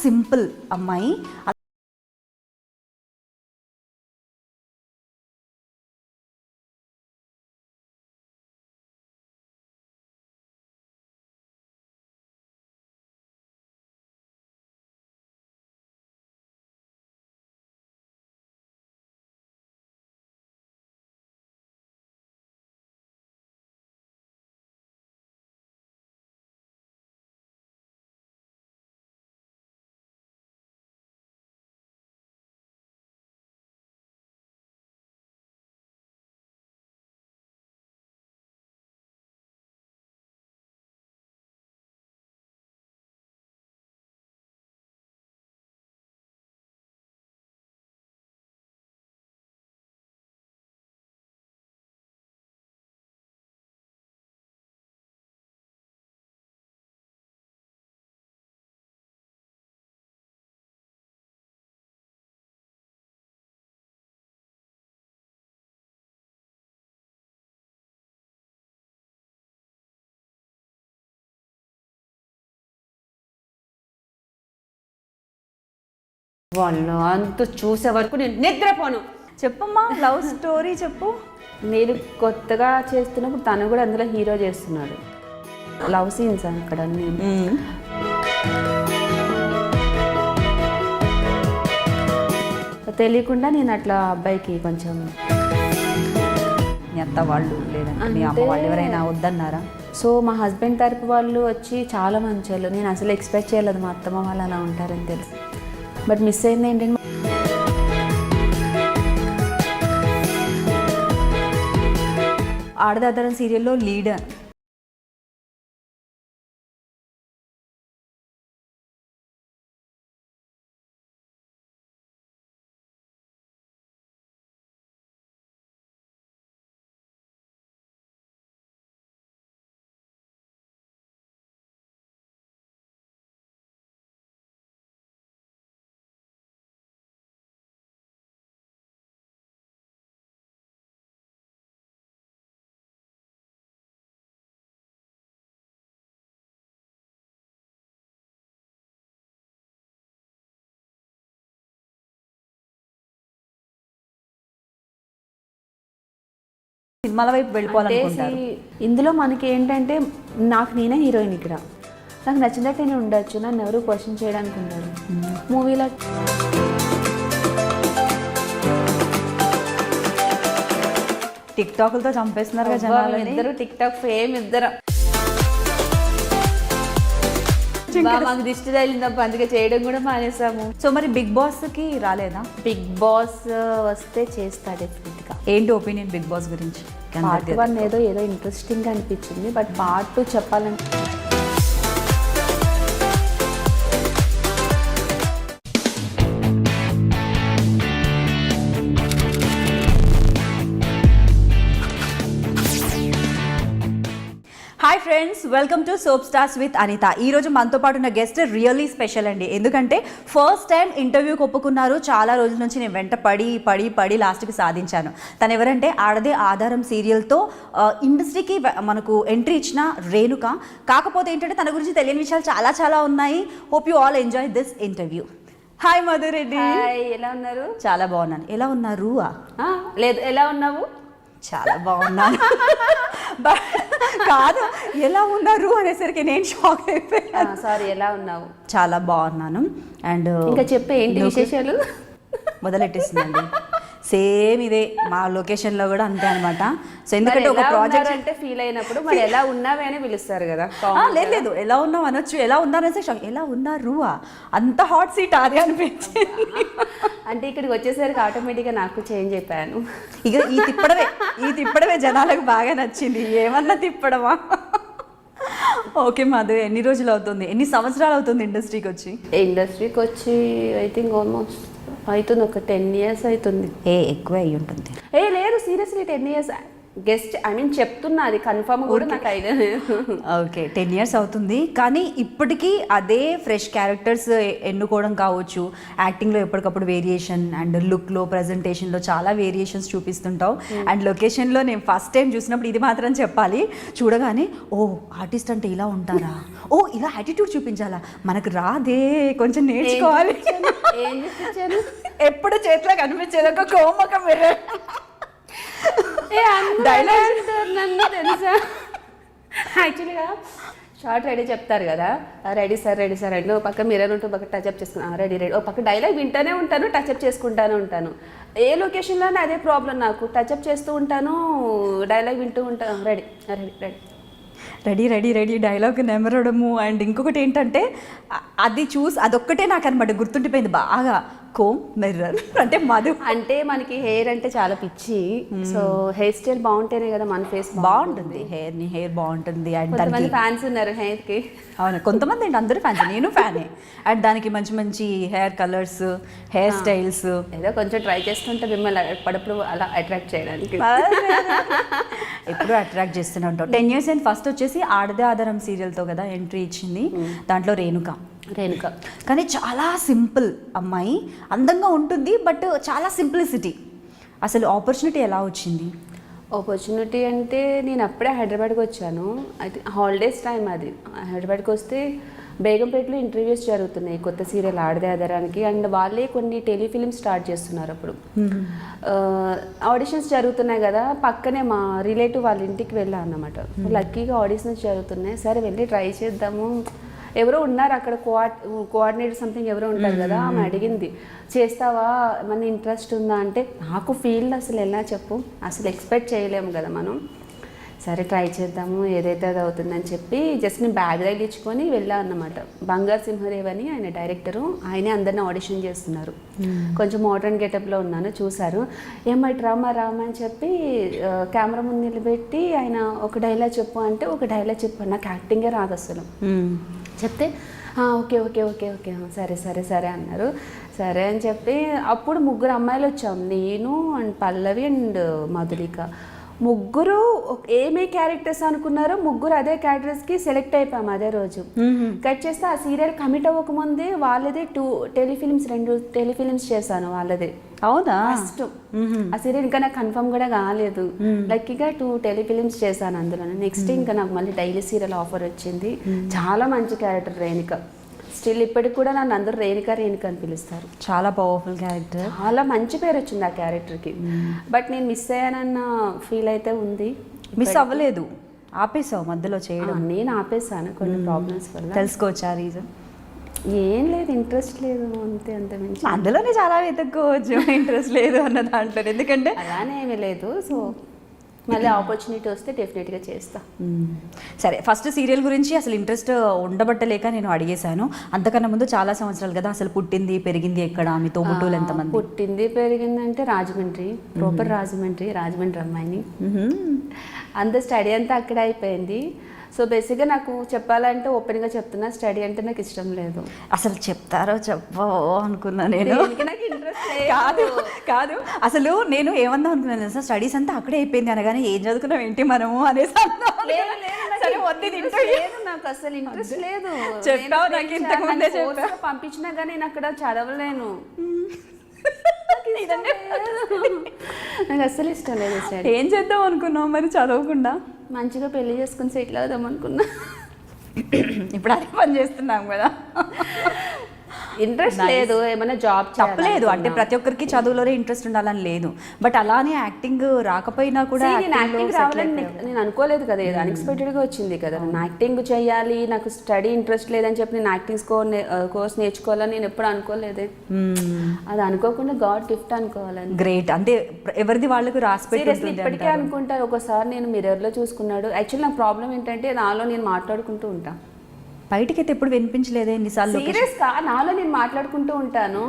Simple అమ్మాయి. వాళ్ళు అంత చూసే వరకు నేను నిద్రపోను. చెప్పమ్మా, లవ్ స్టోరీ చెప్పు. నేను కొత్తగా చేస్తున్నప్పుడు తను కూడా అందులో హీరో చేస్తున్నాడు. లవ్ సీన్స్ అక్కడ తెలియకుండా నేను అట్లా అబ్బాయికి కొంచెం మీ అత్త వాళ్ళు లేదంటే మీ అమ్మ వాళ్ళు ఎవరైనా వద్దన్నారా? సో మా హస్బెండ్ తరపు వాళ్ళు వచ్చి చాలా మంచి వాళ్ళు. నేను అసలు ఎక్స్పెక్ట్ చేయలేదు మా అత్తమ్మ వాళ్ళు అలా ఉంటారని తెలుసు. బట్ మిస్ అయింది ఏంటంటే ఆడదాదరం సీరియల్లో లీడర్. సినిమాల వైపు వెళ్ళిపోవాలనుకుంటారు. ఇందులో మనకి ఏంటంటే నాకు నేనే హీరోయిన్, ఇక్కడ నాకు నచ్చినట్టు నేను ఉండొచ్చు, నన్ను ఎవరు క్వశ్చన్ చేయడానికి ఉండరు. మూవీలో టిక్ టాక్లతో చంపేస్తున్నారు కదా జనాలు. ఇద్దరు టిక్ టాక్ ఫేమ్, ఇద్దరు మాకు దిష్టి తగిలింది తప్ప అందుకే చేయడం కూడా మానేసాము. సో మరి బిగ్ బాస్కి రాలేదా? బిగ్ బాస్ వస్తే చేస్తా డెఫినెట్గా. ఏంటి ఒపీనియన్ బిగ్ బాస్ గురించి? పార్ట్ 1 ఏదో ఇంట్రెస్టింగ్గా అనిపించింది, బట్ పార్ట్ 2 చెప్పాలంటే hi friends, welcome to soap stars with Anitha. ఈరోజు మనతో పాటు ఉన్న గెస్ట్ రియల్లీ స్పెషల్ అండి. ఎందుకంటే ఫస్ట్ టైం ఇంటర్వ్యూకి ఒప్పుకున్నారు. చాలా రోజుల నుంచి నేను వెంట పడి లాస్ట్కి సాధించాను. తను ఎవరంటే ఆడదే ఆధారం సీరియల్తో ఇండస్ట్రీకి మనకు ఎంట్రీ ఇచ్చిన రేణుక. కాకపోతే ఏంటంటే తన గురించి తెలియని విషయాలు చాలా ఉన్నాయి. Hope you all enjoy this interview. Hi Madhu Reddy. ఎలా ఉన్నారు? చాలా బాగున్నాను. ఎలా ఉన్నారు? లేదు, ఎలా ఉన్నావు? చాలా బాగున్నాను. కాదు, ఎలా ఉన్నారు అనేసరికి నేను షాక్ అయిపోయాను. సారీ, ఎలా ఉన్నావు? చాలా బాగున్నాను. అండ్ ఇంకా చెప్పే ఏంటి విశేషాలు? మొదలెట్టేసిందండి. సేమ్ ఇదే మా లొకేషన్లో కూడా అంతే అనమాట. సో ఎందుకంటే ఒక ప్రాజెక్ట్ అంటే ఫీల్ అయినప్పుడు మరి ఎలా ఉన్నావే అని పిలుస్తారు కదా. లేదు, ఎలా ఉన్నావు అనొచ్చు. ఎలా ఉన్నారనేసి షాక్. ఎలా ఉన్నారు అంత హాట్ సీట్ అదే అనిపించింది. అంటే ఇక్కడికి వచ్చేసరికి ఆటోమేటిక్గా నాకు చేంజ్ అయిపోయాను. ఇక ఈ తిప్పడమే జనాలకు బాగా నచ్చింది. ఏమన్నా తిప్పడమా? ఓకే మధు, ఎన్ని రోజులు అవుతుంది, ఎన్ని సంవత్సరాలు అవుతుంది ఇండస్ట్రీకి వచ్చి? ఐ థింక్ ఆల్మోస్ట్ అవుతుంది, ఒక 10 years అవుతుంది. ఎక్కువ అయ్యి ఉంటుంది. లేదు, seriously 10 years. Guest I mean చెప్తున్నా, అది కన్ఫర్మ్ కూడా నాకు ఐడియా లేదు. ఓకే 10 years అవుతుంది, కానీ ఇప్పటికీ అదే ఫ్రెష్ క్యారెక్టర్స్ ఎన్నుకోవడం కావచ్చు, యాక్టింగ్లో ఎప్పటికప్పుడు వేరియేషన్ అండ్ లుక్లో ప్రజెంటేషన్లో చాలా వేరియేషన్స్ చూపిస్తుంటావు. అండ్ లొకేషన్లో నేను ఫస్ట్ టైం చూసినప్పుడు ఇది మాత్రం చెప్పాలి, చూడగానే ఓ ఆర్టిస్ట్ అంటే ఇలా ఉంటారా, ఓ ఇలా యాటిట్యూడ్ చూపించాలా, మనకు రాదే కొంచెం నేర్చుకోవాలి. ఏం చూపించాను? ఎప్పుడు చేతిలో కనిపించేది ఒక కోమక మిర్రర్ డైలాగ్ నన్ను తెలుసా. యాక్చువల్గా షార్ట్ రెడీ చెప్తారు కదా, రెడీ సార్ అంటే ఓ పక్క మిర్రర్ ఉంటూ పక్క టచ్అప్ చేసుకున్నాను, రెడీ ఓ పక్క డైలాగ్ వింటూనే ఉంటాను, టచ్అప్ చేసుకుంటానే ఉంటాను. ఏ లొకేషన్లోనే అదే ప్రాబ్లం నాకు, టచ్అప్ చేస్తూ ఉంటాను, డైలాగ్ వింటూ ఉంటాను, ready ready ready ready dialogue నెమరడము. అండ్ ఇంకొకటి ఏంటంటే అది అదొక్కటే నాకు అనమాట గుర్తుండిపోయింది బాగా, కోమ్ మిర్రర్ అంటే మధు అంటే మనకి హెయిర్ అంటే చాలా పిచ్చి. సో హెయిర్ స్టైల్ బాగుంటేనే కదా మన ఫేస్ బాగుంటుంది, హెయిర్ బాగుంటుంది. అండ్ దానికి ఫ్యాన్స్ ఉన్నారు హెయిర్కి. అవును, కొంతమంది ఏంటి, అందరూ ఫ్యాన్స్, నేను ఫ్యానే. అండ్ దానికి మంచి మంచి హెయిర్ కలర్స్, హెయిర్ స్టైల్స్ ఏదో కొంచెం ట్రై చేస్తుంటే మిమ్మల్ని పడప్పుడు అలా అట్రాక్ట్ చేయడానికి. ఎప్పుడు అట్రాక్ట్ చేస్తూనే ఉంటాం. 10 years అండ్ ఫస్ట్ వచ్చేసి ఆడదే ఆధారం సీరియల్తో కదా ఎంట్రీ ఇచ్చింది, దాంట్లో రేణుక. కానీ చాలా సింపుల్ అమ్మాయి, అందంగా ఉంటుంది బట్ చాలా సింప్లిసిటీ. అసలు ఆపర్చునిటీ ఎలా వచ్చింది? ఆపర్చునిటీ అంటే నేను అప్పుడే హైదరాబాద్కి వచ్చాను, అయితే హాలిడేస్ టైం అది. హైదరాబాద్కి వస్తే బేగంపేటలో ఇంటర్వ్యూస్ జరుగుతున్నాయి కొత్త సీరియల్ ఆడదే ఆధారానికి. అండ్ వాళ్ళే కొన్ని టెలిఫిలిమ్స్ స్టార్ట్ చేస్తున్నారు అప్పుడు. ఆడిషన్స్ జరుగుతున్నాయి కదా, పక్కనే మా రిలేటివ్ వాళ్ళ ఇంటికి వెళ్ళాను అన్నమాట. లక్కీగా ఆడిషన్స్ జరుగుతున్నాయి, సరే వెళ్ళి ట్రై చేద్దాము. ఎవరో ఉన్నారు అక్కడ కోఆర్డినేటర్ సంథింగ్ ఎవరో ఉంటారు కదా, ఆమె అడిగింది చేస్తావా, మన ఇంట్రెస్ట్ ఉందా అంటే, నాకు ఫీల్డ్ అసలు ఎలా చెప్పు, అసలు ఎక్స్పెక్ట్ చేయలేము కదా మనం. సరే ట్రై చేద్దాము, ఏదైతే అది అవుతుందని చెప్పి జస్ట్ నేను బ్యాగ్ తగిలించుకొని వెళ్ళాను అన్నమాట. బంగారు సింహదేవ్ అని ఆయన డైరెక్టరు, ఆయనే అందరిని ఆడిషన్ చేస్తున్నారు. కొంచెం మోడర్న్ గెటప్లో ఉన్నాను, చూశారు. ఏమైట్ రామా అని చెప్పి కెమెరా ముందు నిలబెట్టి ఆయన ఒక డైలాగ్ చెప్పు అంటే ఒక డైలాగ్ చెప్పాను. నాకు యాక్టింగే రాదు అసలు. చెప్తే ఓకే ఓకే ఓకే ఓకే సరే అన్నారు. సరే అని చెప్పి అప్పుడు 3 అమ్మాయిలు వచ్చాం, నేను అండ్ పల్లవి అండ్ మధులిక. ముగ్గురు ఏమే క్యారెక్టర్స్ అనుకున్నారో ముగ్గురు అదే క్యారెక్టర్స్కి సెలెక్ట్ అయిపోయాము అదే రోజు. కట్ చేస్తే ఆ సీరియల్ కమిట్ అవ్వకముందే వాళ్ళదే 2 టెలిఫిలిమ్స్ చేశాను వాళ్ళదే. అవునా? ఫస్ట్ ఆ సీరియల్ ఇంకా నాకు కన్ఫర్మ్ కూడా కాలేదు. లక్కీగా 2 టెలిఫిలిమ్స్ చేశాను అందులో. నెక్స్ట్ ఇంకా నాకు మళ్ళీ డైలీ సీరియల్ ఆఫర్ వచ్చింది. చాలా మంచి క్యారెక్టర్ రేణుక. స్టిల్ ఇప్పటికి కూడా నన్ను అందరూ రేణుక అని పిలుస్తారు. చాలా పవర్ఫుల్ క్యారెక్టర్, చాలా మంచి పేరు వచ్చింది ఆ క్యారెక్టర్కి. బట్ నేను మిస్ అయ్యానన్న ఫీల్ అయితే ఉంది. మిస్ అవ్వలేదు, ఆపేసావు మధ్యలో చేయడం? నేను ఆపేసాను కొన్ని ప్రాబ్లమ్స్ వల్ల. తెలుసుకోవచ్చా రీజన్? ఏం లేదు, ఇంట్రెస్ట్ లేదు అంతే మించి. అందులోనే చాలా వెతుక్కోవచ్చు ఇంట్రెస్ట్ లేదు అన్న దాంట్లో, ఎందుకంటే అలానే ఏమీ లేదు. సో మళ్ళీ ఆపర్చునిటీ వస్తే డెఫినెట్గా చేస్తా. సరే, ఫస్ట్ సీరియల్ గురించి అసలు ఇంట్రెస్ట్ ఉండబట్టలేక నేను అడిగేశాను. అంతకన్నా ముందు చాలా సంవత్సరాలు కదా, అసలు పుట్టింది పెరిగింది ఎక్కడ, మీ తోబుట్టువులు ఎంతమంది? పుట్టింది పెరిగిందంటే రాజమండ్రి, ప్రాపర్ రాజమండ్రి అమ్మాయిని. అంత స్టడీ అంతా అక్కడ అయిపోయింది. సో బేసిక్గా నాకు చెప్పాలంటే ఓపెన్గా చెప్తున్నా, స్టడీ అంటే నాకు ఇష్టం లేదు. అసలు చెప్తారో చెప్పవో అనుకున్నా నేను. నాకు ఇంట్రెస్ట్ కాదు అసలు నేను ఏమన్నా అనుకున్నాను తెలుసా, స్టడీస్ అంతా అక్కడే అయిపోయింది అనగానే ఏం చదువుకున్నాం ఏంటి మనము అనేసి నాకు అసలు ఇంట్రెస్ట్ లేదు. చెప్పావు నాకు ఇంతకుముందే పంపించినా కానీ నేను అక్కడ చదవలేను. నాకు అస్సలు ఇష్టం లేదు. ఏం చేద్దాం అనుకున్నావు మరి చదవకుండా? మంచిగా పెళ్లి చేసుకుని సెటిల్ అవుదాం అనుకున్నా. ఇప్పుడు అదే పని చేస్తున్నాం కదా. ఇంట్రెస్ట్ లేదు, ఏమైనా జాబ్ తప్పలేదు అంటే ప్రతి ఒక్కరికి చదువులోనే ఇంట్రెస్ట్ ఉండాలని లేదు. బట్ అలానే యాక్టింగ్ రాకపోయినా కూడా యాక్టింగ్ రావాలని నేను అనుకోలేదు కదా, ఏదో అన్ఎక్స్పెక్టెడ్గా వచ్చింది కదా. నేను యాక్టింగ్ చేయాలి, నాకు స్టడీ ఇంట్రెస్ట్ లేదని చెప్పి నేను యాక్టింగ్ కోర్స్ నేర్చుకోవాలని నేను ఎప్పుడు అనుకోలేదు. అది అనుకోకుండా గాడ్ గిఫ్ట్ అనుకోవాలని. గ్రేట్, అంటే ఎవరిది వాళ్ళకు రాసి పెట్టి ఇప్పటికే అనుకుంటారు. ఒకసారి నేను మిర్రర్లో చూసుకున్నాడు. యాక్చువల్లీ నాకు ప్రాబ్లం ఏంటంటే నాలో నేను మాట్లాడుకుంటూ ఉంటాను, బయటకైతే ఎప్పుడు వినిపించలేదే ఎన్నిసార్లు. సీరియస్గా నాలో నేను మాట్లాడుకుంటూ ఉంటాను,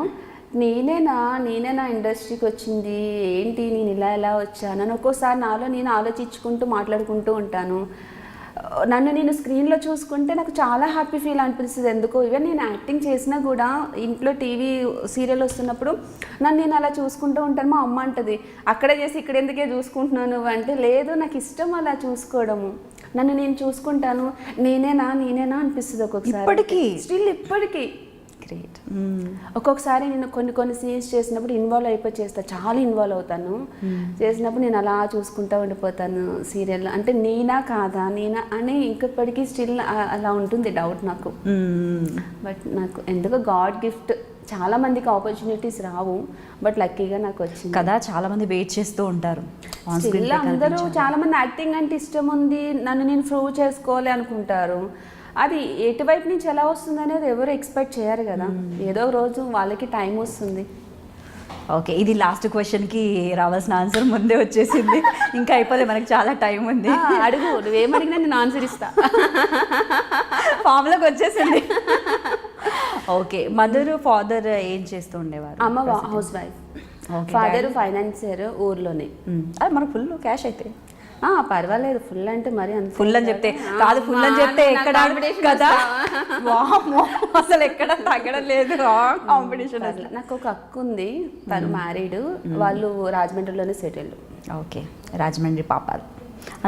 నేనేనా ఇండస్ట్రీకి వచ్చింది ఏంటి, నేను ఇలా వచ్చాను అని ఒక్కోసారి నాలో నేను ఆలోచించుకుంటూ మాట్లాడుకుంటూ ఉంటాను. నన్ను నేను స్క్రీన్లో చూసుకుంటే నాకు చాలా హ్యాపీ ఫీల్ అనిపిస్తుంది. ఎందుకో ఈవెన్ నేను యాక్టింగ్ చేసినా కూడా ఇంట్లో టీవీ సీరియల్ వస్తున్నప్పుడు నన్ను నేను అలా చూసుకుంటూ ఉంటాను. మా అమ్మ అంటది, అక్కడే చేసి ఇక్కడ ఎందుకే చూసుకుంటున్నాను నువ్వు అంటే, లేదు నాకు ఇష్టం అలా చూసుకోవడము, నన్ను నేను చూసుకుంటాను, నేనేనా అనిపిస్తుంది ఒక్కొక్కసారి. స్టిల్ ఇప్పటికీ గ్రేట్. ఒక్కొక్కసారి నేను కొన్ని సీన్స్ చేసినప్పుడు ఇన్వాల్వ్ అయిపోయి చేస్తాను, చాలా ఇన్వాల్వ్ అవుతాను. చేసినప్పుడు నేను అలా చూసుకుంటూ ఉండిపోతాను సీరియల్. అంటే నేనా కాదా అని ఇంకొప్పటికీ స్టిల్ అలా ఉంటుంది డౌట్ నాకు. బట్ నాకు ఎందుకో గాడ్ గిఫ్ట్. చాలా మందికి ఆపర్చునిటీస్ రావు, బట్ లక్కీగా నాకు వచ్చింది కదా. చాలా మంది వెయిట్ చేస్తూ ఉంటారు. అందరూ చాలా మంది యాక్టింగ్ అంటే ఇష్టం ఉంది, నన్ను నేను ప్రూవ్ చేసుకోవాలి అనుకుంటారు. అది ఎటువైపు నుంచి ఎలా వస్తుంది అనేది ఎవరు ఎక్స్పెక్ట్ చేయరు కదా. ఏదో రోజు వాళ్ళకి టైం వస్తుంది. ఓకే, ఇది లాస్ట్ క్వశ్చన్కి రావాల్సిన ఆన్సర్ ముందే వచ్చేసింది. ఇంకా అయిపోలే, మనకి చాలా టైం ఉంది. అడుగు, నువ్వేమడిగినా నేను ఆన్సర్ ఇస్తా. ఫామ్లోకి వచ్చేసింది. ఓకే, మదర్ ఫాదర్ ఏం చేస్తూ ఉండేవారు? అమ్మ హౌస్ వైఫ్, ఫాదర్ ఫైనాన్సియర్ ఊర్లోనే. అది మనకు ఫుల్ క్యాష్ అయితే పర్వాలేదు. ఫుల్ అంటే మరి అంత ఫుల్ అని చెప్తే కాదు, ఫుల్ అని చెప్తే ఎక్కడ కదా, అసలు ఎక్కడ తగ్గడం లేదు కాంపిటీషన్. నాకు ఒక అక్క ఉంది, తను మ్యారీడ్, వాళ్ళు రాజమండ్రిలోనే సెటిల్డ్. ఓకే, రాజమండ్రి పాపాలు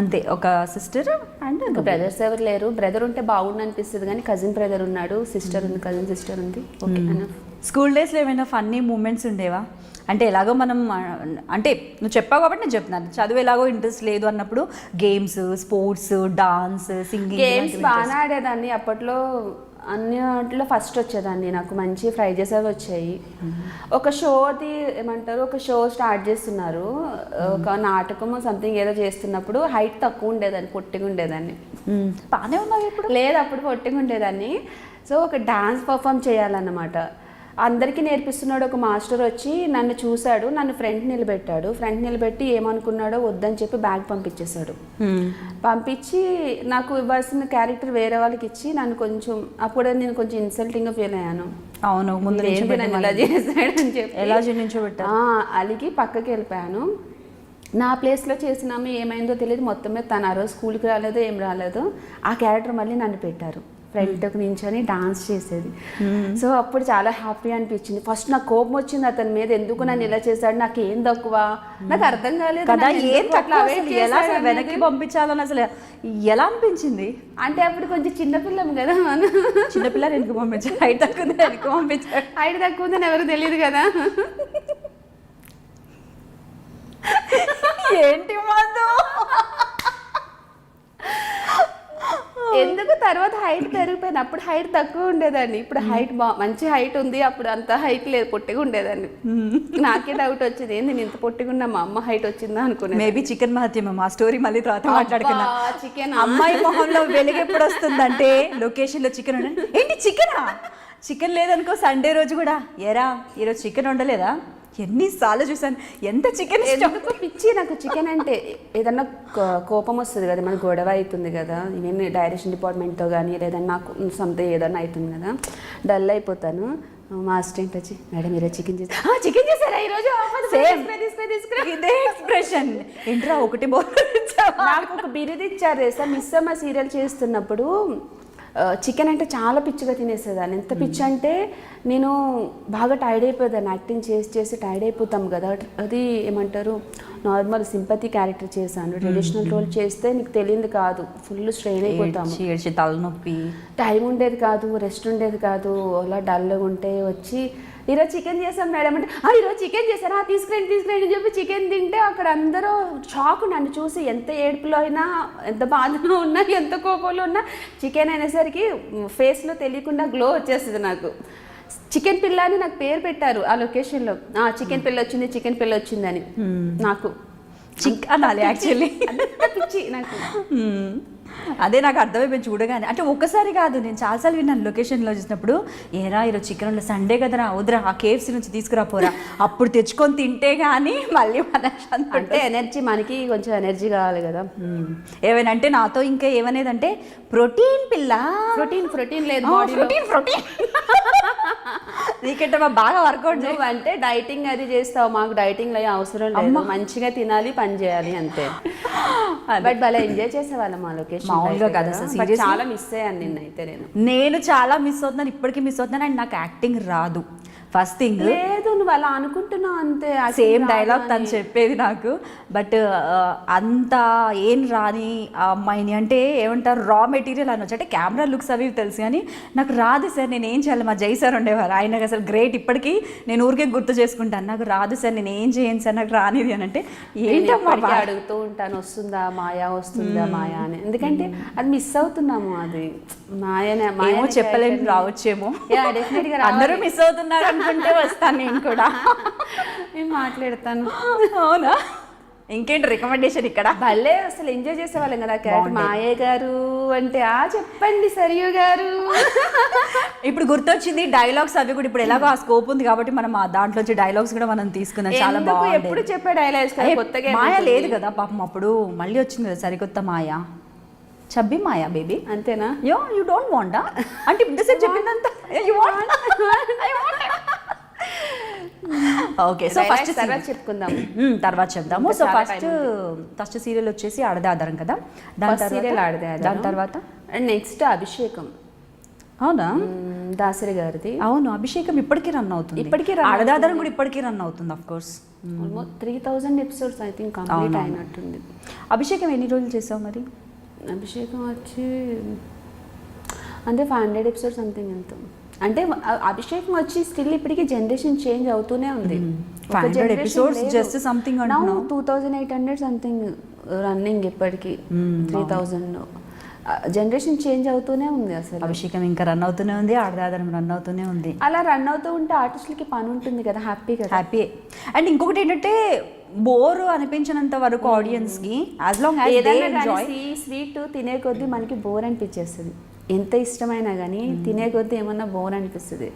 అంతే. ఒక సిస్టర్ అండ్ బ్రదర్స్ ఎవరు లేరు. బ్రదర్ ఉంటే బాగుండు అనిపిస్తుంది కానీ కజిన్ బ్రదర్ ఉన్నాడు, సిస్టర్ ఉంది, కజిన్ సిస్టర్ ఉంది. ఓకే. స్కూల్ డేస్లో ఏమైనా ఫన్నీ మూమెంట్స్ ఉండేవా? అంటే ఎలాగో మనం, అంటే నువ్వు చెప్పావు కాబట్టి నేను చెప్తున్నాను, చదువు ఎలాగో ఇంట్రెస్ట్ లేదు అన్నప్పుడు games, sports, dance, singing. Games బాగానే ఆడేదాన్ని అప్పట్లో, అన్నిట్లో ఫస్ట్ వచ్చేదాన్ని. నాకు మంచి ప్రైజెస్ అవి వచ్చాయి. ఒక షోది ఏమంటారు, ఒక షో స్టార్ట్ చేస్తున్నారు, ఒక నాటకము సంథింగ్ ఏదో చేస్తున్నప్పుడు హైట్ తక్కువ ఉండేదాన్ని, పొట్టిగా ఉండేదాన్ని. బాగానే ఉన్నావు ఇప్పుడు? లేదు, అప్పుడు పొట్టిగా ఉండేదాన్ని. సో ఒక డాన్స్ పర్ఫామ్ చేయాలన్నమాట. అందరికీ నేర్పిస్తున్నాడు ఒక మాస్టర్ వచ్చి నన్ను చూశాడు, నన్ను ఫ్రంట్ నిలబెట్టి ఏమనుకున్నాడో వద్దని చెప్పి బ్యాగ్ పంపించేశాడు. పంపించి నాకు ఇవ్వాల్సిన క్యారెక్టర్ వేరే వాళ్ళకి ఇచ్చి నన్ను కొంచెం, అప్పుడే నేను కొంచెం ఇన్సల్టింగ్గా ఫీల్ అయ్యాను. అవును, ముందు నన్ను ఇలా చేశాడని చెప్పి ఎలా నిల్చోబెట్టా, అలిగి పక్కకి వెళ్ళిపోయాను. నా ప్లేస్లో చేసినాము, ఏమైందో తెలియదు. మొత్తం మీద తను ఆ రోజు స్కూల్కి రాలేదు, ఏం రాలేదు. ఆ క్యారెక్టర్ మళ్ళీ నన్ను పెట్టారు, ఫ్రంట్కి నించొని డాన్స్ చేసేది. సో అప్పుడు చాలా హ్యాపీ అనిపించింది. ఫస్ట్ నాకు కోపం వచ్చింది అతని మీద, ఎందుకు నన్ను ఇలా చేశాడు, నాకు ఏం తక్కువ, నాకు అర్థం కాలేదు. వెనక్కి పంపించాలని అసలు ఎలా అనిపించింది అంటే అప్పుడు కొంచెం చిన్నపిల్లం కదా మనం. చిన్నపిల్ల వెనక్కి పంపించారు, హైట్ తక్కువ వెనక్కి పంపించారు. హైట్ తక్కువ ఉందని ఎవరికి తెలియదు కదా. ఏంటి మాతో ఎందుకు తర్వాత హైట్ పెరిగిపోయింది. అప్పుడు హైట్ తక్కువ ఉండేదాన్ని, ఇప్పుడు హైట్ మంచి హైట్ ఉంది. అప్పుడు అంత హైట్ లేదు, పొట్టిగా ఉండేదాన్ని. నాకే డౌట్ వచ్చింది, ఏంది నేను ఇంత పొట్టిగా ఉన్నా, మా అమ్మ హైట్ వచ్చిందా అనుకున్నాను. మేబీ చికెన్ మహత్యం, ఆ స్టోరీ మళ్ళీ తర్వాత మాట్లాడుకున్నా. చికెన్ అమ్మాయి మొహంలో వెలుగు ఎప్పుడు వస్తుందంటే లొకేషన్లో చికెన్ ఏంటి చికెనా, చికెన్ లేదనుకో సండే రోజు కూడా, ఎరా ఈరోజు చికెన్ ఉండలేదా, ఎన్నిసార్లు చూసాను. ఎంత చికెన్ ఎందుకు పిచ్చి నాకు చికెన్ అంటే. ఏదన్నా కోపం వస్తుంది కదా, మనకు గొడవ అవుతుంది కదా, ఈవెన్ డైరెక్షన్ డిపార్ట్మెంట్తో కానీ లేదన్నా నాకు సంథింగ్ ఏదన్నా అవుతుంది కదా, డల్ అయిపోతాను. మా అసిస్టెంట్ వచ్చి, మేడం మీరే చికెన్ చేస్తారు, చికెన్ చేశారా ఈరోజు, ఇదే ఎక్స్ప్రెషన్ ఏంట్రా ఒకటి నాకు ఒక బిరుదు ఇచ్చారు తెలుసా, మిస్ అమ్మ సీరియల్ చేస్తున్నప్పుడు. చికెన్ అంటే చాలా పిచ్చిగా తినేసేదాన్ని. ఎంత పిచ్చి అంటే నేను బాగా టైర్డ్ అయిపోయేదాన్ని, యాక్టింగ్ చేసి టైర్డ్ అయిపోతాం కదా. అది ఏమంటారు, నార్మల్ సింపతి క్యారెక్టర్ చేశాను. ట్రెడిషనల్ రోల్ చేస్తే నీకు తెలియదు కాదు, ఫుల్ స్ట్రెయిన్ అయిపోతాము, తలనొప్పి, టైం ఉండేది కాదు, రెస్ట్ ఉండేది కాదు. అలా డల్గా ఉంటే వచ్చి ఈరోజు చికెన్ చేసాం మేడం అంటే, ఈరోజు చికెన్ చేశారా, తీసుకురండి అని చెప్పి చికెన్ తింటే అక్కడ అందరూ షాక్. నన్ను చూసి ఎంత ఏడుపులో అయినా, ఎంత బాధలో ఉన్నా, ఎంత కోపంలో ఉన్నా, చికెన్ అనేసరికి ఫేస్లో తెలియకుండా గ్లో వచ్చేస్తుంది నాకు. చికెన్ పిల్ల అని నాకు పేరు పెట్టారు ఆ లొకేషన్లో. చికెన్ పిల్ల వచ్చిందని నాకు అనాలి యాక్చువల్లీ, పిచ్చి నాకు. అదే నాకు అర్థమైపోయింది చూడగానే. అంటే ఒక్కసారి కాదు, నేను చాలాసార్లు విన్నాను లొకేషన్లో చూసినప్పుడు, ఏరా ఈరోజు చికెన్ ఉండే, సండే కదరా, వద్దురా ఆ KFC నుంచి తీసుకురాపోరా, అప్పుడు తెచ్చుకొని తింటే కానీ మళ్ళీ అంటే ఎనర్జీ, మనకి కొంచెం ఎనర్జీ కావాలి కదా. ఏమైనా అంటే నాతో ఇంకా ఏమనేదంటే, ప్రోటీన్ పిల్ల, ప్రోటీన్ లేదు, ప్రోటీన్ నీకంటే బాగా వర్కౌట్ నువ్వు అంటే డైటింగ్ అది చేస్తావు, మాకు డైటింగ్ అయ్యే అవసరం లేదు, మంచిగా తినాలి పని చేయాలి అంతే. బట్ భలే ఎంజాయ్ చేసేవాళ్ళం మా లొకేషన్. మామూలుగా కదా అసలు, చాలా మిస్ అయ్యాను నిన్నైతే నేను చాలా మిస్ అవుతున్నాను, ఇప్పటికీ మిస్ అవుతున్నాను. అండ్ నాకు యాక్టింగ్ రాదు ఫస్ట్ థింగ్. లేదు నువ్వు అలా అనుకుంటున్నావు అంతే, సేమ్ డైలాగ్ తను చెప్పేది నాకు. బట్ అంత ఏం రాని ఆ అమ్మాయిని అంటే ఏమంటారు రా మెటీరియల్ అనొచ్చు. అంటే కెమెరా లుక్స్ అవి తెలుసు కానీ నాకు రాదు సార్, నేను ఏం చేయాలి. మా జై సార్ ఉండేవారు, ఆయనకు అసలు గ్రేట్. ఇప్పటికీ నేను ఊరికే గుర్తు చేసుకుంటాను, నాకు రాదు సార్, నేను ఏం చేయను సార్, నాకు రానిది అని. అంటే ఏంటమ్మా అడుగుతూ ఉంటాను, వస్తుందా మాయా, వస్తుందా మాయా అని. ఎందుకంటే అది మిస్ అవుతున్నాము, అది మాయనే. ఏమో చెప్పలేము, రావచ్చేమో, డెఫినెట్గా అందరూ మిస్ అవుతున్నారు అనుకుంటే వస్తాను నేను కూడా. నేను మాట్లాడతాను. అవునా, ఇంకేంటి రికమెండేషన్ ఇక్కడ? భలే అసలు ఎంజాయ్ చేసేవాళ్ళం కదా క్యారెక్టర్. మాయే గారు అంటే చెప్పండి సరియు గారు. ఇప్పుడు గుర్తొచ్చింది డైలాగ్స్ అవి కూడా. ఇప్పుడు ఎలాగో ఆ స్కోప్ ఉంది కాబట్టి మనం ఆ దాంట్లోంచి డైలాగ్స్ కూడా మనం తీసుకుందాం. చాలా బాగుంది. ఎప్పుడు చెప్పే డైలాగ్స్ కొత్తగా మాయా లేదు కదా పాపం, అప్పుడు మళ్ళీ వచ్చింది కదా సరికొత్త మాయా, చబ్బి మాయా బేబీ. అంతేనా? యూ డోంట్ వాంట్ అంటే ఇంతసేపు చెప్పిందంతా ఓకే. సో ఫస్ట్ చెప్పుకుందాం, తర్వాత చెప్దాము. సో ఫస్ట్ సీరియల్ వచ్చేసి ఆడదాదరం కదా, దాని తర్వాత నెక్స్ట్ అభిషేకం. అవునా? దాసరి గారిది. అవును, అభిషేకం ఇప్పటికీ రన్ అవుతుంది. ఇప్పటికీ ఆడదాదరం కూడా ఇప్పటికీ రన్ అవుతుంది. Of course almost 3000 episodes I think complete అయినట్టుంది. అభిషేకం ఎన్ని రోజులు చేసావు మరి? అభిషేకం వచ్చి అంటే 500 ఎపిసోడ్స్ సంథింగ్ ఎంత. అంటే అభిషేకం వచ్చి స్టిల్ ఇప్పటికీ జనరేషన్ చేంజ్ అవుతూనే ఉంది. 500 ఎపిసోడ్స్ జస్ట్ సంథింగ్ అంటున్నావు. 2800 సంథింగ్ రన్నింగ్ ఇప్పటికీ. 3000 జనరేషన్ చేంజ్ అవుతూనే ఉంది. అసలు అభిషేకం ఇంకా రన్ అవుతూనే ఉంది, ఆడదాదరం రన్ అవుతూనే ఉంది. అలా రన్ అవుతూ ఉంటే ఆర్టిస్టులకి పని ఉంటుంది కదా, హ్యాపీ. అండ్ ఇంకొకటి ఏంటంటే బోర్ అనిపించినంత వరకు ఆడియన్స్ కి as long as they enjoy. Sweet తినే కొద్దీ మనకి బోర్ అనిపించేస్తుంది. ఎంత ఇష్టమైనా కానీ తినే కొద్దీ ఏమన్నా బోర్ అనిపిస్తుంది.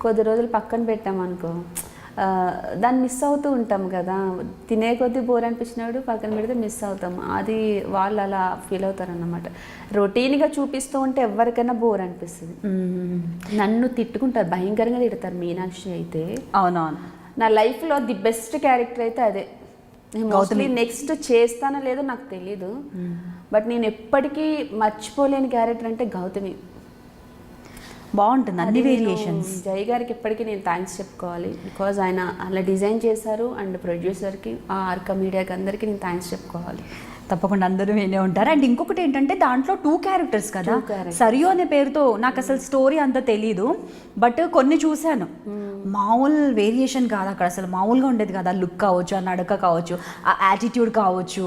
కొద్ది రోజులు పక్కన పెట్టామనుకో దాన్ని మిస్ అవుతూ ఉంటాం కదా. తినే కొద్దీ బోర్ అనిపించినప్పుడు పక్కన పెడితే మిస్ అవుతాం. అది వాళ్ళు అలా ఫీల్ అవుతారన్నమాట. రొటీన్గా చూపిస్తూ ఉంటే ఎవరికైనా బోర్ అనిపిస్తుంది. నన్ను తిట్టుకుంటారు, భయంకరంగా తిడతారు. మీనాక్షి అయితే అవునవును, నా లైఫ్లో ది బెస్ట్ క్యారెక్టర్ అయితే అదే. నేను మోస్ట్లీ నెక్స్ట్ చేస్తానో లేదో నాకు తెలీదు, బట్ నేను ఎప్పటికీ మర్చిపోలేని క్యారెక్టర్ అంటే గౌతమి. బాగుంటుంది అన్ని వేరియేషన్స్. జై గారికి ఎప్పటికీ నేను థ్యాంక్స్ చెప్పుకోవాలి, బికాజ్ ఆయన అలా డిజైన్ చేశారు. అండ్ ప్రొడ్యూసర్కి, ఆర్కా మీడియాకి అందరికీ నేను థ్యాంక్స్ చెప్పుకోవాలి. తప్పకుండా అందరూ వినే ఉంటారు. అండ్ ఇంకొకటి ఏంటంటే దాంట్లో 2 క్యారెక్టర్స్ కదా. సరియు అనే పేరుతో నాకు అసలు స్టోరీ అంతా తెలీదు, బట్ కొన్ని చూశాను. మామూలు వేరియేషన్ కాదు అక్కడ, అసలు మామూలుగా ఉండేది కదా. లుక్ కావచ్చు, ఆ నడక కావచ్చు, ఆ యాటిట్యూడ్ కావచ్చు.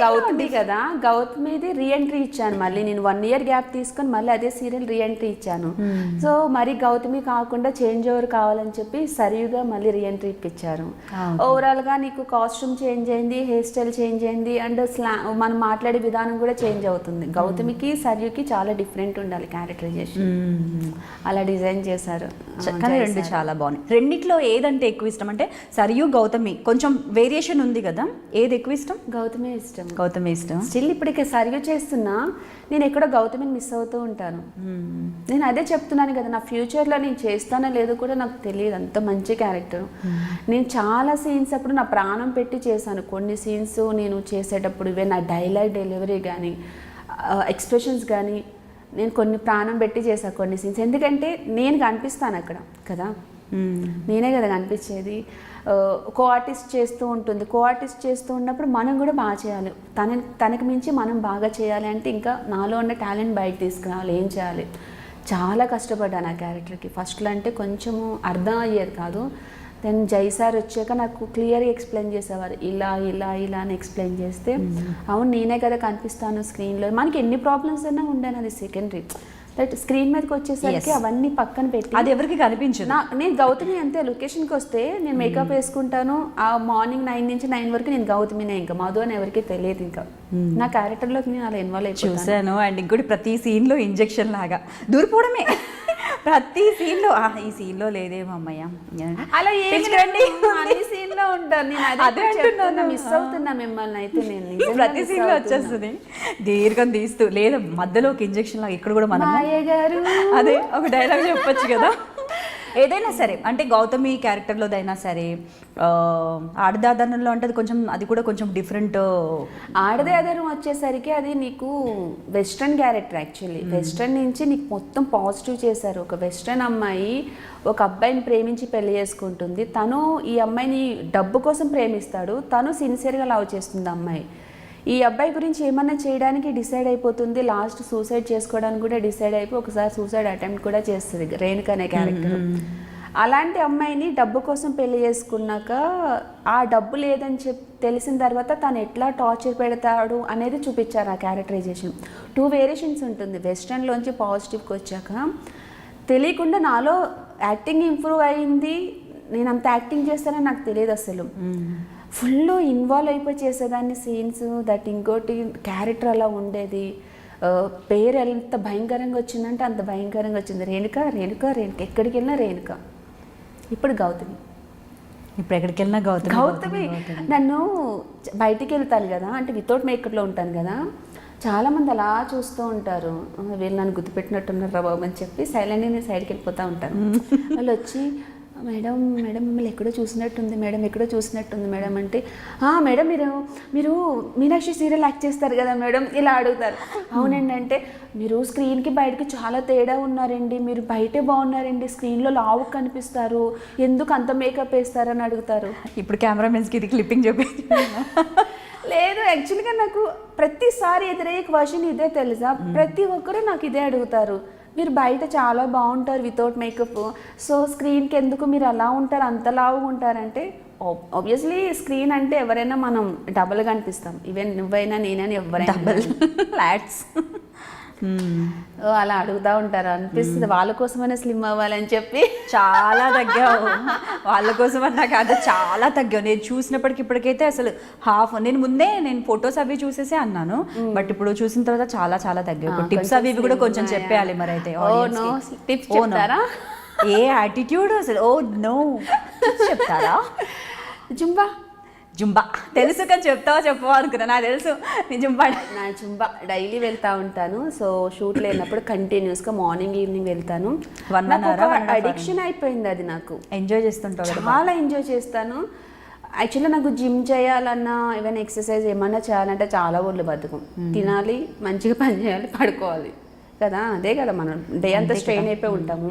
గౌతమి కదా, గౌతమిది రీఎంట్రీ ఇచ్చాను మళ్ళీ. నేను 1 year గ్యాప్ తీసుకొని మళ్ళీ అదే సీరియల్ రీఎంట్రీ ఇచ్చాను. సో మరి గౌతమి కాకుండా చేంజ్ ఓవర్ కావాలని చెప్పి సరియుగా మళ్ళీ రీఎంట్రీ ఇప్పించారు. ఓవరాల్ గా నీకు కాస్ట్యూమ్ చేంజ్ అయింది, హెయిర్ స్టైల్ చేంజ్ అయింది, అండ్ మనం మాట్లాడే విధానం కూడా చేంజ్ అవుతుంది. గౌతమికి సరియుకి చాలా డిఫరెంట్ ఉండాలి క్యారెక్టరైజేషన్, అలా డిజైన్ చేశారు. కానీ రెండు చాలా బాగున్నాయి. రెండిట్లో ఏదంటే ఎక్కువ ఇష్టం అంటే సరియు గౌతమి కొంచెం వేరియేషన్ ఉంది కదా, ఏది ఎక్కువ ఇష్టం? గౌతమి ఇష్టం. గౌతమి ఇష్టం. స్టిల్ ఇప్పటికే సరియు చేస్తున్నా నేను ఎక్కడో గౌతమిని మిస్ అవుతూ ఉంటాను. నేను అదే చెప్తున్నాను కదా, నా ఫ్యూచర్లో నేను చేస్తానో లేదో కూడా నాకు తెలియదు. అంత మంచి క్యారెక్టర్. నేను చాలా సీన్స్ అప్పుడు నా ప్రాణం పెట్టి చేశాను. కొన్ని సీన్స్ నేను చేసేటప్పుడు ఇవే నా డైలాగ్ డెలివరీ కానీ ఎక్స్ప్రెషన్స్ కానీ నేను కొన్ని ప్రాణం పెట్టి చేశాను కొన్ని సీన్స్. ఎందుకంటే నేను కనిపిస్తాను అక్కడ కదా, నేనే కదా కనిపించేది. కో ఆర్టిస్ట్ చేస్తూ ఉంటుంది, కో ఆర్టిస్ట్ చేస్తూ ఉన్నప్పుడు మనం కూడా బాగా చేయాలి. తనకు మించి మనం బాగా చేయాలి అంటే ఇంకా నాలో ఉన్న టాలెంట్ బయట తీసుకురావాలి. ఏం చేయాలి? చాలా కష్టపడ్డాను ఆ క్యారెక్టర్కి. ఫస్ట్లో అంటే కొంచెము అర్థం అయ్యేది కాదు. దెన్ జై సార్ వచ్చాక నాకు క్లియర్గా ఎక్స్ప్లెయిన్ చేసేవారు. ఇలా ఇలా ఇలా అని ఎక్స్ప్లెయిన్ చేస్తే అవును నేనే కదా కనిపిస్తాను స్క్రీన్లో. మనకి ఎన్ని ప్రాబ్లమ్స్ అయినా ఉండేది, అది సెకండరీ. దట్ స్క్రీన్ మీదకి వచ్చేసరికి అవన్నీ పక్కన పెట్టి అది ఎవరికి కనిపించదు. నేను గౌతమి అంతే. లొకేషన్కి వస్తే నేను మేకప్ వేసుకుంటాను. ఆ మార్నింగ్ 9 నుంచి 9 వరకు నేను గౌతమినే, ఇంకా మధు అని ఎవరికి తెలియదు. ఇంకా నా క్యారెక్టర్లోకి నేను అలా ఇన్వాల్వ్ అయిపోయాను. చూసాను. అండ్ ఇంకోటి ప్రతి సీన్లో ఇంజెక్షన్ లాగా దూరిపోవడమే. ప్రతి సీన్లో ఈ సీన్లో లేదేమో అమ్మయ్య అలా అన్ని సీన్లో ఉంటాను నేను. అదే అంటున్నాను, మిస్ అవుతున్నా మిమ్మల్ని అయితే. నేను ప్రతి సీన్లో వచ్చేస్తుంది దీర్ఘం తీస్తూ, లేదా మధ్యలో ఒక ఇంజెక్షన్ లాగా ఇక్కడ కూడా మనం గారు అదే ఒక డైలాగ్ చెప్పొచ్చు కదా. ఏదైనా సరే అంటే గౌతమి క్యారెక్టర్లోదైనా సరే ఆడదాదనంలో అంటే అది కొంచెం అది కూడా కొంచెం డిఫరెంట్. ఆడదే అదనం వచ్చేసరికి అది నీకు వెస్ట్రన్ క్యారెక్టర్ యాక్చువల్లీ. వెస్ట్రన్ నుంచి నీకు మొత్తం పాజిటివ్ చేశారు. ఒక వెస్ట్రన్ అమ్మాయి ఒక అబ్బాయిని ప్రేమించి పెళ్లి చేసుకుంటుంది. తను ఈ అమ్మాయిని డబ్బు కోసం ప్రేమిస్తాడు, తను సిన్సియర్గా లవ్ చేస్తుంది అమ్మాయి. ఈ అబ్బాయి గురించి ఏమన్నా చేయడానికి డిసైడ్ అయిపోతుంది, లాస్ట్ సూసైడ్ చేసుకోవడానికి కూడా డిసైడ్ అయిపోయి ఒకసారి సూసైడ్ అటెంప్ట్ కూడా చేస్తుంది రేణుక అనే క్యారెక్టర్. అలాంటి అమ్మాయిని డబ్బు కోసం పెళ్లి చేసుకున్నాక ఆ డబ్బు లేదని తెలిసిన తర్వాత తను ఎట్లా టార్చర్ పెడతాడు అనేది చూపించారు ఆ క్యారెక్టరైజేషన్. 2 వేరియేషన్స్ ఉంటుంది. వెస్ట్రన్లోంచి పాజిటివ్కి వచ్చాక తెలియకుండా నాలో యాక్టింగ్ ఇంప్రూవ్ అయింది. నేను అంత యాక్టింగ్ చేస్తానని నాకు తెలియదు అసలు. ఫుల్ ఇన్వాల్వ్ అయిపోయి చేసేదాన్ని సీన్స్. దట్ ఇంకోటి క్యారెక్టర్ అలా ఉండేది. పేరు ఎంత భయంకరంగా వచ్చిందంటే అంత భయంకరంగా వచ్చింది. రేణుక రేణుక రేణుక, ఎక్కడికి వెళ్ళినా రేణుక. ఇప్పుడు గౌతమి, ఇప్పుడు ఎక్కడికి వెళ్ళినా గౌతమి. నన్ను బయటికి వెళ్తాను కదా, అంటే వితౌట్ మేకప్లో ఉంటాను కదా, చాలామంది అలా చూస్తూ ఉంటారు, వీళ్ళు నన్ను గుర్తుపెట్టినట్టున్నారు రా బాబు అని చెప్పి సైలెంట్గా నేను సైడ్కి వెళ్ళిపోతూ ఉంటాను. వాళ్ళు వచ్చి మేడం మేడం మిమ్మల్ని ఎక్కడో చూసినట్టుంది మేడం, ఎక్కడో చూసినట్టుంది మేడం అంటే, మేడం మీరు మీనాక్షి సీరియల్ యాక్ట్ చేస్తారు కదా మేడం, ఇలా అడుగుతారు. అవునండి అంటే, మీరు స్క్రీన్కి బయటకి చాలా తేడా ఉన్నారండి, మీరు బయటే బాగున్నారండి, స్క్రీన్లో లావు కనిపిస్తారు, ఎందుకు అంత మేకప్ వేస్తారని అడుగుతారు. ఇప్పుడు కెమెరామెన్స్కి ఇది క్లిప్పింగ్ చెప్పి లేదు, యాక్చువల్గా నాకు ప్రతిసారి ఎదురయ్యే క్వశ్చన్ ఇదే తెలుసా, ప్రతి ఒక్కరూ నాకు ఇదే అడుగుతారు. మీరు బయట చాలా బాగుంటారు వితౌట్ మేకప్, సో స్క్రీన్కి ఎందుకు మీరు అలా ఉంటారు, అంతలాగా ఉంటారంటే, ఆబ్వియస్లీ స్క్రీన్ అంటే ఎవరైనా మనం డబల్గా అనిపిస్తాం. ఈవెన్ నువ్వైనా నేనైనా ఎవరైనా డబల్ ఫ్లాట్స్ అలా అడుగుతూ ఉంటారు. అనిపిస్తుంది వాళ్ళ కోసమైనా స్లిమ్ అవ్వాలని చెప్పి. చాలా తగ్గావు వాళ్ళ కోసం అన్నా కాదు, చాలా తగ్గావు. నేను చూసినప్పటికి ఇప్పటికైతే అసలు నేను ఫొటోస్ అవి చూసేసి అన్నాను, బట్ ఇప్పుడు చూసిన తర్వాత చాలా చాలా తగ్గావు. టిప్స్ అవి కూడా కొంచెం చెప్పేయాలి మరి అయితే. టిప్స్ చెప్తారా? ఏ యాటిట్యూడ్ అసలు. ఓ నో, చెప్తారా? జుంబా తెలుసు కానీ చెప్తావా చెప్పవా అనుకున్నా. నాకు తెలుసు నీ జుంబా. నా జుంబా డైలీ వెళ్తూ ఉంటాను. సో షూట్ లేనప్పుడు కంటిన్యూస్గా మార్నింగ్ ఈవినింగ్ వెళ్తాను. అడిక్షన్ అయిపోయింది అది. నాకు ఎంజాయ్ చేస్తుంటాను, చాలా ఎంజాయ్ చేస్తాను. యాక్చువల్లీ నాకు జిమ్ చేయాలన్నా ఈవెన్ ఎక్సర్సైజ్ ఏమన్నా చేయాలంటే చాలా ఊళ్ళు బతుకం. తినాలి, మంచిగా పని చేయాలి, పడుకోవాలి కదా, అదే కదా మనం డే అంతా స్ట్రెయిన్ అయిపోయి ఉంటాము.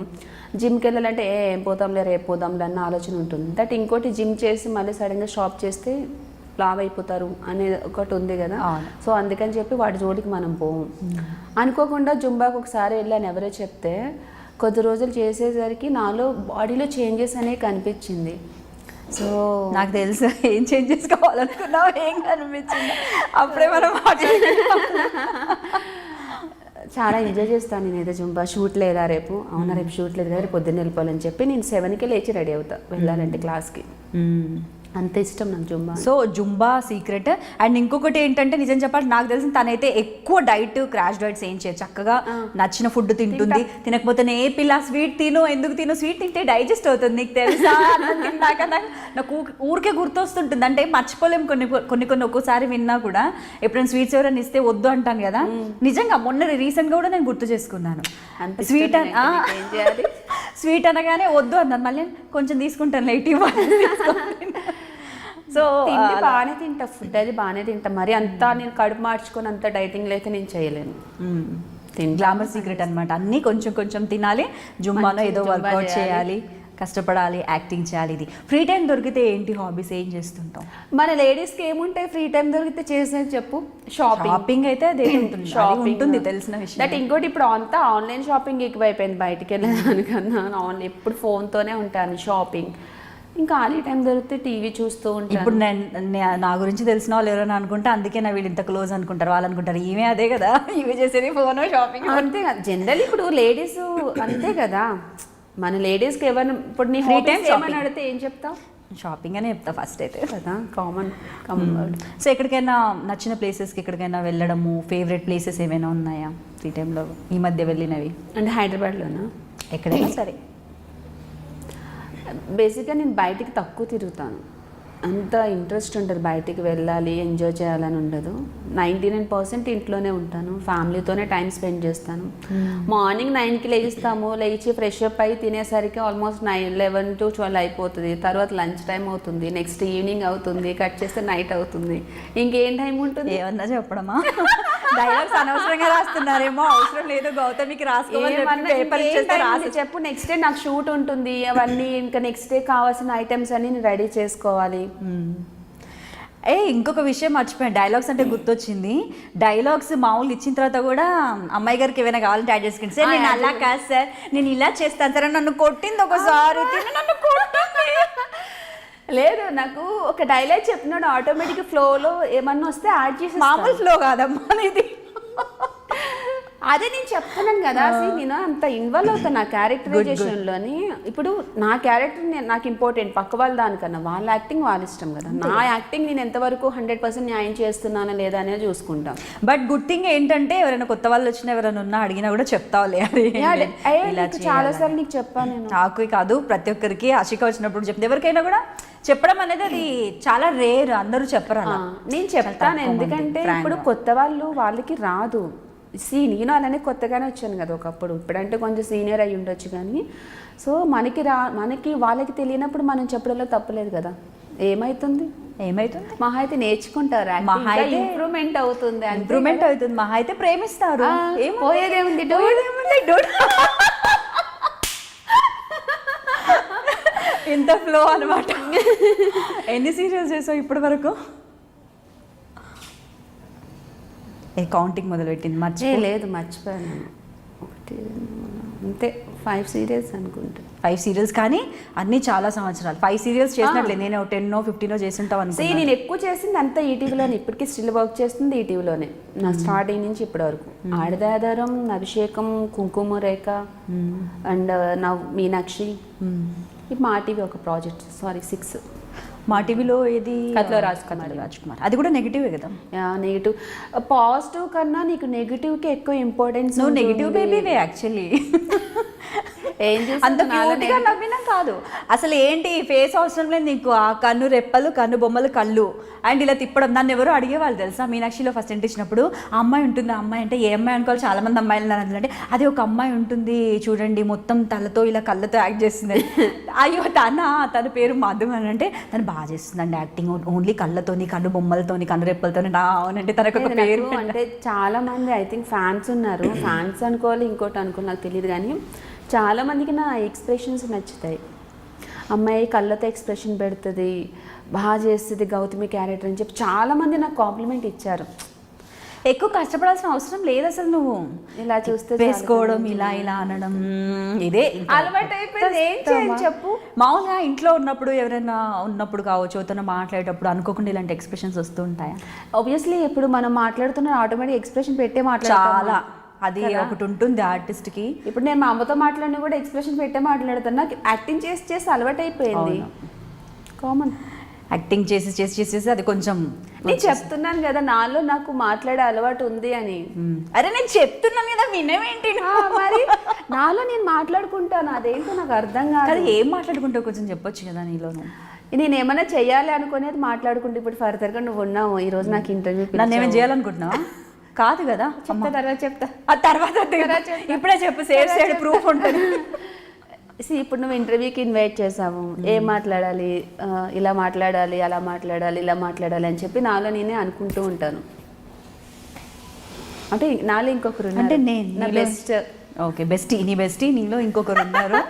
జిమ్కి వెళ్ళాలంటే ఏం పోతాంలే రేపు పోదాంలే అన్న ఆలోచన ఉంటుంది. దట్ ఇంకోటి జిమ్ చేసి మళ్ళీ సడన్గా స్టాప్ చేస్తే లావ్ అయిపోతారు అనేది ఒకటి ఉంది కదా. సో అందుకని చెప్పి వాటి జోడికి మనం పోము. అనుకోకుండా జుంబాకి ఒకసారి వెళ్ళాను, ఎవరో చెప్తే కొద్ది రోజులు చేసేసరికి నాలో బాడీలో చేంజెస్ అనేవి కనిపించింది. సో నాకు తెలుసు ఏం చేంజ్ చేసుకోవాలనుకున్నావు, ఏం కనిపించింది అప్పుడే మనం చాలా ఎంజాయ్ చేస్తాను నేనైతే జుంబా. షూట్ లేదా రేపు? అవునా రేపు షూట్ లేదు కదా, రేపు పొద్దున్న వెళ్ళిపోవాలని చెప్పి నేను 7కి లేచి రెడీ అవుతా వెళ్ళాలంటే క్లాస్కి. అంత ఇష్టం నాకు Zumba. So Zumba secret. And ఇంకొకటి ఏంటంటే నిజం చెప్పాలి, నాకు తెలిసిన తనైతే ఎక్కువ డైట్ క్రాష్ డైట్స్ ఏం చేయదు, చక్కగా నచ్చిన ఫుడ్ తింటుంది. తినకపోతే ఏ పిల్ల స్వీట్ తిను, ఎందుకు తిను, స్వీట్ తింటే డైజెస్ట్ అవుతుంది నీకు తెలుసా. నాకు ఊరికే గుర్తొస్తుంటుంది, అంటే మర్చిపోలేము కొన్ని ఒక్కోసారి విన్నా కూడా. ఎప్పుడైనా స్వీట్స్ ఎవరైనా ఇస్తే వద్దు అంటాను కదా, నిజంగా మొన్న రీసెంట్గా కూడా నేను గుర్తు చేసుకున్నాను. స్వీట్ అనగానే వద్దు అన్నాను, మళ్ళీ కొంచెం తీసుకుంటాను లైట్ ఇవ్వాలి. సో బాగానే తింటా ఫుడ్, అది బాగానే తింటా. మరి అంతా నేను కడుపు మార్చుకొని అంత డైటింగ్లో అయితే నేను చేయలేను. గ్లామర్ సీక్రెట్ అనమాట, అన్నీ కొంచెం కొంచెం తినాలి, జుంబాలో ఏదో వర్కౌట్ చేయాలి, కష్టపడాలి, యాక్టింగ్ చేయాలి. ఇది ఫ్రీ టైం దొరికితే ఏంటి హాబీస్, ఏం చేస్తుంటాం? మన లేడీస్కి ఏముంటాయి ఫ్రీ టైం దొరికితే చేసేది చెప్పు? షాపింగ్ అయితే అదే ఉంటుంది, తెలిసిన విషయం. దట్ ఇంకోటి ఇప్పుడు అంతా ఆన్లైన్ షాపింగ్ ఎక్కువైపోయింది, బయటికి వెళ్ళేదానికన్నా ఆన్లైన్ ఎప్పుడు ఫోన్తోనే ఉంటాను షాపింగ్. ఇంకా ఖాళీ టైం దొరికితే టీవీ చూస్తూ ఉంటాను. ఇప్పుడు నా గురించి తెలిసిన వాళ్ళు ఎవరైనా అనుకుంటే అందుకే నా వీళ్ళు ఇంత క్లోజ్ అనుకుంటారు. వాళ్ళు అనుకుంటారు ఈమె అదే కదా, ఇవి చేసేది ఫోన్ షాపింగ్ అంతే కదా. జనరల్ ఇప్పుడు లేడీస్ అంతే కదా. మన లేడీస్కి ఎవరైనా ఇప్పుడు నీ ఫ్రీ టైం ఏమని అడిగితే ఏం చెప్తావు? షాపింగ్ అనే చెప్తా ఫస్ట్ అయితే కదా, కామన్. సో ఎక్కడికైనా నచ్చిన ప్లేసెస్కి ఎక్కడికైనా వెళ్ళడము, ఫేవరెట్ ప్లేసెస్ ఏమైనా ఉన్నాయా ఫ్రీ టైంలో ఈ మధ్య వెళ్ళినవి? అంటే హైదరాబాద్లోనా? ఎక్కడైనా సరే. బేసిక్గా నేను బయటికి తక్కువ తిరుగుతాను. అంత ఇంట్రెస్ట్ ఉంటుంది, బయటికి వెళ్ళాలి ఎంజాయ్ చేయాలని ఉండదు. 99% ఇంట్లోనే ఉంటాను, ఫ్యామిలీతోనే టైం స్పెండ్ చేస్తాను. మార్నింగ్ 9కి లేచి ఫ్రెష్ అప్ అయి తినేసరికి ఆల్మోస్ట్ 11 to 12 అయిపోతుంది. తర్వాత లంచ్ టైం అవుతుంది, నెక్స్ట్ ఈవినింగ్ అవుతుంది, కట్ చేస్తే నైట్ అవుతుంది. ఇంకేం టైం ఉంటుంది? ఏమన్నా చెప్పడమా? డైలాగ్స్ అనవసరంగా రాస్తున్నారేమో, అవసరం లేదు గౌతమికి రాసుకోవాలి చెప్పు. నెక్స్ట్ డే నాకు షూట్ ఉంటుంది, అవన్నీ ఇంకా నెక్స్ట్ డే కావాల్సిన ఐటమ్స్ అన్ని నేను రెడీ చేసుకోవాలి. ఇంకొక విషయం మర్చిపోయాను, డైలాగ్స్ అంటే గుర్తొచ్చింది. డైలాగ్స్ మామూలు ఇచ్చిన తర్వాత కూడా అమ్మాయి గారికి ఏమైనా కావాలంటే యాడ్ చేసుకుంటే సార్ నేను అలా కాదు సార్ నేను ఇలా చేస్తాను సార్ నన్ను కొట్టింది ఒకసారి, నన్ను కొట్టింది. లేదు, నాకు ఒక డైలాగ్ చెప్పినాడు ఆటోమేటిక్ ఫ్లోలో ఏమన్నా వస్తే యాడ్ చేసి. మామూలు ఫ్లో కాదమ్మా ఇది. అదే నేను చెప్తున్నాను కదా, నేను అంత ఇన్వాల్వ్ అవుతాను నా క్యారెక్టరైజేషన్లోని. ఇప్పుడు నా క్యారెక్టర్ నాకు ఇంపార్టెంట్, పక్క వాళ్ళ దానికన్నా. వాళ్ళ యాక్టింగ్ వాళ్ళ ఇష్టం కదా, నా యాక్టింగ్ నేను ఎంతవరకు 100% న్యాయం చేస్తున్నానా లేదా అనేది చూసుకుంటాం. బట్ గుడ్ థింగ్ ఏంటంటే ఎవరైనా కొత్త వాళ్ళు వచ్చినా ఎవరైనా ఉన్నా అడిగినా కూడా చెప్తావులే. చాలా సార్లు నీకు చెప్పాను నేను. నాకు కాదు ప్రతి ఒక్కరికి ఆశిక వచ్చినప్పుడు చెప్తే ఎవరికైనా కూడా చెప్పడం అనేది అది చాలా రేర్, అందరూ చెప్పరు. నేను చెప్తాను, ఎందుకంటే ఇప్పుడు కొత్త వాళ్ళకి రాదు. నేను అలానే కొత్తగానే వచ్చాను కదా ఒకప్పుడు, ఇప్పుడంటే కొంచెం సీనియర్ అయ్యి ఉండొచ్చు కానీ. సో మనకి వాళ్ళకి తెలియనప్పుడు మనం చెప్పడంలో తప్పలేదు కదా. ఏమైతుంది మహా అయితే నేర్చుకుంటారు, ఇంప్రూవ్మెంట్ అవుతుంది. మహా అయితే ప్రేమిస్తారు, పోయేదేముంది. ఇంత ఫ్లో అనమాట. ఎన్ని సీరియల్స్ చేసావు ఇప్పటి వరకు? కౌంటింగ్ మొదలుపెట్టింది లేదు మర్చిపోయాను. అంతే 5 సీరియల్స్ అనుకుంటా. 5 సీరియల్స్, కానీ అన్ని చాలా సంవత్సరాలు. 5 సీరియల్స్ చేసినట్లే, నేను 10 15 చేస్తుంటావు అనుకో. నేను ఎక్కువ చేసింది అంతా ఈటీవీలోనే, ఇప్పటికీ స్టిల్ వర్క్ చేస్తుంది ఈటీవీలోనే నా స్టార్టింగ్ నుంచి ఇప్పటి వరకు. ఆడదాధారం, అభిషేకం, కుంకుమ రేఖ అండ్ నా మీనాక్షి. ఇప్పుడు మా టీవీ ఒక ప్రాజెక్ట్ 6 మా టీవీలో ఏది కథలో రాజ్ కుమార్, అది కూడా నెగిటివే కదా. నెగిటివ్ పాజిటివ్ కన్నా నీకు నెగిటివ్కి ఎక్కువ ఇంపార్టెన్స్. నువ్వు నెగిటివ్ బేబీవే యాక్చువల్లీ. ఏం అంత క్యూట్గా నవ్వినా కాదు అసలు. ఏంటి ఫేస్ అవసరం లేదు నీకు, ఆ కన్ను రెప్పలు, కన్ను బొమ్మలు, కళ్ళు అండ్ ఇలా తిప్పడం. నన్ను ఎవరో అడిగేవాళ్ళు తెలుసా, మీనాక్షిలో ఫస్ట్ ఎంట్రీ ఇచ్చినప్పుడు ఆ అమ్మాయి ఉంటుంది. ఆ అమ్మాయి అంటే ఏ అమ్మాయి అనుకోవాలి, చాలా మంది అమ్మాయిలు ఉన్నారు అంటే అది ఒక అమ్మాయి ఉంటుంది చూడండి, మొత్తం తలతో ఇలా కళ్ళతో యాక్ట్ చేస్తుంది. అయ్యో తన పేరు మధు అని అంటే తను బాగా చేస్తుందండి యాక్టింగ్, ఓన్లీ కళ్ళతోని, కన్ను బొమ్మలతోని, కన్ను రెప్పలతోని. అవునంటే తనకు ఒక పేరు. అంటే చాలా మంది ఐ థింక్ ఫ్యాన్స్ ఉన్నారు, ఫ్యాన్స్ అనుకోవాలి ఇంకోటి అనుకోవాలి నాకు తెలియదు కానీ చాలా మందికి నా ఎక్స్ప్రెషన్స్ నచ్చుతాయి. అమ్మాయి కళ్ళతో ఎక్స్ప్రెషన్ పెడుతుంది, బాగా చేస్తుంది గౌతమి క్యారెక్టర్ అని చెప్పి చాలామంది నాకు కాంప్లిమెంట్ ఇచ్చారు. ఎక్కువ కష్టపడాల్సిన అవసరం లేదు అసలు. నువ్వు ఇలా చూస్తే వేసుకోవడం, ఇలా అనడం, ఇదే అలవాటు అయిపోయింది. ఏం చేయాలి చెప్పు. మామూలుగా ఇంట్లో ఉన్నప్పుడు ఎవరైనా ఉన్నప్పుడు కావచ్చు, ఎవరితో మాట్లాడేటప్పుడు అనుకోకుండా ఇలాంటి ఎక్స్ప్రెషన్స్ వస్తూ ఉంటాయా? ఆబ్వియస్లీ ఇప్పుడు మనం మాట్లాడుతున్న ఆటోమేటిక్ ఎక్స్ప్రెషన్ పెట్టే మాట్లాడాలి. చాలా అది ఒకటి ఉంటుంది ఆర్టిస్ట్కి. ఇప్పుడు నేను మా అమ్మతో మాట్లాడినా కూడా ఎక్స్ప్రెషన్ పెట్టే మాట్లాడుతున్నా. నాకు యాక్టింగ్ చేసి అలవాటు అయిపోయింది. కామన్. యాక్టింగ్ చేసి అది కొంచెం. నేను చెప్తున్నాను కదా నాలో నాకు మాట్లాడే అలవాటు ఉంది అని. అరే నేను చెప్తున్నాను కదా, వినవేంటి? మరి నాలో నేను మాట్లాడుకుంటాను, అదేంటో నాకు అర్థం కాదు. ఏం మాట్లాడుకుంటావు కొంచెం చెప్పొచ్చు కదా నీలోను. నేను ఏమైనా చెయ్యాలి అనుకునేది మాట్లాడుకుంటే. ఇప్పుడు ఫర్దర్గా నువ్వు ఉన్నావు, ఈరోజు నాకు ఇంటర్వ్యూ. నన్ను ఏమైనా చేయాలనుకుంటున్నావా? కాదు కదా, చెప్తా ఆ తర్వాత ఇప్పుడే చెప్పు, సేఫ్ సైడ్ ప్రూఫ్ ఉంటుంది. ఇప్పుడు నువ్వు ఇంటర్వ్యూకి ఇన్వైట్ చేసావు, ఏం మాట్లాడాలి, ఇలా మాట్లాడాలి, అలా మాట్లాడాలి, ఇలా మాట్లాడాలి అని చెప్పి నాలో నేనే అనుకుంటూ ఉంటాను. అంటే నాలో ఇంకొకరు అంటే నేను బెస్ట్. ఓకే, బెస్టీ, నీ బెస్టీ, నీలో ఇంకొకరు ఉన్నారు.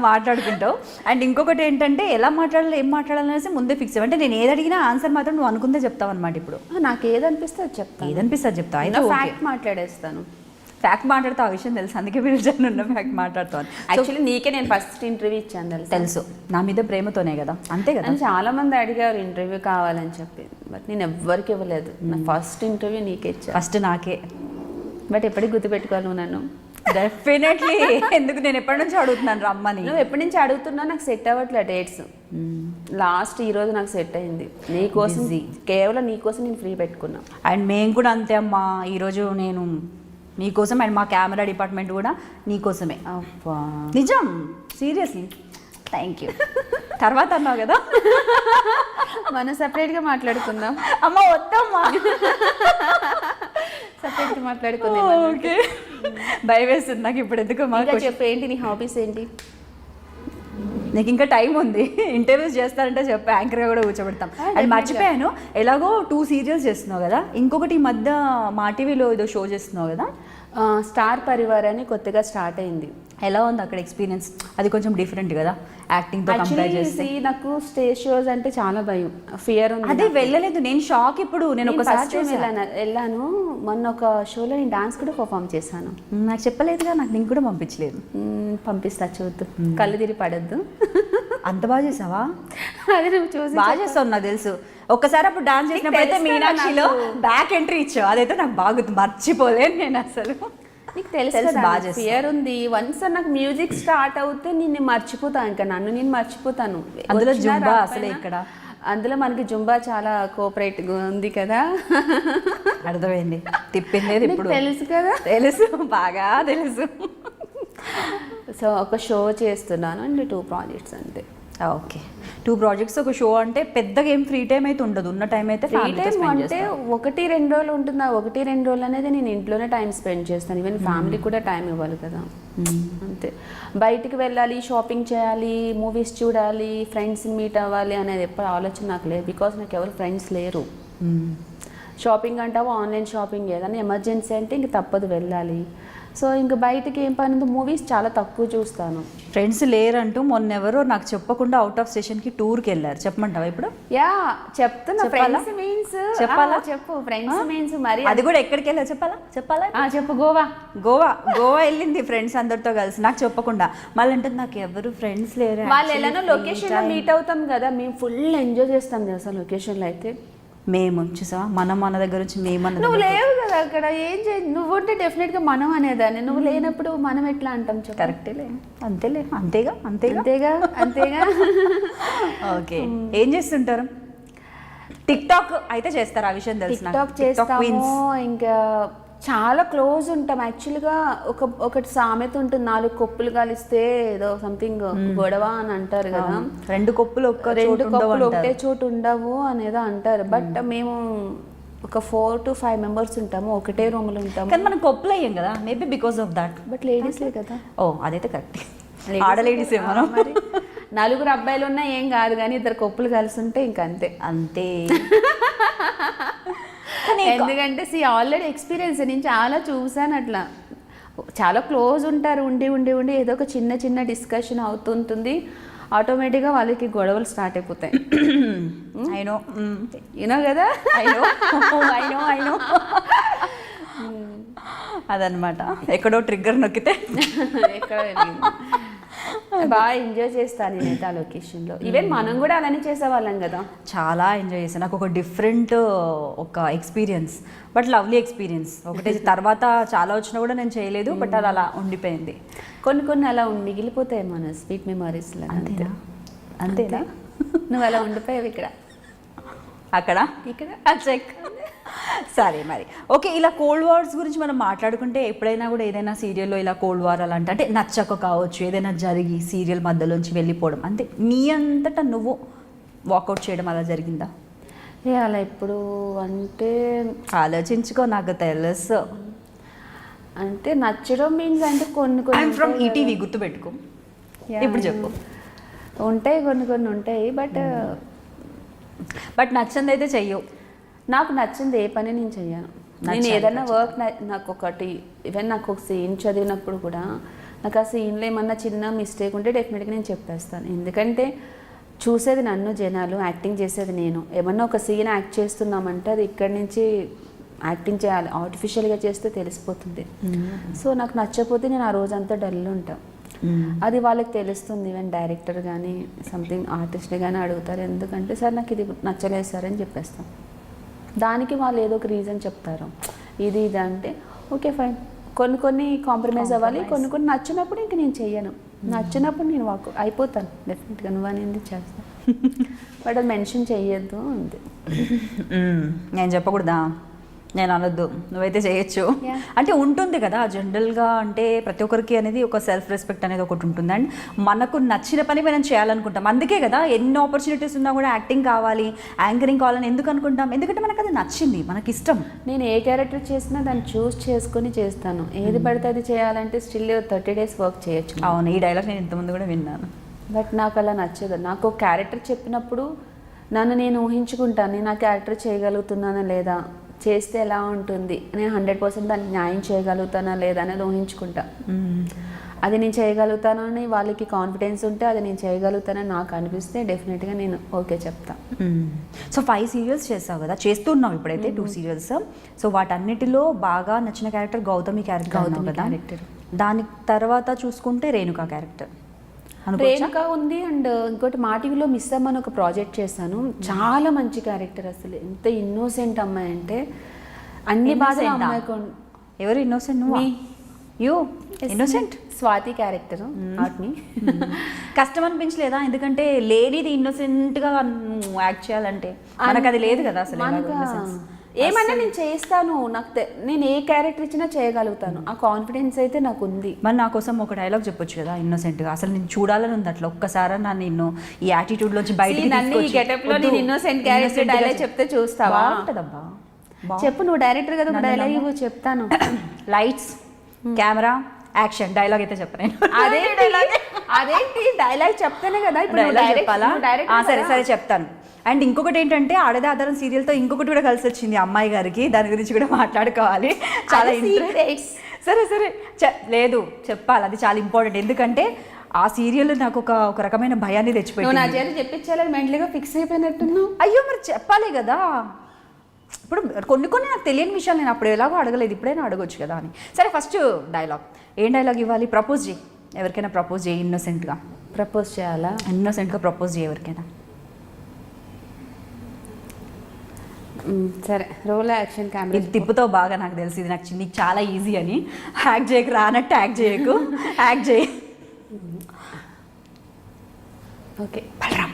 మాట్లాడుకుంటావు. అండ్ ఇంకొకటి ఏంటంటే ఎలా మాట్లాడాలి, ఏం మాట్లాడాలనేసి ముందే ఫిక్స్ అవ్వ. అంటే నేను ఏది అడిగినా ఆన్సర్ మాత్రం నువ్వు అనుకుందే చెప్తావు అనమాట. ఇప్పుడు నాకు ఏదనిపిస్తే అది చెప్తాను. ఏదనిపిస్తే అది చెప్తావు. అయితే ఫ్యాక్ట్ మాట్లాడేస్తాను. ఫ్యాక్ట్ మాట్లాడుతూ ఆ విషయం తెలుసు, అందుకే పిలిచాను. ఉన్న ఫ్యాక్ట్ మాట్లాడుతాను. యాక్చువల్లీ నీకే నేను ఫస్ట్ ఇంటర్వ్యూ ఇచ్చాను తెలుసు. నా మీద ప్రేమతోనే కదా, అంతే కదా. చాలా మంది అడిగారు ఇంటర్వ్యూ కావాలని చెప్పి, బట్ నేను ఎవ్వరికి ఇవ్వలేదు. నా ఫస్ట్ ఇంటర్వ్యూ నీకే ఇచ్చా. ఫస్ట్ నాకే. బట్ ఎప్పటికి గుర్తుపెట్టుకోవాలి నువ్వు నన్ను. డెఫినెట్లీ. ఎందుకు, నేను ఎప్పటి నుంచి అడుగుతున్నాను రమ్మని. నువ్వు ఎప్పటి నుంచి అడుగుతున్నా, నాకు సెట్ అవ్వట్లే డేట్స్. లాస్ట్ ఈరోజు నాకు సెట్ అయింది. నీకోసం, కేవలం నీకోసం నేను ఫ్రీ పెట్టుకున్నా. అండ్ మేము కూడా అంతే అమ్మా. ఈరోజు నేను నీకోసం, అండ్ మా కెమెరా డిపార్ట్మెంట్ కూడా నీకోసమే. నిజం, సీరియస్లీ. Thank you. తర్వాత అన్నావు కదా మనం సపరేట్గా మాట్లాడుకుందాం. అమ్మ వద్దమ్మా. సపరేట్గా మాట్లాడుకుందాం. ఓకే, భయం వేస్తుంది నాకు ఇప్పుడు. ఎందుకు ఇంకా చెప్పు, ఏంటి నీ హాబీస్ ఏంటి? నీకు ఇంకా టైం ఉంది, ఇంటర్వ్యూస్ చేస్తారంటే చెప్పు, యాంకర్గా కూడా కూర్చోబెడతాం. అది మర్చిపోయాను, ఎలాగో 2 సీరియల్స్ చేస్తున్నావు కదా, ఇంకొకటి ఈ మధ్య మా టీవీలో ఏదో షో చేస్తున్నావు కదా, స్టార్ పరివార్ అని కొత్తగా స్టార్ట్ అయింది. ఎలా ఉంది అక్కడ ఎక్స్పీరియన్స్? అది కొంచెం డిఫరెంట్ కదా యాక్టింగ్తో కంపేర్ చేస్తే. నాకు స్టేజ్ షోస్ అంటే చాలా భయం, ఫియర్ ఉంది. అదే వెళ్ళలేదు నేను, షాక్. ఇప్పుడు నేను ఒకసారి వెళ్ళాను మొన్న ఒక షోలో, నేను డాన్స్ కూడా పర్ఫామ్ చేశాను. నాకు చెప్పలేదుగా, నాకు లింక్ కూడా పంపించలేదు. పంపిస్తా, చూద్దు, కళ్ళు తిరిగి పడద్దు. అంత బాగా చేసావా? అది నువ్వు చూసి బాగా చేస్తావు నాకు తెలుసు. ఒక్కసారి అప్పుడు డాన్స్ చేసినప్పుడు అయితే మీనాక్షిలో బ్యాక్ ఎంట్రీ ఇచ్చావు, అదైతే నాకు బాగా మర్చిపోలేను నేను అసలు. నీకు తెలుసు బాగా ఫియర్ ఉంది. వన్స్ నాకు మ్యూజిక్ స్టార్ట్ అవుతే నేను మర్చిపోతాను, ఇంకా నన్ను నేను మర్చిపోతాను. అందులో జుంబా అసలు ఇక్కడ, అందులో మనకి జుంబా చాలా కోఆపరేట్గా ఉంది కదా. అర్థమైంది, తిప్పింది ఇప్పుడు తెలుసు కదా. తెలుసు, బాగా తెలుసు. సో ఒక షో చేస్తున్నాను అండ్ 2 ప్రాజెక్ట్స్ అంతే. ఓకే, 2 ప్రాజెక్ట్స్, ఒక షో. అంటే పెద్దగా ఏం ఫ్రీ టైం అయితే ఉండదు, ఉన్న టైం అయితే ఫ్రీ టైం అంటే 1-2 రోజులు ఉంటుంది. 1-2 రోజులు అనేది నేను ఇంట్లోనే టైం స్పెండ్ చేస్తాను. ఈవెన్ ఫ్యామిలీ కూడా టైం ఇవ్వాలి కదా, అంతే. బయటికి వెళ్ళాలి, షాపింగ్ చేయాలి, మూవీస్ చూడాలి, ఫ్రెండ్స్ని మీట్ అవ్వాలి అనేది ఎప్పుడు ఆలోచన నాకు లేదు. బికాస్ నాకు ఎవరు ఫ్రెండ్స్ లేరు. షాపింగ్ అంటావా, ఆన్లైన్ షాపింగ్, ఏదైనా ఎమర్జెన్సీ అంటే ఇంక తప్పదు వెళ్ళాలి. సో ఇంకా బయటకి ఏం పని ఉంది, మూవీస్ చాలా తక్కువ చూస్తాను. ఫ్రెండ్స్ లేరంటూ మొన్న ఎవరో నాకు చెప్పకుండా అవుట్ ఆఫ్ స్టేషన్కి టూర్కి వెళ్ళారు, చెప్పమంటావా ఇప్పుడు? యా చెప్తున్నా. ఫ్రెండ్స్ మీన్స్ చెప్పాలా? చెప్పు. ఫ్రెండ్స్ మీన్స్ మరి అది కూడా ఎక్కడికి వెళ్ళారు చెప్పాలా? చెప్పు. గోవా వెళ్ళింది ఫ్రెండ్స్ అందరితో కలిసి, నాకు చెప్పకుండా. మళ్ళీ అంటే నాకు ఎవరు ఫ్రెండ్స్ లేరు. వాళ్ళు ఎలానో లొకేషన్లో మీట్ అవుతాం కదా, మేము ఫుల్ ఎంజాయ్ చేస్తాం తెలుసా లొకేషన్లో అయితే. మేము చూసావా, మన దగ్గర నుంచి మేము. నువ్వు లేవు కదా అక్కడ, ఏం నువ్వు ఉంటే డెఫినెట్గా మనం అనేదాన్ని. నువ్వు లేనప్పుడు మనం ఎట్లా అంటాం? కరెక్టేలే, అంతేగా. ఓకే, ఏం చేస్తుంటారు? టిక్ టాక్ అయితే చేస్తారు, ఆ విషయం తెలుసు. టిక్ టాక్ చేస్తాము, ఇంకా చాలా క్లోజ్ ఉంటాం. యాక్చువల్గా ఒకటి సామెత ఉంటుంది, 4 కొప్పులు కలిస్తే ఏదో సంథింగ్ గొడవ అని అంటారు కదా. 2 కొప్పులు ఒకటే చోటు ఉండవు అనేదో అంటారు. బట్ మేము ఒక 4 to 5 మెంబర్స్ ఉంటాము, ఒకటే రూమ్లో ఉంటాము. కానీ మనం కొప్పులు అయ్యాం కదా, maybe because of that. But లేడీసే కదా. ఓ అదైతే కరెక్ట్, ఆడ లేడీసే మనం. మరి 4 అబ్బాయిలు ఉన్నా ఏం కాదు, కానీ 2 కొప్పులు కలిసి ఉంటే అంతే. ఎందుకంటే ఆల్రెడీ ఎక్స్పీరియన్స్, నేను చాలా చూసాను అట్లా. చాలా క్లోజ్ ఉంటారు, ఉండి ఏదో ఒక చిన్న డిస్కషన్ అవుతుంటుంది, ఆటోమేటిక్గా వాళ్ళకి గొడవలు స్టార్ట్ అయిపోతాయి. యూనో కదా. ఐనో అదనమాట, ఎక్కడో ట్రిగ్గర్ నొక్కితే ఎక్కడో బాగా ఎంజాయ్ చేస్తాను నేనైతే ఆ లొకేషన్లో. ఈవెన్ మనం కూడా అలానే చేసేవాళ్ళం కదా. చాలా ఎంజాయ్ చేశాను, నాకు ఒక డిఫరెంట్ ఒక ఎక్స్పీరియన్స్, బట్ లవ్లీ ఎక్స్పీరియన్స్. ఒకటే తర్వాత చాలా వచ్చినా కూడా నేను చేయలేదు, బట్ అది అలా ఉండిపోయింది. కొన్ని అలా మిగిలిపోతాయి మన స్వీట్ మెమరీస్లో. అంతేనా? నువ్వు అలా ఉండిపోయావు ఇక్కడ చెక్. సరే మరి, ఓకే. ఇలా కోల్డ్ వార్స్ గురించి మనం మాట్లాడుకుంటే, ఎప్పుడైనా కూడా ఏదైనా సీరియల్లో ఇలా కోల్డ్ వార్ అలాంటి, అంటే నచ్చక కావచ్చు, ఏదైనా జరిగి సీరియల్ మధ్యలోంచి వెళ్ళిపోవడం, అంటే నీ అంతటా నువ్వు వాకౌట్ చేయడం అలా జరిగిందా? అలా ఎప్పుడు అంటే ఆలోచించుకో, నాకు తెలుసు. అంటే నచ్చడం మీన్స్ అంటే కొన్ని ఫ్రమ్ ఈటీవీ గుర్తుపెట్టుకో. ఇప్పుడు చెప్పు. ఉంటాయి కొన్ని ఉంటాయి, బట్ నచ్చింది అయితే చెయ్యవు. నాకు నచ్చింది ఏ పని నేను చెయ్యను. నేను ఏదైనా వర్క్, నాకు ఒకటి ఈవెన్ నాకు ఒక సీన్ చదివినప్పుడు కూడా నాకు ఆ సీన్లో ఏమన్నా చిన్న మిస్టేక్ ఉంటే డెఫినెట్గా నేను చెప్పేస్తాను. ఎందుకంటే చూసేది నన్ను జనాలు, యాక్టింగ్ చేసేది నేను. ఏమన్నా ఒక సీన్ యాక్ట్ చేస్తున్నామంటే అది ఇక్కడి నుంచి యాక్టింగ్ చేయాలి, ఆర్టిఫిషియల్గా చేస్తే తెలిసిపోతుంది. సో నాకు నచ్చకపోతే నేను ఆ రోజంతా డల్ ఉంటాను. అది వాళ్ళకి తెలుస్తుంది. ఈవెన్ డైరెక్టర్ కానీ సంథింగ్ ఆర్టిస్ట్ కానీ అడుగుతారు, ఎందుకంటే సార్ నాకు ఇది నచ్చలేదు సార్ అని చెప్పేస్తాం. దానికి వాళ్ళు ఏదో ఒక రీజన్ చెప్తారు, ఇది అంటే ఓకే ఫైన్. కొన్ని కాంప్రమైజ్ అవ్వాలి, కొన్ని నచ్చినప్పుడు ఇంక నేను చెయ్యను. నచ్చినప్పుడు నేను అయిపోతాను డెఫినెట్గా. నువ్వు అనేది చేస్తాను, బట్ అది మెన్షన్ చెయ్యొద్దు అంతే. నేను చెప్పకూడదా? నేను అనొద్దు, నువ్వైతే చేయొచ్చు. Yeah. అంటే ఉంటుంది కదా జనరల్గా, అంటే ప్రతి ఒక్కరికి అనేది ఒక సెల్ఫ్ రెస్పెక్ట్ అనేది ఒకటి ఉంటుంది. అండ్ మనకు నచ్చిన పని మనం చేయాలనుకుంటాం. అందుకే కదా ఎన్ని ఆపర్చునిటీస్ ఉన్నా కూడా యాక్టింగ్ కావాలి, యాంకరింగ్ కావాలని ఎందుకు అనుకుంటాం? ఎందుకంటే మనకు అది నచ్చింది, మనకి ఇష్టం. నేను ఏ క్యారెక్టర్ చేసినా దాన్ని చూస్ చేసుకొని చేస్తాను. ఏది పడితే అది చేయాలంటే స్టిల్ 30 days వర్క్ చేయొచ్చు. అవును, ఈ డైలాగ్ నేను ఇంతకుముందు కూడా విన్నాను. బట్ నాకు అలా నచ్చదు. నాకు క్యారెక్టర్ చెప్పినప్పుడు నన్ను నేను ఊహించుకుంటాను, నేను ఆ క్యారెక్టర్ చేయగలుగుతున్నానా లేదా, చేస్తే ఎలా ఉంటుంది, నేను 100% దానికి న్యాయం చేయగలుగుతానా లేదా అనేది ఊహించుకుంటా. అది నేను చేయగలుగుతానని వాళ్ళకి కాన్ఫిడెన్స్ ఉంటే, అది నేను చేయగలుగుతానని నాకు అనిపిస్తే డెఫినెట్గా నేను ఓకే చెప్తా. సో 5 సీరియల్స్ చేస్తావు కదా, చేస్తున్నావు ఇప్పుడైతే 2 సీరియల్స్. సో వాటన్నిటిలో బాగా నచ్చిన క్యారెక్టర్ గౌతమి క్యారెక్టర్. దాని తర్వాత చూసుకుంటే రేణుకా క్యారెక్టర్ రేణుకా ఉంది. అండ్ ఇంకోటి మా టీవీలో మిస్ అమ్మని ఒక ప్రాజెక్ట్ చేశాను. చాలా మంచి క్యారెక్టర్, అసలు ఎంత ఇన్నోసెంట్ అమ్మాయి అంటే అన్ని బాధలు అమ్మాయికి. ఎవరు ఇన్నోసెంట్? నువ్వు? You innocent? స్వాతి క్యారెక్టర్. వాటిని కష్టం అనిపించలేదా? ఎందుకంటే లేడీది ఇన్నోసెంట్గా యాక్ట్ చేయాలంటే మనకు అది లేదు కదా అసలు. ఏమన్నా నేను చేస్తాను, నాకు నేను ఏ క్యారెక్టర్ ఇచ్చినా చేయగలుగుతాను, ఆ కాన్ఫిడెన్స్ అయితే నాకు ఉంది. మరి నా కోసం ఒక డైలాగ్ చెప్పొచ్చు కదా ఇన్నోసెంట్గా? అసలు నేను చూడాలని ఉంది అట్లా ఒక్కసారి నన్ను నిన్ను ఈ యాటిట్యూడ్లోంచి బయటికి ఇన్నోసెంట్ క్యారెక్టర్ డైలాగ్ చెప్తే చూస్తావా? ఉంటుందబ్బా, చెప్పు. నువ్వు డైరెక్టర్ కదా, డైలాగ్ ఇవ్వు, చెప్తాను. Lights, camera, action. డైలాగ్ అయితే చెప్పను. అదేంటి డైలాగ్ చెప్తానే కదా ఇప్పుడు చెప్పాలా? సరే సరే చెప్తాను. అండ్ ఇంకొకటి ఏంటంటే ఆడదే ఆధారం సీరియల్తో ఇంకొకటి కూడా కలిసి వచ్చింది అమ్మాయి గారికి, దాని గురించి కూడా మాట్లాడుకోవాలి. చాలా సరే సరే లేదు చెప్పాలి, అది చాలా ఇంపార్టెంట్. ఎందుకంటే ఆ సీరియల్ నాకు ఒక రకమైన భయాన్ని తెచ్చిపోయింది. నా చేత చెప్పించాలని మెంటల్గా ఫిక్స్ అయిపోయినట్టున్నావు. అయ్యో మరి చెప్పాలి కదా. ఇప్పుడు కొన్ని నాకు తెలియని విషయాలు నేను అప్పుడు ఎలాగో అడగలేదు, ఇప్పుడైనా అడగొచ్చు కదా అని. సరే ఫస్ట్ డైలాగ్, ఏం డైలాగ్ ఇవ్వాలి? ప్రపోజ్ చేయి, ఎవరికైనా ప్రపోజ్ చేయి. ఇన్నోసెంట్గా ప్రపోజ్ చేయాలా? ఇన్నోసెంట్గా ప్రపోజ్ చేయి ఎవరికైనా. సరే, రోల్ యాక్షన్ కెమెరా. ఇది తిప్పుతో బాగా నాకు తెలిసి, ఇది నాకు నీకు చాలా ఈజీ అని. యాక్ట్ చేయకు, రానట్టు యాక్ట్ చేయకు, యాక్ట్ చేయి. ఓకే. బలరాం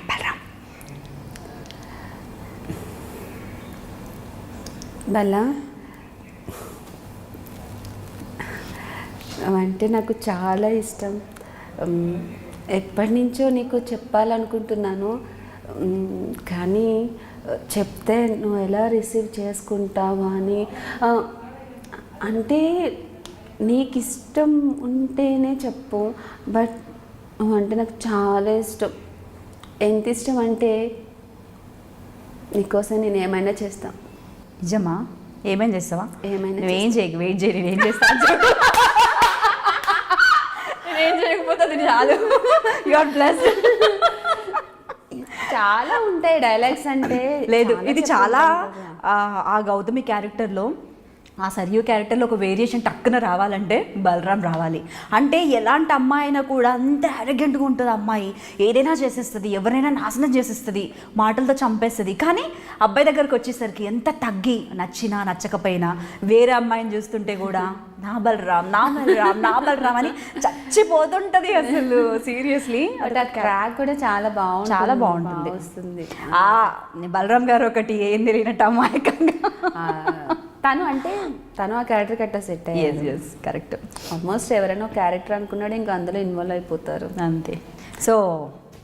బల్లా అంటే నాకు చాలా ఇష్టం. ఎప్పటి నుంచో నీకు చెప్పాలనుకుంటున్నాను, కానీ చెప్తే నువ్వు ఎలా రిసీవ్ చేసుకుంటావా అని. అంటే నీకు ఇష్టం ఉంటేనే చెప్పు, బట్ అంటే నాకు చాలా ఇష్టం. ఎంత ఇష్టం అంటే నీకోసం నేను ఏమైనా చేస్తాను. నిజమా? ఏమైనా చేస్తావా? ఏమైనా. నువ్వేం చేయకు, వెయిట్ చేయి, నేనేం చేస్తాను. నేనేం చేయకపోతే అది చాలు. Your plus. చాలా ఉంటాయి డైలాగ్స్ అంటే. లేదు, ఇది చాలా ఆ గౌతమి క్యారెక్టర్లో, ఆ సరియు క్యారెక్టర్లో ఒక వేరియేషన్ టక్కున రావాలంటే బలరాం రావాలి. అంటే ఎలాంటి అమ్మాయి అయినా కూడా అంత అరగెంట్గా ఉంటుంది అమ్మాయి, ఏదైనా చేసేస్తుంది, ఎవరైనా నాశనం చేసేస్తుంది, మాటలతో చంపేస్తుంది. కానీ అబ్బాయి దగ్గరకు వచ్చేసరికి ఎంత తగ్గి, నచ్చినా నచ్చకపోయినా వేరే అమ్మాయిని చూస్తుంటే కూడా నా బలరాం నా బలరాం నా బలరాం అని చచ్చిపోతుంటది అసలు. సీరియస్లీ ట్రాక్ కూడా చాలా బాగుంటుంది, చాలా బాగుంటుంది వస్తుంది. బలరాం గారు ఒకటి ఏం తెలియనట్టు అమ్మాయికంగా తను ఆ క్యారెక్టర్ కట్ట సెట్ అయ్యారు. కరెక్ట్. ఆల్మోస్ట్ ఎవరైనా క్యారెక్టర్ అనుకున్నాడు ఇంకా అందులో ఇన్వాల్వ్ అయిపోతారు అంతే. సో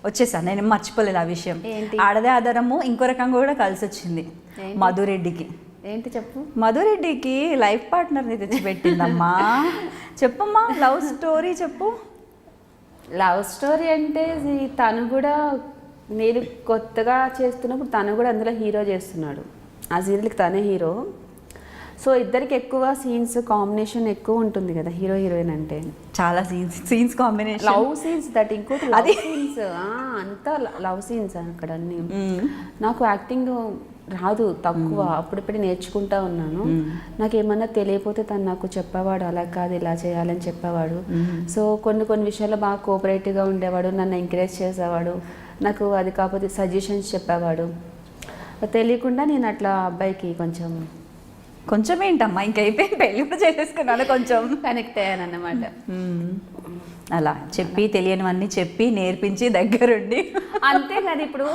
వచ్చేసా, నేను మర్చిపోలేదు ఆ విషయం. ఆడదే ఆధారము ఇంకో రకంగా కూడా కలిసి వచ్చింది మధురెడ్డికి. ఏంటి చెప్పు? మధురెడ్డికి లైఫ్ పార్ట్నర్ని తెచ్చిపెట్టిందమ్మా. చెప్పమ్మా, లవ్ స్టోరీ చెప్పు. లవ్ స్టోరీ అంటే తను కూడా, నేను కొత్తగా చేస్తున్నప్పుడు తను కూడా అందులో హీరో చేస్తున్నాడు. ఆ సీరియల్కి తనే హీరో. సో ఇద్దరికి ఎక్కువ సీన్స్ కాంబినేషన్ ఎక్కువ ఉంటుంది కదా హీరో హీరోయిన్ అంటే. చాలా scenes combination, love scenes. That ఇంకోటి లవ్ సీన్స్, అంతా లవ్ సీన్స్ అక్కడ అన్ని. నాకు యాక్టింగ్ రాదు, తక్కువ, అప్పుడప్పుడు నేర్చుకుంటా ఉన్నాను. నాకు ఏమన్నా తెలియకపోతే తను నాకు చెప్పేవాడు, అలా కాదు ఇలా చేయాలని చెప్పేవాడు. సో కొన్ని విషయాల్లో బాగా కోఆపరేటివ్గా ఉండేవాడు, నన్ను ఎంకరేజ్ చేసేవాడు. నాకు అది కాకపోతే సజెషన్స్ చెప్పేవాడు. తెలియకుండా నేను అట్లా అబ్బాయికి కొంచెం ఏంటమ్మా, ఇంకైపోయింది, పెళ్ళి కూడా చేసేసుకున్నాను, కొంచెం కనెక్ట్ అయ్యాను అన్నమాట. అలా చెప్పి తెలియనివన్నీ చెప్పి నేర్పించి దగ్గరుండి. అంతే కదా. ఇప్పుడు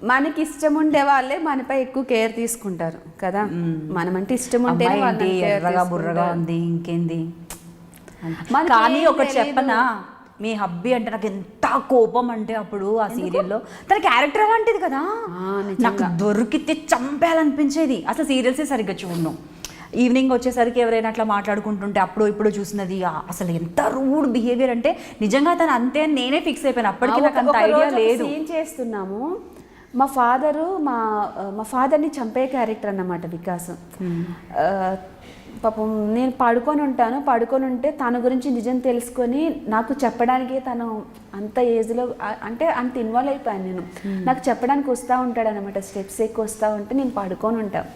మనకి ఇష్టం ఉండే వాళ్ళే మనపై ఎక్కువ కేర్ తీసుకుంటారు కదా. మనం అంటే ఇష్టం ఉంటే అమ్మాయి ఏంటి ఎర్రగా బుర్రగా ఉంది ఇంకేంది మనకి కానీ ఏం ఒకటి తెలీదు. చెప్పనా, మీ హబ్బీ అంటే నాకు ఎంత కోపం అంటే అప్పుడు ఆ సీరియల్లో తన క్యారెక్టర్ అలాంటిది కదా, నాకు దొరికితే చంపేయాలనిపించేది. అసలు సీరియల్సే సరిగ్గా చూడను. ఈవినింగ్ వచ్చేసరికి ఎవరైనా అట్లా మాట్లాడుకుంటుంటే అప్పుడు ఇప్పుడు చూసినది అసలు ఎంత రూడ్ బిహేవియర్ అంటే నిజంగా తను అంతే అని నేనే ఫిక్స్ అయిపోయాను. అప్పటికి నాకు అంత ఐడియా లేదు. సీన్ చేస్తున్నాము, మా ఫాదర్ని చంపే క్యారెక్టర్ అన్నమాట వికాస్. పాపం నేను పడుకొని ఉంటే తన గురించి నిజం తెలుసుకొని నాకు చెప్పడానికి తను అంత ఏజ్లో అంటే అంత ఇన్వాల్వ్ అయిపోయాను నేను. నాకు చెప్పడానికి వస్తూ ఉంటాడు అనమాట, స్టెప్స్ ఎక్కువ వస్తూ ఉంటే నేను పడుకొని ఉంటాను.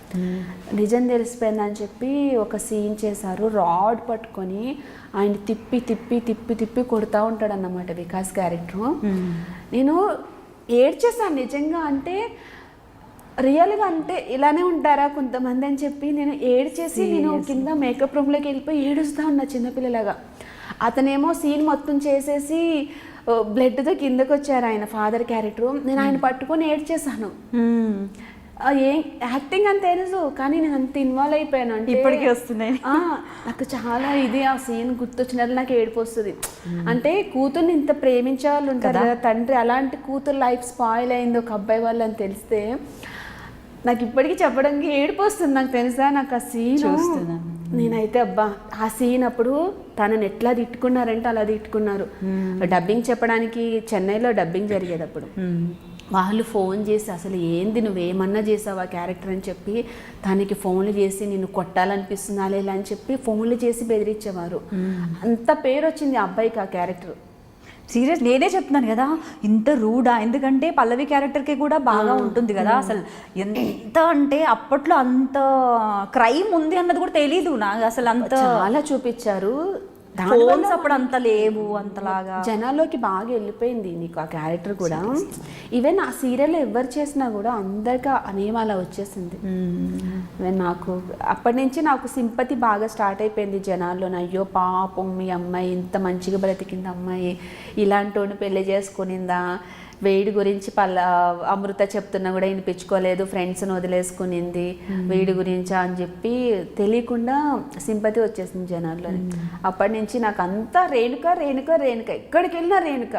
నిజం తెలిసిపోయిందని చెప్పి ఒక సీన్ చేశారు, రాడ్ పట్టుకొని ఆయన తిప్పి తిప్పి తిప్పి తిప్పి కొడుతూ ఉంటాడు అన్నమాట వికాస్ క్యారెక్టరు. నేను ఏడ్చేసాను నిజంగా. అంటే రియల్గా అంటే ఇలానే ఉంటారా కొంతమంది అని చెప్పి నేను ఏడ్చేసి నేను కింద మేకప్ రూమ్లోకి వెళ్ళిపోయి ఏడుస్తూ ఉన్నా చిన్నపిల్లలాగా. అతనేమో సీన్ మొత్తం చేసేసి బ్లడ్తో కిందకు వచ్చారు ఆయన ఫాదర్ క్యారెక్టర్. నేను ఆయన పట్టుకొని ఏడ్చేసాను. ఏం యాక్టింగ్ అని తెలుసు కానీ నేను అంత ఇన్వాల్వ్ అయిపోయాను అంటే ఇప్పటికీ వస్తున్నాయి నాకు చాలా ఇది ఆ సీన్ గుర్తొచ్చినట్లు నాకు ఏడుపు వస్తుంది. అంటే కూతుర్ని ఇంత ప్రేమించే వాళ్ళు ఉంటారు కదా తండ్రి, అలాంటి కూతురు లైఫ్ స్పాయిల్ అయింది ఒక అబ్బాయి వాళ్ళు అని తెలిస్తే నాకు ఇప్పటికీ చెప్పడానికి ఏడుపు వస్తుంది. నాకు తెలుసా, నాకు ఆ సీన్ నేనైతే అబ్బా ఆ సీన్ అప్పుడు తనని ఎట్లా తిట్టుకున్నారంటే అలా తిట్టుకున్నారు. డబ్బింగ్ చెప్పడానికి చెన్నైలో డబ్బింగ్ జరిగేది అప్పుడు వాళ్ళు ఫోన్ చేసి అసలు ఏంది నువ్వేమన్నా చేసావు ఆ క్యారెక్టర్ అని చెప్పి తనకి ఫోన్లు చేసి నిన్ను కొట్టాలనిపిస్తుందా లేదా అని చెప్పి ఫోన్లు చేసి బెదిరించేవారు. అంత పేరు వచ్చింది ఆ అబ్బాయికి ఆ క్యారెక్టర్. సీరియస్ నేనే చెప్తున్నాను కదా ఇంత రూడా, ఎందుకంటే పల్లవి క్యారెక్టర్కి కూడా బాగా ఉంటుంది కదా. అసలు ఎంత అంటే అప్పట్లో అంత క్రైమ్ ఉంది అన్నది కూడా తెలీదు నాకు. అసలు అంత చాలా చూపించారు. ఫోన్స్ అప్పుడు అంత లేవు, అంతలాగా జనాల్లోకి బాగా వెళ్ళిపోయింది నీకు ఆ క్యారెక్టర్ కూడా. ఈవెన్ ఆ సీరియల్ ఎవరు చేసినా కూడా అందరికీ అనేం అలా వచ్చేసింది. ఈవెన్ నాకు అప్పటి నుంచి నాకు సింపతి బాగా స్టార్ట్ అయిపోయింది జనాల్లో. అయ్యో పాపం మీ అమ్మాయి ఇంత మంచిగా బ్రతికింది, అమ్మాయి ఇలాంటి పెళ్లి చేసుకునిందా, వేడి గురించి అమృత చెప్తున్నా కూడా వినిపించుకోలేదు, ఫ్రెండ్స్ని వదిలేసుకునింది వేడి గురించి అని చెప్పి తెలియకుండా సింపతి వచ్చేసింది జనాల్లో. అప్పటి నుంచి నాకు అంతా రేణుక రేణుక రేణుక, ఎక్కడికి వెళ్ళినా రేణుక.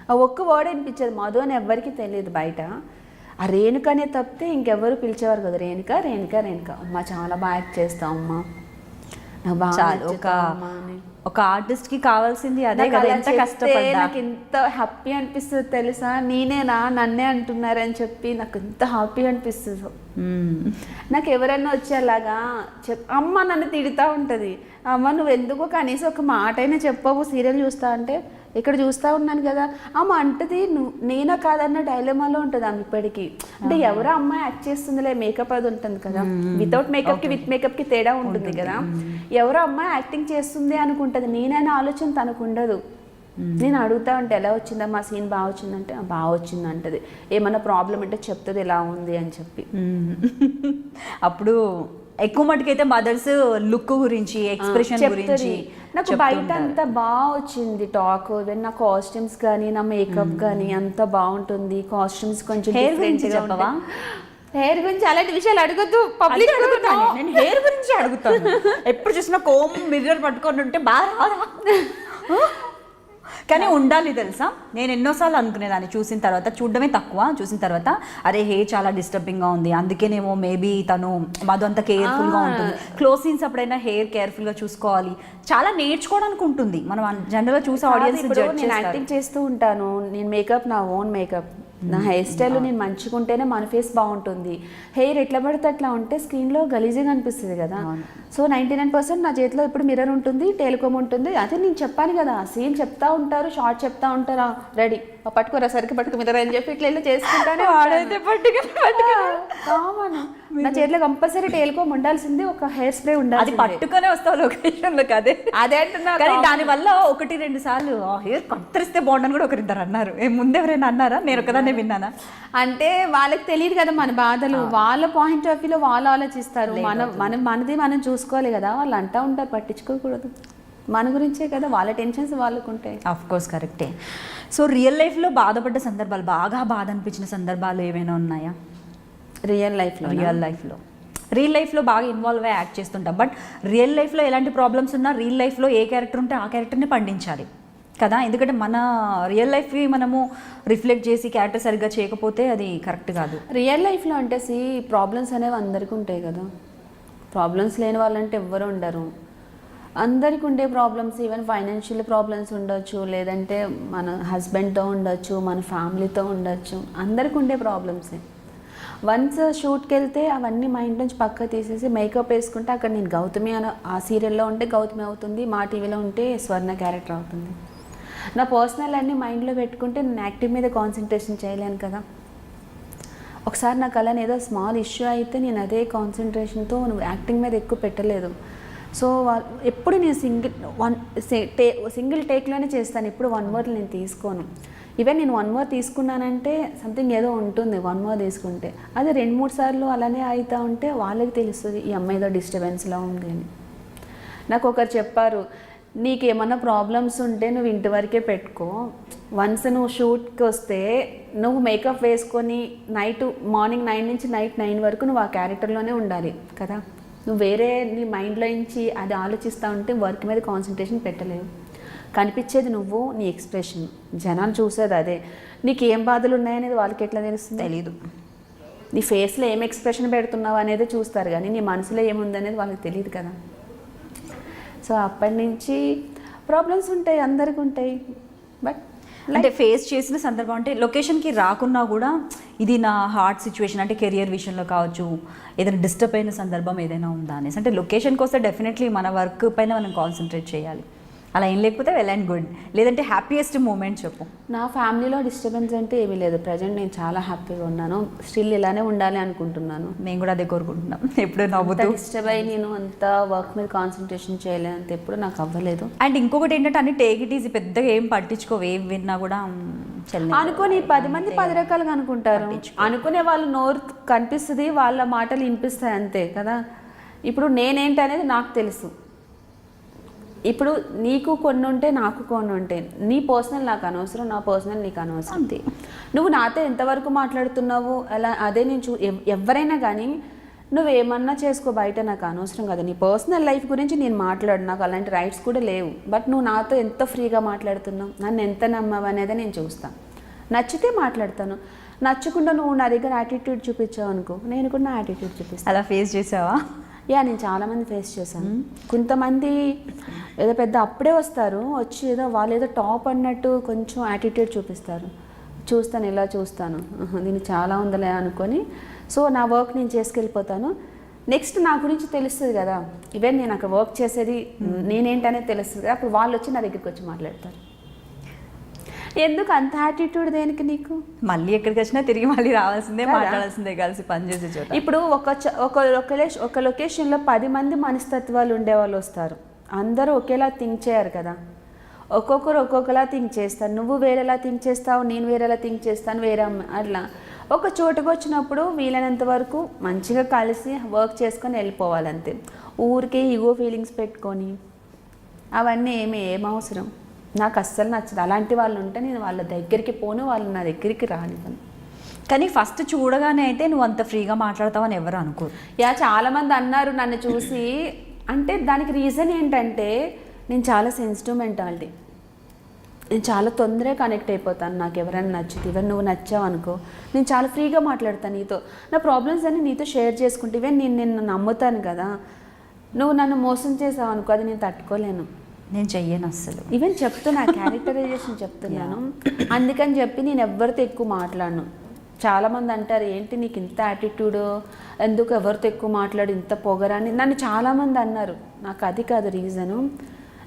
ఆ ఒక్క వర్డ్ వినిపించేది, మధు అని ఎవ్వరికి తెలియదు బయట. ఆ రేణుకనే తప్పితే ఇంకెవ్వరు పిలిచేవారు కదా రేణుక రేణుక రేణుక. అమ్మ చాలా బాగా యాక్ట్ చేస్తావు అమ్మా, నాకు బాగా ఒక ఆర్టిస్ట్ కి కావాల్సింది అదే కదా. ఎంత కష్టపడ్డా నాకు ఎంత హ్యాపీ అనిపిస్తుంది తెలుసా, నేనేనా నన్నే అంటున్నారని చెప్పి నాకు ఎంత హ్యాపీ అనిపిస్తుంది. నాకు ఎవరన్నా వచ్చి అలాగా అమ్మ నన్ను తిడుతూ ఉంటుంది, అమ్మ నువ్వు ఎందుకు కనీసం ఒక మాట అయినా చెప్పవు సీరియల్ చూస్తా అంటే, ఇక్కడ చూస్తూ ఉన్నాను కదా అమ్మ అంటది, నేనా కాదన్న డైలమాలో ఉంటుంది ఆమె ఇప్పటికీ. అంటే ఎవరో అమ్మాయి యాక్ట్ చేస్తుందిలే, మేకప్ అది ఉంటుంది కదా, వితౌట్ మేకప్కి విత్ మేకప్కి తేడా ఉంటుంది కదా, ఎవరో అమ్మాయి యాక్టింగ్ చేస్తుంది అనుకుంటుంది, నేనైనా ఆలోచన తనకు ఉండదు. నేను అడుగుతా ఉంటే ఎలా వచ్చిందమ్మా సీన్ బాగా వచ్చిందంటే బాగా వచ్చింది అంటది, ఏమన్నా ప్రాబ్లం అంటే చెప్తుంది ఎలా ఉంది అని చెప్పి. అప్పుడు ఎక్కువ మటుకైతే మదర్స్ లుక్ గురించి ఎక్స్ప్రెషన్ గురించి నాకు బయట అంతా బాగా వచ్చింది టాక్. ఈవెన్ నా కాస్ట్యూమ్స్ కానీ నా మేకప్ కానీ అంతా బాగుంటుంది. కాస్ట్యూమ్స్ కొంచెం హెయిర్ గురించి చెప్పవా? హెయిర్ గురించి అలాంటి విషయాలు అడగద్దు, పబ్లిక్ అడుగుతాను. నేను హెయిర్ గురించి అడుగుతాను. ఎప్పుడు చూసినా కోమ్ మిర్రర్ పట్టుకొని ఉంటే బాగా కానీ ఉండాలి తెలుసా. నేను ఎన్నోసార్లు అనుకునేదాన్ని చూసిన తర్వాత, చూడడమే తక్కువ, చూసిన తర్వాత అరే హెయిర్ చాలా డిస్టర్బింగ్గా ఉంది, అందుకేనేమో మేబీ తను మధు అంత కేర్ఫుల్గా ఉంటుంది. క్లోజ్ సీన్స్ అప్పుడైనా హెయిర్ కేర్ఫుల్గా చూసుకోవాలి, చాలా నేర్చుకోవడానికి ఉంటుంది. మనం జనరల్గా చూసే ఆడియన్స్ నేను యాక్టింగ్ చేస్తూ ఉంటాను, నేను మేకప్ నా ఓన్ మేకప్, నా హెయిర్ స్టైల్ నేను మంచిగా ఉంటేనే మన ఫేస్ బాగుంటుంది. హెయిర్ ఎట్లా పడితే అట్లా ఉంటే స్క్రీన్లో గలీజ్గా అనిపిస్తుంది కదా. సో 99% నా చేతిలో ఇప్పుడు మిర్రర్ ఉంటుంది, టెలికామ్ ఉంటుంది. అదే నేను చెప్పాను కదా, సీన్ చెప్తా ఉంటారు, షార్ట్ చెప్తా ఉంటారా, రెడీ పట్టుకోరా సరికి పట్టుకు మిర్రర్ అని చెప్పి ఇట్లా చేసుకుంటానే వాడైతే నా చేతిలో కంపల్సరీ టెలికామ్ ఉండాల్సింది, ఒక హెయిర్ స్ప్రే ఉండాలి. అది పట్టుకునే వస్తావు లొకేషన్లోకి. అదే అంటున్నా. కానీ దానివల్ల 1-2 సార్లు హెయిర్ కత్తిరిస్తే బాగుండని కూడా ఒకరిద్దరు అన్నారు. ముందు ఎవరైనా అన్నారా? నేను ఒకదాన్ని విన్నానా? అంటే వాళ్ళకి తెలియదు కదా మన బాధలు, వాళ్ళ పాయింట్ ఆఫ్ వ్యూలో వాళ్ళు ఆలోచిస్తారు. మనది మనం చూసుకోవాలి కదా. వాళ్ళు అంటా ఉంటారు, పట్టించుకోకూడదు. మన గురించే కదా, వాళ్ళ టెన్షన్స్ వాళ్ళకు ఉంటాయి. ఆఫ్ కోర్స్ కరెక్టే. సో రియల్ లైఫ్లో బాధపడ్డ సందర్భాలు, బాగా బాధ అనిపించిన సందర్భాలు ఏమైనా ఉన్నాయా? రియల్ లైఫ్లో రియల్ లైఫ్లో బాగా ఇన్వాల్వ్ అయ్యి యాక్ట్ చేస్తుంటాం, బట్ రియల్ లైఫ్లో ఎలాంటి ప్రాబ్లమ్స్ ఉన్నా రియల్ లైఫ్లో ఏ క్యారెక్టర్ ఉంటే ఆ క్యారెక్టర్ని పండించాలి కదా, ఎందుకంటే మన రియల్ లైఫ్కి మనము రిఫ్లెక్ట్ చేసి క్యారెక్టర్ సరిగ్గా చేయకపోతే అది కరెక్ట్ కాదు. రియల్ లైఫ్లో అంటే ప్రాబ్లమ్స్ అనేవి అందరికీ ఉంటాయి కదా, ప్రాబ్లమ్స్ లేని వాళ్ళంటే ఎవ్వరు ఉండరు. అందరికి ఉండే ప్రాబ్లమ్స్, ఈవెన్ ఫైనాన్షియల్ ప్రాబ్లమ్స్ ఉండొచ్చు, లేదంటే మన హస్బెండ్తో ఉండొచ్చు, మన ఫ్యామిలీతో ఉండొచ్చు, అందరికి ఉండే ప్రాబ్లమ్సే. వన్స్ షూట్కి వెళ్తే అవన్నీ మైండ్ నుంచి పక్క తీసేసి మేకప్ వేసుకుంటే అక్కడ నేను గౌతమి అని ఆ సీరియల్లో ఉంటే గౌతమి అవుతుంది, మా టీవీలో ఉంటే స్వర్ణ క్యారెక్టర్ అవుతుంది. నా పర్సనల్ అన్నీ మైండ్లో పెట్టుకుంటే నేను యాక్టింగ్ మీద కాన్సన్ట్రేషన్ చేయలేను కదా. ఒకసారి నాకు అలా ఏదో స్మాల్ ఇష్యూ అయితే నేను అదే కాన్సన్ట్రేషన్తో యాక్టింగ్ మీద ఎక్కువ పెట్టలేదు. సో ఎప్పుడు నేను సింగిల్ టేక్లోనే చేస్తాను, ఎప్పుడు 1 word నేను తీసుకోను. ఈవెన్ నేను 1 word తీసుకున్నానంటే సంథింగ్ ఏదో ఉంటుంది 1 word తీసుకుంటే. అదే 2-3 సార్లు అలానే అవుతూ ఉంటే వాళ్ళకి తెలుస్తుంది ఈ అమ్మాయి ఏదో డిస్టర్బెన్స్లో ఉంది అని. నాకు ఒకరు చెప్పారు, నీకు ఏమన్నా ప్రాబ్లమ్స్ ఉంటే నువ్వు ఇంటి వరకే పెట్టుకో, వన్స్ నువ్వు షూట్కి వస్తే నువ్వు మేకప్ వేసుకొని మార్నింగ్ 9 నుంచి నైట్ 9 వరకు నువ్వు ఆ క్యారెక్టర్లోనే ఉండాలి కదా. నువ్వు వేరే నీ మైండ్లో నుంచి అది ఆలోచిస్తూ ఉంటే వర్క్ మీద కాన్సన్ట్రేషన్ పెట్టలేవు. కనిపించేది నువ్వు, నీ ఎక్స్ప్రెషన్, జనాలు చూసేది అదే. నీకు ఏం బాధలు ఉన్నాయనేది వాళ్ళకి ఎట్లా తెలుస్తుంది? తెలీదు. నీ ఫేస్లో ఏం ఎక్స్ప్రెషన్ పెడుతున్నావు అనేది చూస్తారు, కానీ నీ మనసులో ఏముందనేది వాళ్ళకి తెలియదు కదా. సో అప్పటి నుంచి ప్రాబ్లమ్స్ ఉంటాయి, అందరికీ ఉంటాయి. బట్ అంటే ఫేస్ చేసిన సందర్భం అంటే లొకేషన్కి రాకున్నా కూడా ఇది నా హార్ట్ సిచ్యువేషన్, అంటే కెరియర్ విషయంలో కావచ్చు, ఏదైనా డిస్టర్బ్ అయిన సందర్భం ఏదైనా ఉందా అనేసి. అంటే లొకేషన్కి వస్తే డెఫినెట్లీ మన వర్క్ పైన మనం కాన్సన్ట్రేట్ చేయాలి, అలా ఏం లేకపోతే వెల్ అండ్ గుడ్. లేదంటే హ్యాపీయెస్ట్ మూమెంట్ చెప్పు. నా ఫ్యామిలీలో డిస్టర్బెన్స్ అంటే ఏమీ లేదు. ప్రజెంట్ నేను చాలా హ్యాపీగా ఉన్నాను, స్టిల్ ఇలానే ఉండాలి అనుకుంటున్నాను. మేము కూడా అదే కోరుకుంటున్నాం. ఎప్పుడు నవ్వుతూ డిస్టర్బ్ అయ్యి నేను అంత వర్క్ మీద కాన్సన్ట్రేషన్ చేయలే అంత ఎప్పుడు నాకు అవ్వలేదు. అండ్ ఇంకొకటి ఏంటంటే అన్ని టేక్ ఇట్ ఈజీ, పెద్దగా ఏం పట్టించుకోవు, ఏం విన్నా కూడా అనుకోని 10 మంది 10 రకాలుగా అనుకుంటారు. అనుకునే వాళ్ళు నోరు కనిపిస్తుంది, వాళ్ళ మాటలు వినిపిస్తాయి అంతే కదా. ఇప్పుడు నేనేంటి అనేది నాకు తెలుసు. ఇప్పుడు నీకు కొన్ని ఉంటే నాకు కొన్ని ఉంటాయి. నీ పర్సనల్ నాకు అనవసరం, నా పర్సనల్ నీకు అనవసరం. అంతే. నువ్వు నాతో ఎంతవరకు మాట్లాడుతున్నావు అలా అదే నేను ఎవరైనా కానీ నువ్వేమన్నా చేసుకో, బయట నాకు అనవసరం కదా. నీ పర్సనల్ లైఫ్ గురించి నేను మాట్లాడు, నాకు అలాంటి రైట్స్ కూడా లేవు. బట్ నువ్వు నాతో ఎంత ఫ్రీగా మాట్లాడుతున్నావు, నన్ను ఎంత నమ్మవు అనేది నేను చూస్తాను. నచ్చితే మాట్లాడతాను, నచ్చకుండా నువ్వు నా దగ్గర యాటిట్యూడ్ చూపించావు అనుకో, నేను కూడా నా యాటిట్యూడ్ చూపిస్తాను. అలా ఫేస్ చేసావా? నేను చాలామంది ఫేస్ చేశాను. కొంతమంది ఏదో పెద్ద అప్పుడే వస్తారు, వచ్చి ఏదో వాళ్ళు ఏదో టాప్ అన్నట్టు కొంచెం యాటిట్యూడ్ చూపిస్తారు. చూస్తాను, ఇలా చూస్తాను, దీనికి చాలా ఉందలే అనుకొని సో నా వర్క్ నేను చేసుకెళ్ళిపోతాను. నెక్స్ట్ నా గురించి తెలుస్తుంది కదా, ఈవెన్ నేను అక్కడ వర్క్ చేసేది నేనేంటనేది తెలుస్తుంది కదా, అప్పుడు వాళ్ళు వచ్చి నా దగ్గరికి వచ్చి మాట్లాడతారు. ఎందుకు అంత యాటిట్యూడ్ దేనికి నీకు? మళ్ళీ ఎక్కడికి వచ్చినా తిరిగి మళ్ళీ రావాల్సిందే, మాట్లాడాల్సిందే, కలిసి పనిచేసే చోట. ఇప్పుడు ఒక లొకేషన్లో 10 మంది మనస్తత్వాలు ఉండేవాళ్ళు వస్తారు, అందరూ ఒకేలా థింక్ చేయరు కదా. ఒక్కొక్కరు ఒక్కొక్కలా థింక్ చేస్తారు. నువ్వు వేరేలా థింక్ చేస్తావు, నేను వేరేలా థింక్ చేస్తాను, వేరే అట్లా. ఒక చోటుకు వచ్చినప్పుడు వీలైనంత వరకు మంచిగా కలిసి వర్క్ చేసుకొని వెళ్ళిపోవాలంతే. ఊరికే ఈగో ఫీలింగ్స్ పెట్టుకొని అవన్నీ ఏం అవసరం. నాకు అస్సలు నచ్చదు. అలాంటి వాళ్ళు ఉంటే నేను వాళ్ళ దగ్గరికి పోను, వాళ్ళు నా దగ్గరికి రానివ్వను. కానీ ఫస్ట్ చూడగానే అయితే నువ్వు అంత ఫ్రీగా మాట్లాడతావని ఎవరు అనుకోరు. చాలామంది అన్నారు నన్ను చూసి. అంటే దానికి రీజన్ ఏంటంటే నేను చాలా సెన్సిటివ్ మెంటాలిటీ. నేను చాలా తొందరగా కనెక్ట్ అయిపోతాను. నాకు ఎవరైనా నచ్చితే, ఈవెన్ నువ్వు నచ్చావు అనుకో, నేను చాలా ఫ్రీగా మాట్లాడతాను నీతో. నా ప్రాబ్లమ్స్ అన్నీ నీతో షేర్ చేసుకుంటే, ఈవెన్ నేను నిన్ను నమ్ముతాను కదా, నువ్వు నన్ను మోసం చేసావు అనుకో, అది నేను తట్టుకోలేను, నేను చెయ్యను అస్సలు. ఈవెన్ చెప్తున్నా, క్యారెక్టరైజేషన్ చెప్తున్నాను. అందుకని చెప్పి నేను ఎవరితో ఎక్కువ మాట్లాడను. చాలామంది అంటారు ఏంటి నీకు ఇంత యాటిట్యూడ్, ఎందుకు ఎవరితో ఎక్కువ మాట్లాడు, ఇంత పొగరని నన్ను చాలామంది అన్నారు. నాకు అది కాదు రీజను.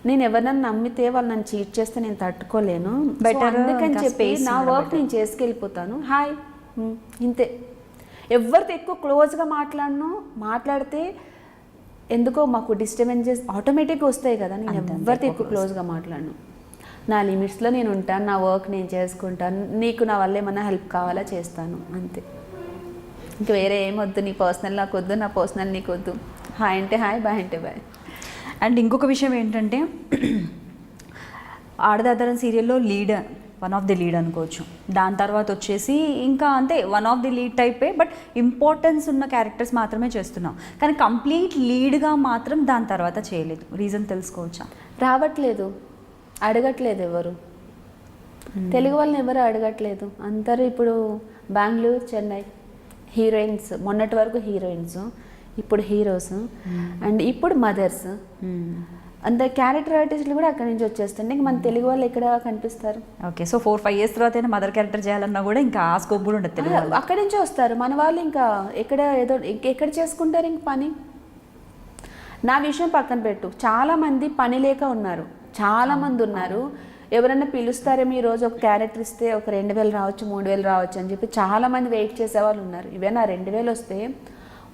నేను ఎవరినైనా నమ్మితే వాళ్ళు నన్ను చీట్ చేస్తే నేను తట్టుకోలేను. బెటర్ అందుకని చెప్పి నా వర్క్ నేను చేసుకెళ్ళిపోతాను. హాయ్ ఇంతే. ఎవరితో ఎక్కువ క్లోజ్గా మాట్లాడితే ఎందుకో మాకు డిస్టర్బెన్సెస్ ఆటోమేటిక్గా వస్తాయి కదా. నేను ఎవరితో ఎక్కువ క్లోజ్గా మాట్లాడను. నా లిమిట్స్లో నేను ఉంటాను, నా వర్క్ నేను చేసుకుంటాను. నీకు నా వల్ల ఏమన్నా హెల్ప్ కావాలా చేస్తాను, అంతే. ఇంక వేరే ఏమొద్దు. నీ పర్సనల్ నాకు వద్దు, నా పర్సనల్ నీకు వద్దు. హాయ్ అంటే హాయ్, బాయ్ అంటే బాయ్. అండ్ ఇంకొక విషయం ఏంటంటే ఆడదాదరం సీరియల్లో lead, one of the lead అనుకోవచ్చు. దాని తర్వాత వచ్చేసి ఇంకా అంతే వన్ ఆఫ్ ది లీడ్ టైపే, బట్ ఇంపార్టెన్స్ ఉన్న క్యారెక్టర్స్ మాత్రమే చేస్తున్నాం. కానీ కంప్లీట్ లీడ్గా మాత్రం దాని తర్వాత చేయలేదు. రీజన్ తెలుసుకోవచ్చా? రావట్లేదు, అడగట్లేదు ఎవరు, తెలుగు వాళ్ళని ఎవరు అడగట్లేదు. అందరూ ఇప్పుడు బెంగళూరు, చెన్నై హీరోయిన్స్, మొన్నటి వరకు హీరోయిన్స్, ఇప్పుడు హీరోస్, అండ్ ఇప్పుడు మదర్స్. అంత క్యారెక్టర్ ఆర్టిస్టులు కూడా అక్కడి నుంచి వచ్చేస్తుండే. ఇంక మన తెలుగు వాళ్ళు ఎక్కడ కనిపిస్తారు? ఓకే, సో 4-5 years తర్వాత అయినా మదర్ క్యారెక్టర్ చేయాలన్నా కూడా ఇంకా ఆ స్కోప్ కూడా ఉండదు తెలుగు వాళ్ళు. అక్కడి నుంచే వస్తారు మన వాళ్ళు. ఇంకా ఎక్కడ చేసుకుంటారు ఇంక పని? నా విషయం పక్కన పెట్టు, చాలామంది పని లేక ఉన్నారు, చాలామంది ఉన్నారు. ఎవరైనా పిలుస్తారేమో ఈరోజు ఒక క్యారెక్టర్ ఇస్తే ఒక 2,000 రావచ్చు, 3,000 రావచ్చు అని చెప్పి చాలామంది వెయిట్ చేసే వాళ్ళు ఉన్నారు. ఇవే నా 2,000 వస్తే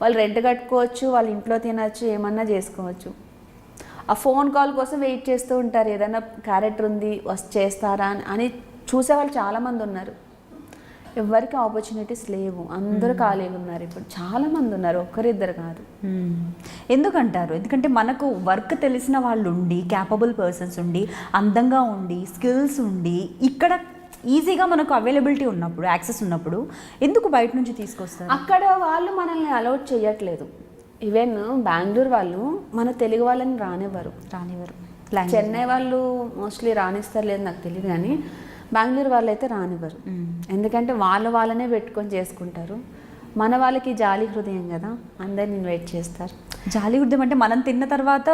వాళ్ళు రెంట్ కట్టుకోవచ్చు, వాళ్ళ ఇంట్లో తినచ్చు, ఏమన్నా చేసుకోవచ్చు. ఆ ఫోన్ కాల్ కోసం వెయిట్ చేస్తూ ఉంటారు, ఏదైనా క్యారెక్టర్ ఉంది చేస్తారా అని చూసేవాళ్ళు చాలామంది ఉన్నారు. ఎవరికి ఆపర్చునిటీస్ లేవు, అందరూ ఖాళీగా ఉన్నారు. ఇప్పుడు చాలామంది ఉన్నారు, ఒక్కరిద్దరు కాదు. ఎందుకంటారు? ఎందుకంటే మనకు వర్క్ తెలిసిన వాళ్ళు ఉండి, క్యాపబుల్ పర్సన్స్ ఉండి, అందంగా ఉండి, స్కిల్స్ ఉండి, ఇక్కడ ఈజీగా మనకు అవైలబిలిటీ ఉన్నప్పుడు, యాక్సెస్ ఉన్నప్పుడు ఎందుకు బయట నుంచి తీసుకొస్తారు? అక్కడ వాళ్ళు మనల్ని అలౌట్ చేయట్లేదు. ఈవెన్ బెంగళూరు వాళ్ళు మన తెలుగు వాళ్ళని రానివ్వరు. చెన్నై వాళ్ళు మోస్ట్లీ రానిస్తారు లేదు నాకు తెలియదు, కానీ బెంగళూరు వాళ్ళు అయితే రానివ్వరు. ఎందుకంటే వాళ్ళనే పెట్టుకొని చేసుకుంటారు. మన వాళ్ళకి జాలి హృదయం కదా, అందరిని ఇన్వైట్ చేస్తారు. జాలి హృదయం అంటే మనం తిన్న తర్వాత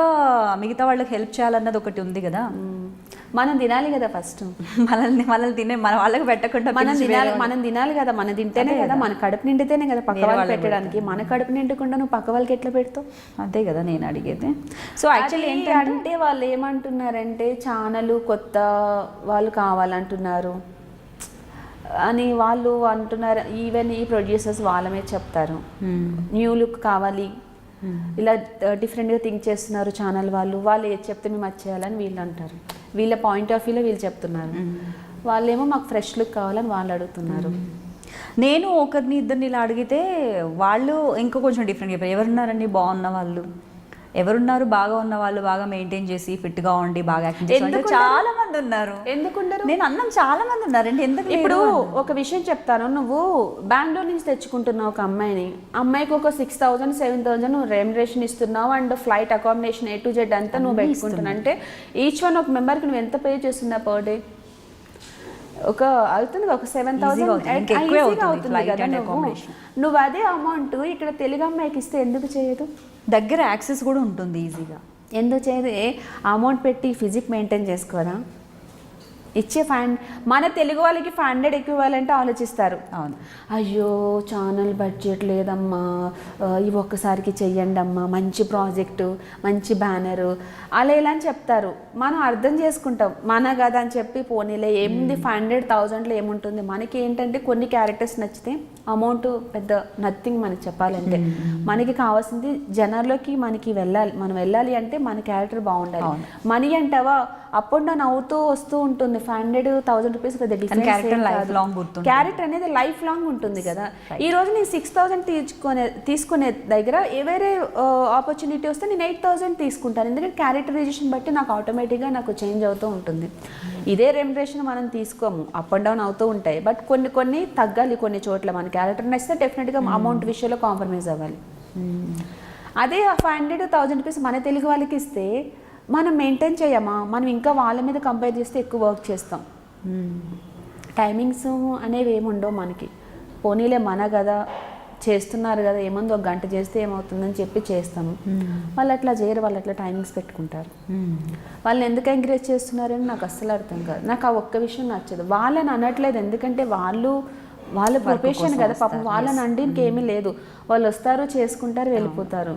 మిగతా వాళ్ళకి హెల్ప్ చేయాలన్నది ఒకటి ఉంది కదా. మనం తినాలి కదా ఫస్ట్. మనల్ని తినే మన వాళ్ళకి పెట్టకుండా మనం తినాలి కదా. మనం తింటేనే కదా, మన కడుపు నిండితేనే కదా పక్క వాళ్ళకి పెట్టడానికి. మన కడుపు నిండకుండా నువ్వు పక్క వాళ్ళకి ఎట్లా పెడతావు? అంతే కదా నేను అడిగేది. సో యాక్చువల్లీ ఏంటంటే వాళ్ళు ఏమంటున్నారంటే ఛానల్ కొత్త వాళ్ళు కావాలంటున్నారు అని వాళ్ళు అంటున్నారు. ఈవెన్ ఈ ప్రొడ్యూసర్స్ వాళ్ళమే చెప్తారు, న్యూ లుక్ కావాలి, ఇలా డిఫరెంట్గా థింక్ చేస్తున్నారు ఛానల్ వాళ్ళు. వాళ్ళు ఏది చెప్తే మేము అది చేయాలని వీళ్ళు అంటారు. వీళ్ళ పాయింట్ ఆఫ్ వ్యూలో వీళ్ళు చెప్తున్నారు. వాళ్ళేమో మాకు ఫ్రెష్ లుక్ కావాలని వాళ్ళు అడుగుతున్నారు. నేను ఒకరిని ఇద్దరిని ఇలా అడిగితే వాళ్ళు ఇంకో కొంచెం డిఫరెంట్ చెప్పారు. ఎవరున్నారండి బాగున్న వాళ్ళు, ఎవరున్నారు బాగా ఉన్న వాళ్ళు, బాగా మెయింటైన్ చేసి ఫిట్గా ఉండి బాగా యాక్టింగ్ చేసి చాలా మంది ఉన్నారు. ఎందుకుంటారు? నేను అన్నం చాలా మంది ఉన్నారండి. ఎందుకు? ఇప్పుడు ఒక విషయం చెప్తాను. నువ్వు బెంగళూరు నుంచి తెచ్చుకుంటున్నావు ఒక అమ్మాయికి ఒక 6,000 7,000 నువ్వు రెమ్యునరేషన్ ఇస్తున్నావు, and flight accommodation A to Z అంతా నువ్వు పెట్టుకుంటున్నావు. అంటే ఈచ్ వన్ ఒక మెంబర్కి నువ్వు ఎంత పే చేస్తున్నావు పర్ డే? ఒక అవుతుంది ఒక 7,000 అవుతుంది కదా. నువ్వు అదే అమౌంట్ ఇక్కడ తెలుగు అమ్మాయికి ఇస్తే ఎందుకు చేయదు? దగ్గర యాక్సెస్ కూడా ఉంటుంది ఈజీగా. ఎందుకు చేయదు? అమౌంట్ పెట్టి ఫిజిక్ మెయింటైన్ చేసుకోరా? ఇచ్చే మన తెలుగు వాళ్ళకి 500 ఎక్కువ ఇవ్వాలంటే ఆలోచిస్తారు. అవును, అయ్యో ఛానల్ బడ్జెట్ లేదమ్మా, ఇవి ఒక్కసారికి చెయ్యండి అమ్మా, మంచి ప్రాజెక్టు, మంచి బ్యానరు, అలా ఇలా అని చెప్తారు. మనం అర్థం చేసుకుంటాం, మన కదా అని చెప్పి పోనీలే ఏముంది 500,000లో ఏముంటుంది. మనకి ఏంటంటే కొన్ని క్యారెక్టర్స్ నచ్చితే అమౌంట్ పెద్ద నథింగ్. మనకి చెప్పాలంటే మనకి కావాల్సింది జనాల్లోకి మనం వెళ్ళాలి అంటే మన క్యారెక్టర్ బాగుండాలి. మనీ అంటావా అప్ అండ్ డౌన్ అవుతూ వస్తూ ఉంటుంది. 500,000 రూపీస్ పెద్ద డిఫరెన్స్. క్యారెక్టర్ అనేది లైఫ్ లాంగ్ ఉంటుంది కదా. ఈ రోజు నేను 6,000 తీసుకునే దగ్గర వేరే ఆపర్చునిటీ వస్తే నేను 8,000 తీసుకుంటాను. ఎందుకంటే క్యారెక్టరైజేషన్ బట్టి నాకు ఆటోమేటిక్గా నాకు చేంజ్ అవుతూ ఉంటుంది. ఇదే రెమ్యునరేషన్ మనం తీసుకోము, అప్ అండ్ డౌన్ అవుతూ ఉంటాయి. బట్ కొన్ని తగ్గాలి. కొన్ని చోట్ల మన క్యారెక్టర్ నచ్చితే డెఫినెట్గా అమౌంట్ విషయంలో కాంప్రమైజ్ అవ్వాలి. అదే 500,000 రూపీస్ మన తెలుగు వాళ్ళకి ఇస్తే మనం మెయింటైన్ చేయమా? మనం ఇంకా వాళ్ళ మీద కంపేర్ చేస్తే ఎక్కువ వర్క్ చేస్తాం. టైమింగ్స్ అనేవి ఏముండవు మనకి. పోనీలే మన కదా చేస్తున్నారు కదా, ఏముంది ఒక గంట చేస్తే ఏమవుతుందని చెప్పి చేస్తాము. వాళ్ళు అట్లా చేయరు, వాళ్ళు అట్లా టైమింగ్స్ పెట్టుకుంటారు. వాళ్ళని ఎందుకు ఎంకరేజ్ చేస్తున్నారని నాకు అస్సలు అర్థం కాదు. నాకు ఆ ఒక్క విషయం నచ్చదు. వాళ్ళని అనట్లేదు, ఎందుకంటే వాళ్ళ ప్రొఫెషన్ కదా పాపం. వాళ్ళని అంటే ఇంకేమీ లేదు. వాళ్ళు వస్తారు, చేసుకుంటారు, వెళ్ళిపోతారు.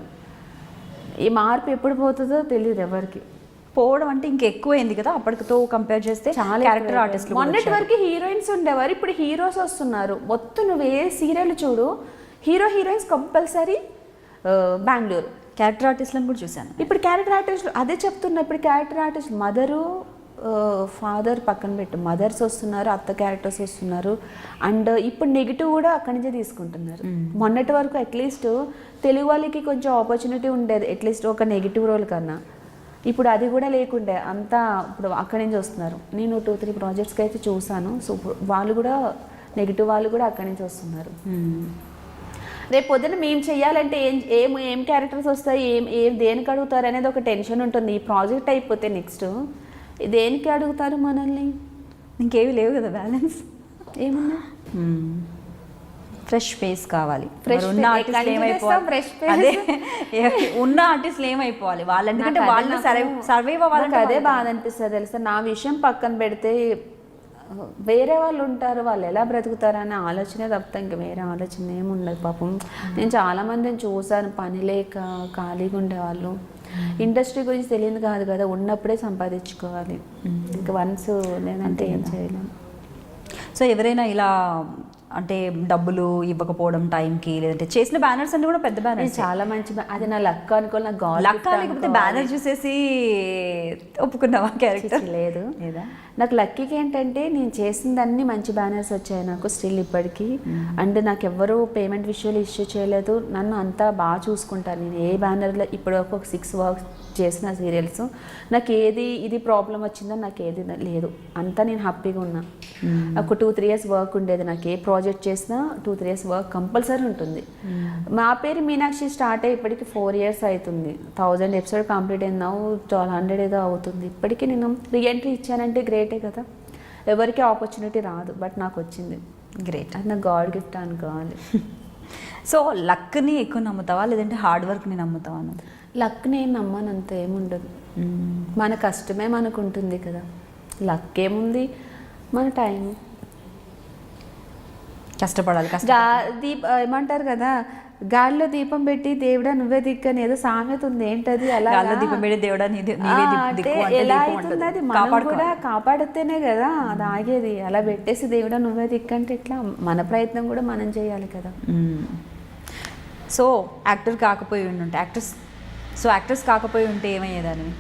ఈ మార్పు ఎప్పుడు పోతుందో తెలియదు ఎవరికి. పోవడం అంటే ఇంకెక్కువైంది కదా అప్పటితో కంపేర్ చేస్తే. చాలా క్యారెక్టర్ ఆర్టిస్ట్ మొన్నటి వరకు హీరోయిన్స్ ఉండేవారు, ఇప్పుడు హీరోస్ వస్తున్నారు. మొత్తం నువ్వు ఏ సీరియల్ చూడు, హీరోయిన్స్ కంపల్సరీ బెంగళూరు. క్యారెక్టర్ ఆర్టిస్ట్లను కూడా చూశాను. ఇప్పుడు క్యారెక్టర్ ఆర్టిస్టులు అదే చెప్తున్నా. ఇప్పుడు క్యారెక్టర్ ఆర్టిస్ట్ మదరు ఫాదర్ పక్కన పెట్టు, మదర్స్ వస్తున్నారు, అత్త క్యారెక్టర్స్ వస్తున్నారు. అండ్ ఇప్పుడు నెగిటివ్ కూడా అక్కడి నుంచే తీసుకుంటున్నారు. మొన్నటి వరకు అట్లీస్ట్ తెలుగు వాళ్ళకి కొంచెం ఆపర్చునిటీ ఉండేది, అట్లీస్ట్ ఒక నెగిటివ్ రోల్ కన్నా. ఇప్పుడు అది కూడా లేకుండే అంతా ఇప్పుడు అక్కడి నుంచి వస్తున్నారు. నేను 2-3 ప్రాజెక్ట్స్కి అయితే చూసాను. సో వాళ్ళు కూడా నెగిటివ్ వాళ్ళు కూడా అక్కడి నుంచి వస్తున్నారు. రేపు పొద్దున మేము చెయ్యాలంటే ఏం క్యారెక్టర్స్ వస్తాయి, ఏం దేనికి అడుగుతారు అనేది ఒక టెన్షన్ ఉంటుంది. ఈ ప్రాజెక్ట్ అయిపోతే నెక్స్ట్ దేనికి అడుగుతారు మనల్ని? ఇంకేవి లేవు కదా బ్యాలెన్స్. ఏమున్నా ఫ్రెష్ ఫేస్ కావాలి. Fresh ఉన్న face. ఆర్టిస్టులు ఎక్కడి నుంచి ఏమైపోవాలి? తెస్తాం fresh face? అదే ఉన్న ఆర్టిస్టులు ఏమైపోవాలి వాళ్ళు, ఎందుకంటే వాళ్ళు సర్వైవ్ నాకు అవ్వాలంటే అదే బాధ అనిపిస్తుంది తెలుసా. నా విషయం పక్కన పెడితే వేరే వాళ్ళు ఉంటారు, వాళ్ళు ఎలా బ్రతుకుతారు అనే ఆలోచనే తప్ప ఇంకా వేరే ఆలోచన ఏముండదు. పాపం నేను చాలా మందిని చూసాను, పని లేక ఖాళీగా ఉండేవాళ్ళు. ఇండస్ట్రీ గురించి తెలియదు కాదు కదా, ఉన్నప్పుడే సంపాదించుకోవాలి. ఇంకా వన్స్ లేదంటే ఏం చేయలేము. సో ఎవరైనా ఇలా అంటే డబ్బులు ఇవ్వకపోవడం టైంకి, లేదంటే చేసిన బ్యానర్స్ అన్ని కూడా పెద్ద బ్యానర్స్, చాలా మంచి అది నా లక్ అనుకోవాలి. నాకు లక్ లేకపోతే బ్యానర్ చూసేసి ఒప్పుకున్నావా క్యారెక్టర్? లేదు లేదా? నాకు లక్కీకి ఏంటంటే నేను చేసిందన్నీ మంచి బ్యానర్స్ వచ్చాయి నాకు స్టిల్ ఇప్పటికీ. అండ్ నాకు ఎవ్వరూ పేమెంట్ విషయాలు ఇష్యూ చేయలేదు. నన్ను అంతా బాగా చూసుకుంటాను. నేను ఏ బ్యానర్లో ఇప్పటివరకు ఒక 6 వర్క్స్ చేసిన సీరియల్స్ నాకు ఇది ప్రాబ్లం వచ్చిందని నాకు ఏది లేదు. అంతా నేను హ్యాపీగా ఉన్నా. ఒక 2-3 ఇయర్స్ వర్క్ ఉండేది. నాకు ఏ ప్రాజెక్ట్ చేసినా 2-3 ఇయర్స్ వర్క్ కంపల్సరీ ఉంటుంది. మా పేరు మీనాక్షి స్టార్ట్ అయ్యి ఇప్పటికి 4 ఇయర్స్ అవుతుంది. 1000 ఎపిసోడ్ కంప్లీట్ అయింది. 100 ఏదో అవుతుంది. ఇప్పటికీ నేను రీఎంట్రీ ఇచ్చానంటే గ్రేటే కదా. ఎవరికి ఆపర్చునిటీ రాదు, బట్ నాకు వచ్చింది. గ్రేట్. అది నా గాడ్ గిఫ్ట్ అనుకోవాలి. సో లక్ని ఎక్కువ నమ్ముతావా లేదంటే హార్డ్ వర్క్ని నమ్ముతావా? లక్ నేను నమ్మను, అంత ఏముండదు. మన కష్టమే మనకు ఉంటుంది కదా. లక్ ఏముంది, మన టైం కష్టపడాలి. ఏమంటారు కదా, గాలిలో దీపం పెట్టి దేవుడా నువ్వే దిక్కని ఏదో సామెత ఉంది. ఏంటది? అలా దీపం పెట్టి దేవుడా ఎలా అవుతుంది? అది మనం కూడా కాపాడితేనే కదా అది ఆగేది. అలా పెట్టేసి దేవుడా నువ్వే దిక్కంటే ఎట్లా? మన ప్రయత్నం కూడా మనం చేయాలి కదా. సో యాక్టర్ కాకపోయి ఉంటే యాక్టర్స్ కాకపోయి ఉంటే ఏమయ్యేదాన్ని?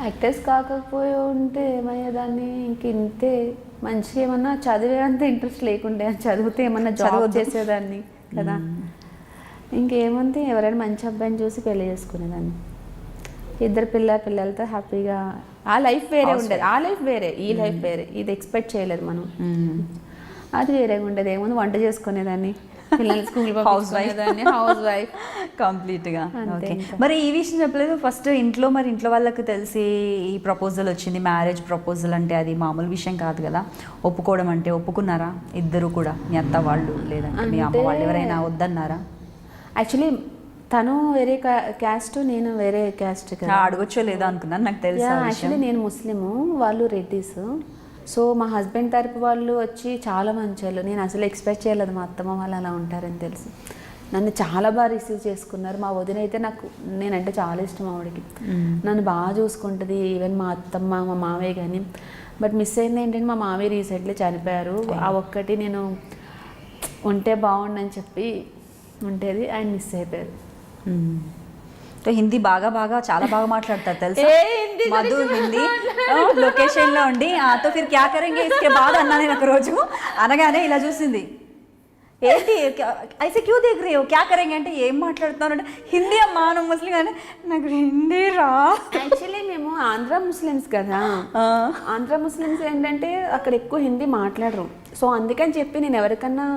యాక్టర్స్ కాకపోయి ఉంటే ఏమయ్యేదాన్ని ఇంతే. మంచిగా ఏమన్నా చదివేంత ఇంట్రెస్ట్ లేకుండే, చదివితే ఏమన్నా జాబ్ చేసేదాన్ని కదా. ఇంకేముంది, ఎవరైనా మంచి అబ్బాయిని చూసి పెళ్లి చేసుకునేదాన్ని. 2 పిల్లలతో హ్యాపీగా. ఆ లైఫ్ వేరే ఉండేది. ఆ లైఫ్ వేరే, ఈ లైఫ్ వేరే. ఇది ఎక్స్పెక్ట్ చేయలేదు మనం. అది వేరేగా ఉండేది. ఏముంది, వంట చేసుకునేదాన్ని, పిల్లలు స్కూల్ హౌస్ వైఫ్ కంప్లీట్గా. ఓకే, మరి ఈ విషయం చెప్పలేదు ఫస్ట్ ఇంట్లో. మరి ఇంట్లో వాళ్ళకి తెలిసి ఈ ప్రపోజల్ వచ్చింది, మ్యారేజ్ ప్రపోజల్ అంటే అది మామూలు విషయం కాదు కదా. ఒప్పుకోవడం అంటే ఒప్పుకున్నారా ఇద్దరు కూడా? మీ అత్త వాళ్ళు లేదంటే మీ అమ్మ వాళ్ళు ఎవరైనా వద్దన్నారా? యాక్చువల్లీ తను వేరే క్యాస్ట్, నేను వేరే క్యాస్ట్ కదా. అడగొచ్చో లేదో అనుకున్నాను, నాకు తెలుసు. యాక్చువల్లీ నేను ముస్లిము, వాళ్ళు రెడ్డిస్. సో మా హస్బెండ్ తరపు వాళ్ళు వచ్చి చాలా మంచి వాళ్ళు. నేను అసలు ఎక్స్పెక్ట్ చేయలేదు మా అత్తమ్మ వాళ్ళు అలా ఉంటారని తెలిసి. నన్ను చాలా బాగా రిసీవ్ చేసుకున్నారు. మా వదిన అయితే నేనంటే చాలా ఇష్టం ఆవిడకి. నన్ను బాగా చూసుకుంటుంది. ఈవెన్ మా అత్తమ్మ, మా మావయ్య కానీ. బట్ మిస్ అయింది ఏంటంటే మా మావయ్య రీసెంట్లీ చనిపోయారు. ఆ ఒక్కటి నేను ఉంటే బాగుండని చెప్పి ఉండేది, ఆయన మిస్ అయిపోయారు. హిందీ చాలా బాగా మాట్లాడతారు తెలుసా మధు. హిందీ లొకేషన్ లో ఉండి తో ఫిర్ క్యా కరెంగే ఇస్కే బాద్ అన్నా నేను ఒక రోజు అనగానే ఇలా చూసింది. ఏంటి ఐసే క్యూ దేఖ్ రహే హో, క్యా కరెంగే అంటే ఏం మాట్లాడుతున్నాను అంటే హిందీ అమ్మా, నువ్వు ముస్లిం కానీ నాకు హిందీ రా. యాక్చువల్లీ మేము ఆంధ్ర ముస్లిమ్స్ కదా. ఆంధ్ర ముస్లిమ్స్ ఏంటంటే అక్కడ ఎక్కువ హిందీ మాట్లాడరు. సో అందుకని చెప్పి నేను ఎవరికన్నా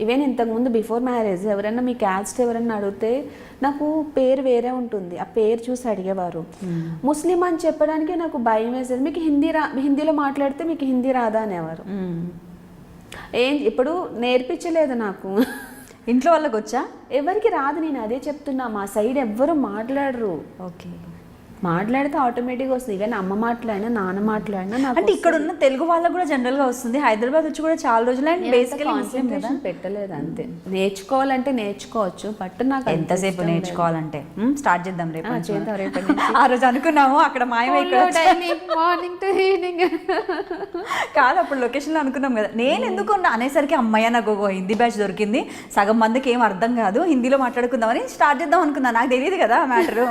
ఈవెన్ ఇంతకుముందు బిఫోర్ మ్యారేజ్ ఎవరైనా మీ క్యాస్ట్ ఎవరైనా అడిగితే నాకు పేరు వేరే ఉంటుంది, ఆ పేరు చూసి అడిగేవారు. ముస్లిం అని చెప్పడానికి నాకు భయం వేసేది. మీకు హిందీలో మాట్లాడితే మీకు హిందీ రాదా అనేవారు. ఇప్పుడు నేర్పించలేదు నాకు. ఇంట్లో వాళ్ళకి వచ్చా? ఎవరికి రాదు. నేను అదే చెప్తున్నా, మా సైడ్ ఎవ్వరు మాట్లాడరు. ఓకే, మాట్లాడితే ఆటోమేటిక్గా వస్తుంది. ఈవెన్ అమ్మ మాట్లాడినా నాన్న మాట్లాడినా నాకు. అంటే ఇక్కడ ఉన్న తెలుగు వాళ్ళకు కూడా జనరల్ గా వస్తుంది. హైదరాబాద్ వచ్చి కూడా చాలా రోజులు అండ్ బేసికలీ కాన్సంట్రేషన్ పెట్టలేదు అంతే. నేర్చుకోవాలంటే నేర్చుకోవచ్చు, బట్ నాకు ఎంతసేపు నేర్చుకోవాలంటే స్టార్ట్ చేద్దాం రేపు. ఆ రోజు అనుకున్నాము అక్కడ మార్నింగ్ టు ఈవినింగ్ కాదు, అప్పుడు లొకేషన్ లో అనుకున్నాం కదా. నేను ఎందుకు అనేసరికి అమ్మాయి నాకు హిందీ బ్యాచ్ దొరికింది, సగం మందికి ఏం అర్థం కాదు, హిందీలో మాట్లాడుకుందామని స్టార్ట్ చేద్దాం అనుకున్నా. నాకు తెలియదు కదా మ్యాటరు.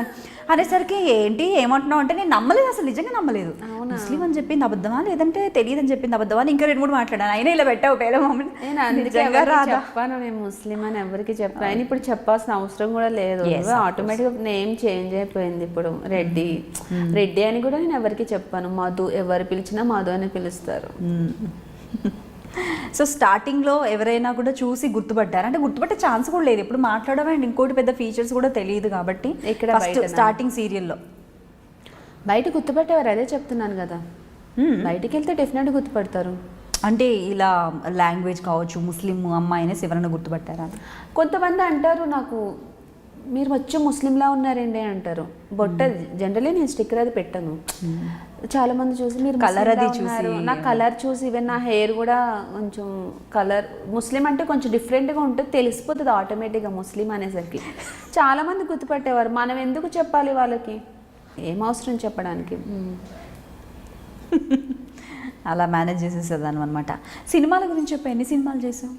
అనేసరికి ఏంటి ఏమంటున్నావు అంటే నేను నమ్మలేదు, అసలు నిజంగా నమ్మలేదు. ముస్లిం అని చెప్పింది అబద్ధమా లేదంటే తెలియదు అని చెప్పింది అబద్ధమా అని ఇంకా 2-3 మాట్లాడాను. అయినా ఇలా పెట్టావు పేల మమ్మీ. నేను అందుకే చెప్పాను నేను ముస్లిం అని ఎవరికి చెప్పాను. అయినా ఇప్పుడు చెప్పాల్సిన అవసరం కూడా లేదు, ఆటోమేటిక్గా నేమ్ చేంజ్ అయిపోయింది ఇప్పుడు రెడ్డి. రెడ్డి అని కూడా నేను ఎవరికి చెప్పాను. మధు, ఎవరు పిలిచినా మధు అని పిలుస్తారు. సో స్టార్టింగ్లో ఎవరైనా కూడా చూసి గుర్తుపట్టారు అంటే గుర్తుపట్టే ఛాన్స్ కూడా లేదు, ఎప్పుడు మాట్లాడడం అండ్ ఇంకోటి పెద్ద ఫీచర్స్ కూడా తెలియదు కాబట్టి. ఇక్కడ స్టార్టింగ్ సీరియల్లో బయట గుర్తుపట్టేవారు, అదే చెప్తున్నాను కదా. బయటికి వెళ్తే డెఫినెట్గా గుర్తుపడతారు. అంటే ఇలా లాంగ్వేజ్ కావచ్చు, ముస్లిం అమ్మాయి అనేసి ఎవరైనా గుర్తుపట్టారా? కొంతమంది అంటారు నాకు, మీరు వచ్చి ముస్లింలా ఉన్నారండి అంటారు. బొట్ట జనరలీ నేను స్టిక్కర్ అది పెట్టాను. చాలా మంది చూసి మీరు కలర్ అది చూసి, నా కలర్ చూసి, ఈవెన్ నా హెయిర్ కూడా కొంచెం కలర్ ముస్లిం అంటే కొంచెం డిఫరెంట్గా ఉంటుంది, తెలిసిపోతుంది ఆటోమేటిక్గా ముస్లిం అనేసరికి. చాలా మంది గుర్తుపట్టేవారు. మనం ఎందుకు చెప్పాలి వాళ్ళకి, ఏం అవసరం చెప్పడానికి. అలా మేనేజ్ చేసేసేదాన్ని అనమాట. సినిమాల గురించి చెప్పి ఎన్ని సినిమాలు చేసావు?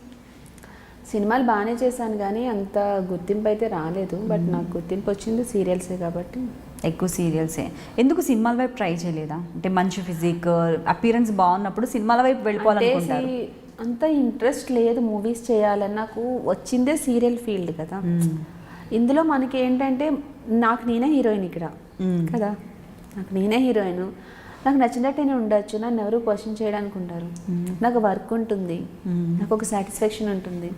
సినిమాలు బాగానే చేశాను కానీ అంత గుర్తింపు అయితే రాలేదు. బట్ నాకు గుర్తింపు వచ్చింది సీరియల్సే కాబట్టి. ఎక్కువ సీరియల్సే. ఎందుకు సినిమాల వైపు ట్రై చేయలేదా? అంటే మంచి ఫిజిక్ అపీరెన్స్ బాగున్నప్పుడు సినిమాల వైపు వెళ్ళిపోవాలనుకుంటారు. అంత ఇంట్రెస్ట్ లేదు మూవీస్ చేయాలని. నాకు వచ్చిందే సీరియల్ ఫీల్డ్ కదా. ఇందులో మనకి ఏంటంటే నాకు నేనే హీరోయిన్ ఇక్కడ కదా, నాకు నేనే హీరోయిన్. నాకు నచ్చినట్టు నేను ఉండొచ్చు, నన్ను ఎవరు క్వశ్చన్ చేయడానికి ఉంటారు. నాకు వర్క్ ఉంటుంది, నాకు ఒక సాటిస్ఫాక్షన్ ఉంటుంది.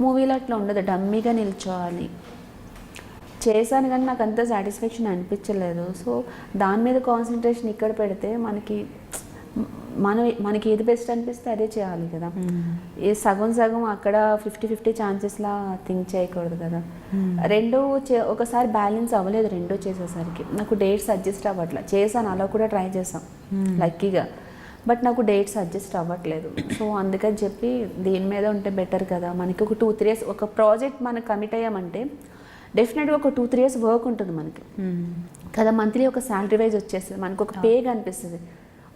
మూవీలో అట్లా ఉండదు, డమ్మీగా నిల్చోవాలి. చేశాను కానీ నాకు అంత సాటిస్ఫాక్షన్ అనిపించలేదు. సో దాని మీద కాన్సన్ట్రేషన్ ఇక్కడ పెడితే మనకి ఏది బెస్ట్ అనిపిస్తే అదే చేయాలి కదా. ఏ సగం సగం అక్కడ 50-50 ఛాన్సెస్లా థింక్ చేయకూడదు కదా. రెండో ఒకసారి బ్యాలెన్స్ అవ్వలేదు రెండో చేసేసరికి. నాకు డేట్స్ అడ్జస్ట్ అవ్వట్లే. చేశాను, అలా కూడా ట్రై చేశాను లక్కీగా, బట్ నాకు డేట్స్ అడ్జస్ట్ అవ్వట్లేదు. సో అందుకని చెప్పి దీని మీద ఉంటే బెటర్ కదా. మనకి ఒక 2-3 years ఒక ప్రాజెక్ట్ మనకు కమిట్ అయ్యామంటే డెఫినెట్గా ఒక 2-3 years వర్క్ ఉంటుంది మనకి కదా. మంత్లీ ఒక శాలరీ వైజ్ వచ్చేస్తుంది, మనకు ఒక పే కనిపిస్తుంది.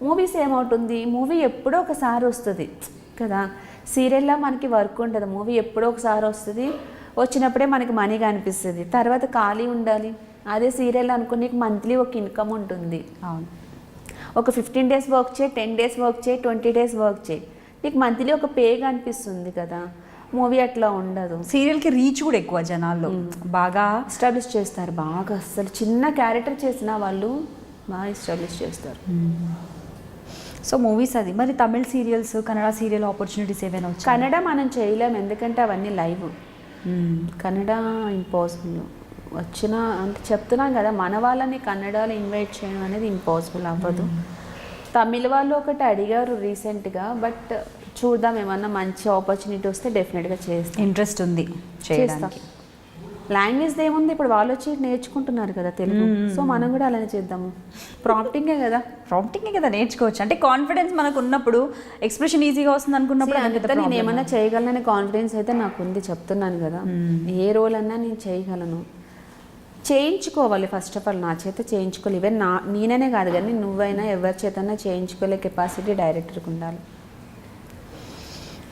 మూవీస్ ఏమవుతుంది, మూవీ ఎప్పుడో ఒకసారి వస్తుంది కదా. సీరియల్లో మనకి వర్క్ ఉంటుంది, మూవీ ఎప్పుడో ఒకసారి వస్తుంది, వచ్చినప్పుడే మనకి మనీ కనిపిస్తుంది, తర్వాత ఖాళీ ఉండాలి. అదే సీరియల్ అనుకుని నీకు మంత్లీ ఒక ఇన్కమ్ ఉంటుంది. అవును, ఒక 15 days వర్క్ చేయి, 10 days వర్క్ చేయి, 20 days వర్క్ చేయి, నీకు మంత్లీ ఒక పే కనిపిస్తుంది కదా. మూవీ అట్లా ఉండదు. సీరియల్కి రీచ్ కూడా ఎక్కువ, జనాల్లో బాగా ఎస్టాబ్లిష్ చేస్తారు. బాగా అసలు చిన్న క్యారెక్టర్ చేసిన వాళ్ళు బాగా ఎస్టాబ్లిష్ చేస్తారు. సో మూవీస్ అది. మరి తమిళ సీరియల్స్, కన్నడ సీరియల్ ఆపర్చునిటీస్ ఏమైనా వచ్చాయి? కన్నడ మనం చేయలేము, ఎందుకంటే అవన్నీ లైవ్. కన్నడ ఇంపాసిబుల్. వచ్చిన అంటే చెప్తున్నాం కదా, మన వాళ్ళని కన్నడలో ఇన్వైట్ చేయడం అనేది ఇంపాసిబుల్ అవ్వదు. తమిళ వాళ్ళు ఒకటి అడిగారు రీసెంట్గా, బట్ చూద్దాం, ఏమన్నా మంచి ఆపర్చునిటీ వస్తే డెఫినెట్గా చేస్తాం. ఇంట్రెస్ట్ ఉంది, చేస్తాం. లాంగ్వేజ్ ఏముంది, ఇప్పుడు వాళ్ళు వచ్చి నేర్చుకుంటున్నారు కదా తెలుగు. సో మనం కూడా అలానే చేద్దాము. ప్రాంప్టింగే కదా నేర్చుకోవచ్చు. అంటే కాన్ఫిడెన్స్ మనకు ఉన్నప్పుడు, ఎక్స్ప్రెషన్ ఈజీగా వస్తుంది అనుకున్నప్పుడు నేను ఏమన్నా చేయగలననే కాన్ఫిడెన్స్ అయితే నాకు ఉంది, చెప్తున్నాను కదా. ఏ రోల్ అన్నా నేను చేయగలను. చేయించుకోవాలి ఫస్ట్ ఆఫ్ ఆల్, నా చేత చేయించుకోవాలి. ఈవెన్ నేననే కాదు కానీ నువ్వైనా ఎవరి చేతన్నా చేయించుకోలే కెపాసిటీ డైరెక్టర్కి ఉండాలి.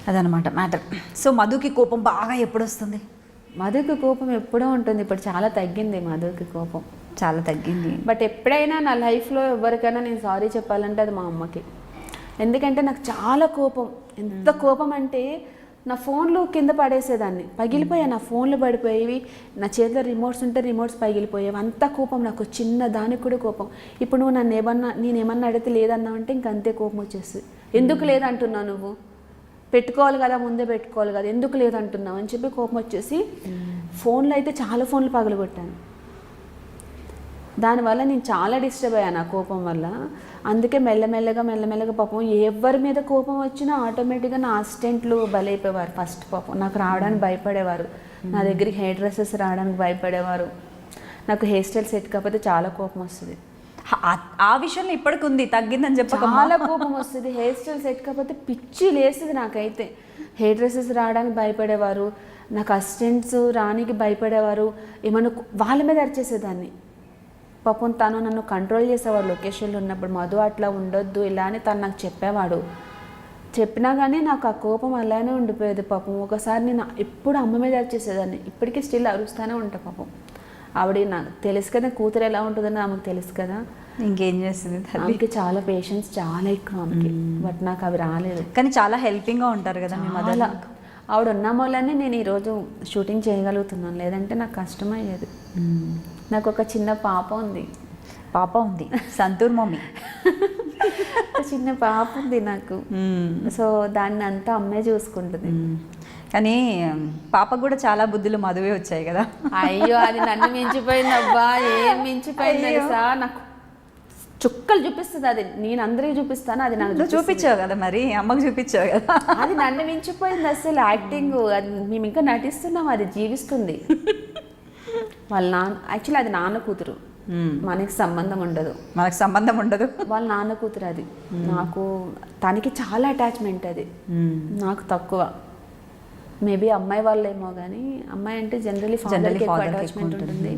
అదనమాట మ్యాటర్. సో మధుకి కోపం బాగా ఎప్పుడు వస్తుంది? మధుకి కోపం ఎప్పుడూ ఉంటుంది. ఇప్పుడు చాలా తగ్గింది మధుకి కోపం, చాలా తగ్గింది. బట్ ఎప్పుడైనా నా లైఫ్లో ఎవరికైనా నేను సారీ చెప్పాలంటే అది మా అమ్మకి. ఎందుకంటే నాకు చాలా కోపం. ఎంత కోపం అంటే నా ఫోన్లు కింద పడేసేదాన్ని, పగిలిపోయా. నా ఫోన్లు పడిపోయేవి, నా చేతిలో రిమోట్స్ ఉంటే రిమోట్స్ పగిలిపోయేవి. అంత కోపం నాకు, చిన్న దానికి కూడా కోపం. ఇప్పుడు నువ్వు నేనేమన్నా అడిగితే లేదన్నావు అంటే ఇంకంతే కోపం వచ్చేస్తుంది. ఎందుకు లేదంటున్నావు, నువ్వు పెట్టుకోవాలి కదా, ముందే పెట్టుకోవాలి కదా, ఎందుకు లేదంటున్నావు అని చెప్పి కోపం వచ్చేసి ఫోన్లో అయితే చాలా ఫోన్లు పగలగొట్టాను. దానివల్ల నేను చాలా డిస్టర్బ్ అయ్యాను ఆ కోపం వల్ల. అందుకే మెల్లమెల్లగా పాపం ఎవరి మీద కోపం వచ్చినా ఆటోమేటిక్గా నా అసిస్టెంట్లు బలైపోయేవారు. ఫస్ట్ పాపం నాకు రావడానికి భయపడేవారు, నా దగ్గరికి హెయిర్ డ్రెస్సెస్ రావడానికి భయపడేవారు. నాకు హెయిర్ స్టైల్ సెట్ కాకపోతే చాలా కోపం వస్తుంది. ఆ విషయంలో ఇప్పటికి ఉంది, తగ్గిందని చెప్పి చాలా కోపం వస్తుంది. హెయిర్ స్టైల్ సెట్ కాకపోతే పిచ్చి లేస్తుంది నాకైతే. హెయిర్ డ్రెస్సెస్ రావడానికి భయపడేవారు, నాకు అసిస్టెంట్స్ రానికి భయపడేవారు. ఏమన్నా వాళ్ళ మీద అరిచేసేదాన్ని. పాపం తను నన్ను కంట్రోల్ చేసేవాడు లొకేషన్లో ఉన్నప్పుడు. మధు అట్లా ఉండొద్దు ఇలా అని తను నాకు చెప్పేవాడు. చెప్పినా కానీ నాకు ఆ కోపం అలానే ఉండిపోయేది పాపం. ఒకసారి నేను ఎప్పుడు అమ్మ మీద అరిచేసేదాన్ని, ఇప్పటికీ స్టిల్ అరుస్తూనే ఉంటా పాపం. ఆవిడ నాకు తెలుసు కదా కూతురు ఎలా ఉంటుందని ఆమెకు తెలుసు కదా, ఇంకేం చేస్తుంది తల్లి. ఆమెకి చాలా పేషెన్స్ చాలా ఎక్కువ ఆమెకి, బట్ నాకు అవి రాలేదు. కానీ చాలా హెల్పింగ్గా ఉంటారు కదా మీ మదర్. చాలా ఆవిడ ఉన్న వల్లనే నేను ఈరోజు షూటింగ్ చేయగలుగుతున్నాను, లేదంటే నాకు కష్టమయ్యేది. నాకు ఒక చిన్న పాప ఉంది. పాప ఉంది, సంతూర్ మమ్మీ. ఒక చిన్న పాప ఉంది నాకు. సో దాన్ని అంతా అమ్మే చూసుకుంటుంది. కానీ పాపకు కూడా చాలా బుద్ధులు మధువే వచ్చాయి కదా. అయ్యో అది నన్ను మించిపోయింది అబ్బా, ఏం మించిపోయింది తెలుసా, నాకు చుక్కలు చూపిస్తుంది. అది నేను అందరికీ చూపిస్తాను, అది నాకు చూపించావు కదా, మరి అమ్మకు చూపించావు కదా. అది నన్ను మించిపోయింది అసలు. యాక్టింగ్ అది మేము ఇంకా నటిస్తున్నాం, అది జీవిస్తుంది. వాళ్ళ నాన్న యాక్చువల్లీ అది నాన్న కూతురు, మనకి సంబంధం ఉండదు, మనకు సంబంధం ఉండదు. వాళ్ళ నాన్న కూతురు అది. నాకు తనకి చాలా అటాచ్మెంట్, అది నాకు తక్కువ. మేబీ అమ్మాయి వాళ్ళేమో కానీ, అమ్మాయి అంటే జనరలీ ఫాదర్కి ఎక్కువ అటాచ్మెంట్ ఉంటుంది.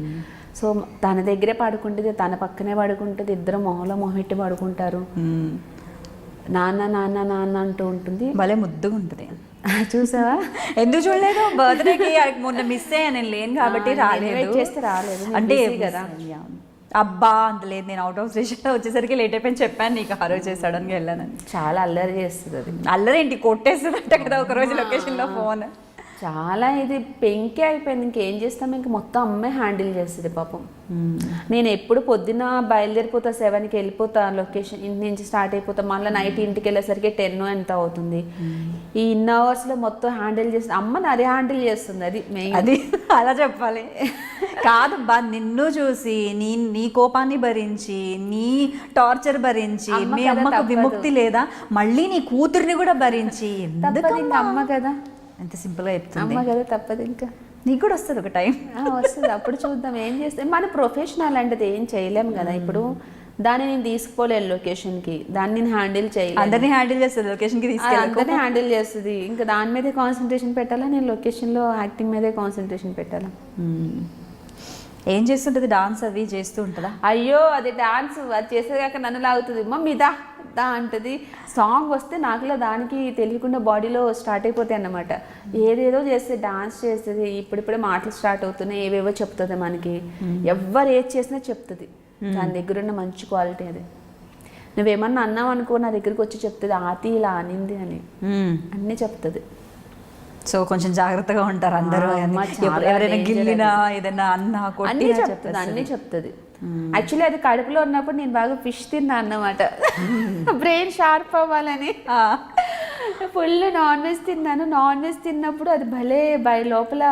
సో తన దగ్గరే పడుకుంటుంది, తన పక్కనే పడుకుంటుంది, ఇద్దరు మొహంలో మొహెట్టి పడుకుంటారు. నాన్న నాన్న నాన్న అంటూ ఉంటుంది, భలే ముద్దుగా ఉంటుంది. చూసావా? ఎందుకు చూడలేదు? బర్త్డేకి మొన్న మిస్ అయ్యా, నేను లేను కాబట్టి రాలేదు. చేస్తే రాలేదు అంటే కదా. అబ్బా అంత లేదు, నేను అవుట్ ఆఫ్ స్టేషన్లో వచ్చేసరికి లేట్ అయిపోయింది చెప్పాను నీకు, ఆ రోజు సడన్గా వెళ్ళానని. చాలా అల్లరి చేస్తుంది అది. అల్లరేంటి, కొట్టేస్తుంది అంట కదా ఒక రోజు లొకేషన్లో ఫోన్. చాలా ఇది పెంకే అయిపోయింది. ఇంకేం చేస్తాం, ఇంక మొత్తం అమ్మాయి హ్యాండిల్ చేస్తుంది పాపం. నేను ఎప్పుడు పొద్దున్న బయలుదేరిపోతా, 7కి వెళ్ళిపోతా లొకేషన్, ఇంటి నుంచి స్టార్ట్ అయిపోతా, మళ్ళీ నైట్ ఇంటికి వెళ్ళేసరికి 10 ఎంత అవుతుంది. ఈ ఇన్ అవర్స్లో మొత్తం హ్యాండిల్ చేస్తుంది అమ్మని, అదే హ్యాండిల్ చేస్తుంది. అది మెయిన్, అది అలా చెప్పాలి కాదు బా. నిన్ను చూసి నీ కోపాన్ని భరించి, నీ టార్చర్ భరించి, మీ అమ్మకు విముక్తి లేదా, మళ్ళీ నీ కూతుర్ని కూడా భరించి. అమ్మ కదా, ఎంత సింపుల్గా చెప్తుంది. అమ్మ కదా, తప్పదు. ఇంకా నీకు కూడా వస్తుంది ఒక టైం, వస్తుంది. అప్పుడు చూద్దాం ఏం చేస్తే. మన ప్రొఫెషనల్ అంటే ఏం చేయలేము కదా. ఇప్పుడు దాన్ని నేను తీసుకుపోలేను లొకేషన్కి, దాన్ని నేను హ్యాండిల్ చేయలేదు. అందరినీ హ్యాండిల్ చేస్తుంది లొకేషన్కి తీసుకెళ్ళి, అందరినీ హ్యాండిల్ చేస్తుంది. ఇంకా దాని మీదే కాన్సన్ట్రేషన్ పెట్టాలా, నేను లొకేషన్లో యాక్టింగ్ మీదే కాన్సన్ట్రేషన్ పెట్టాలా. ఏం చేస్తుంటుంది? డాన్స్ అవి చేస్తూ ఉంటుందా? అయ్యో అది డాన్స్ అది చేసేదాకా నన్ను లాగుతుంది. మమ్మీ దా దా అంటది. సాంగ్ వస్తే నాకులా దానికి తెలియకుండా బాడీలో స్టార్ట్ అయిపోతాయి అన్నమాట. ఏదేదో చేస్తే డాన్స్ చేస్తుంది. ఇప్పుడిప్పుడే మాటలు స్టార్ట్ అవుతున్నాయి, ఏవేవో చెప్తుంది మనకి. ఎవరు ఏది చేసినా చెప్తుంది. దాని దగ్గర ఉన్న మంచి క్వాలిటీ అది. నువ్వేమన్నా అన్నావు అనుకో, నా దగ్గరికి వచ్చి చెప్తుంది, ఆతి ఇలా అనింది అని అన్నీ చెప్తుంది. సో కొంచెం జాగ్రత్తగా ఉంటారు అందరూ. ఎవరైనా గిల్లినా, ఏదైనా అన్నా, అన్నీ చెప్తుంది, అన్నీ చెప్తుంది. యాక్చువల్లీ అది కడుపులో ఉన్నప్పుడు నేను బాగా ఫిష్ తిన్నా అన్నమాట, బ్రెయిన్ షార్ప్ అవ్వాలని. ఫుల్ నాన్ వెజ్ తిన్నాను. నాన్ వెజ్ తిన్నప్పుడు అది భలే లోపల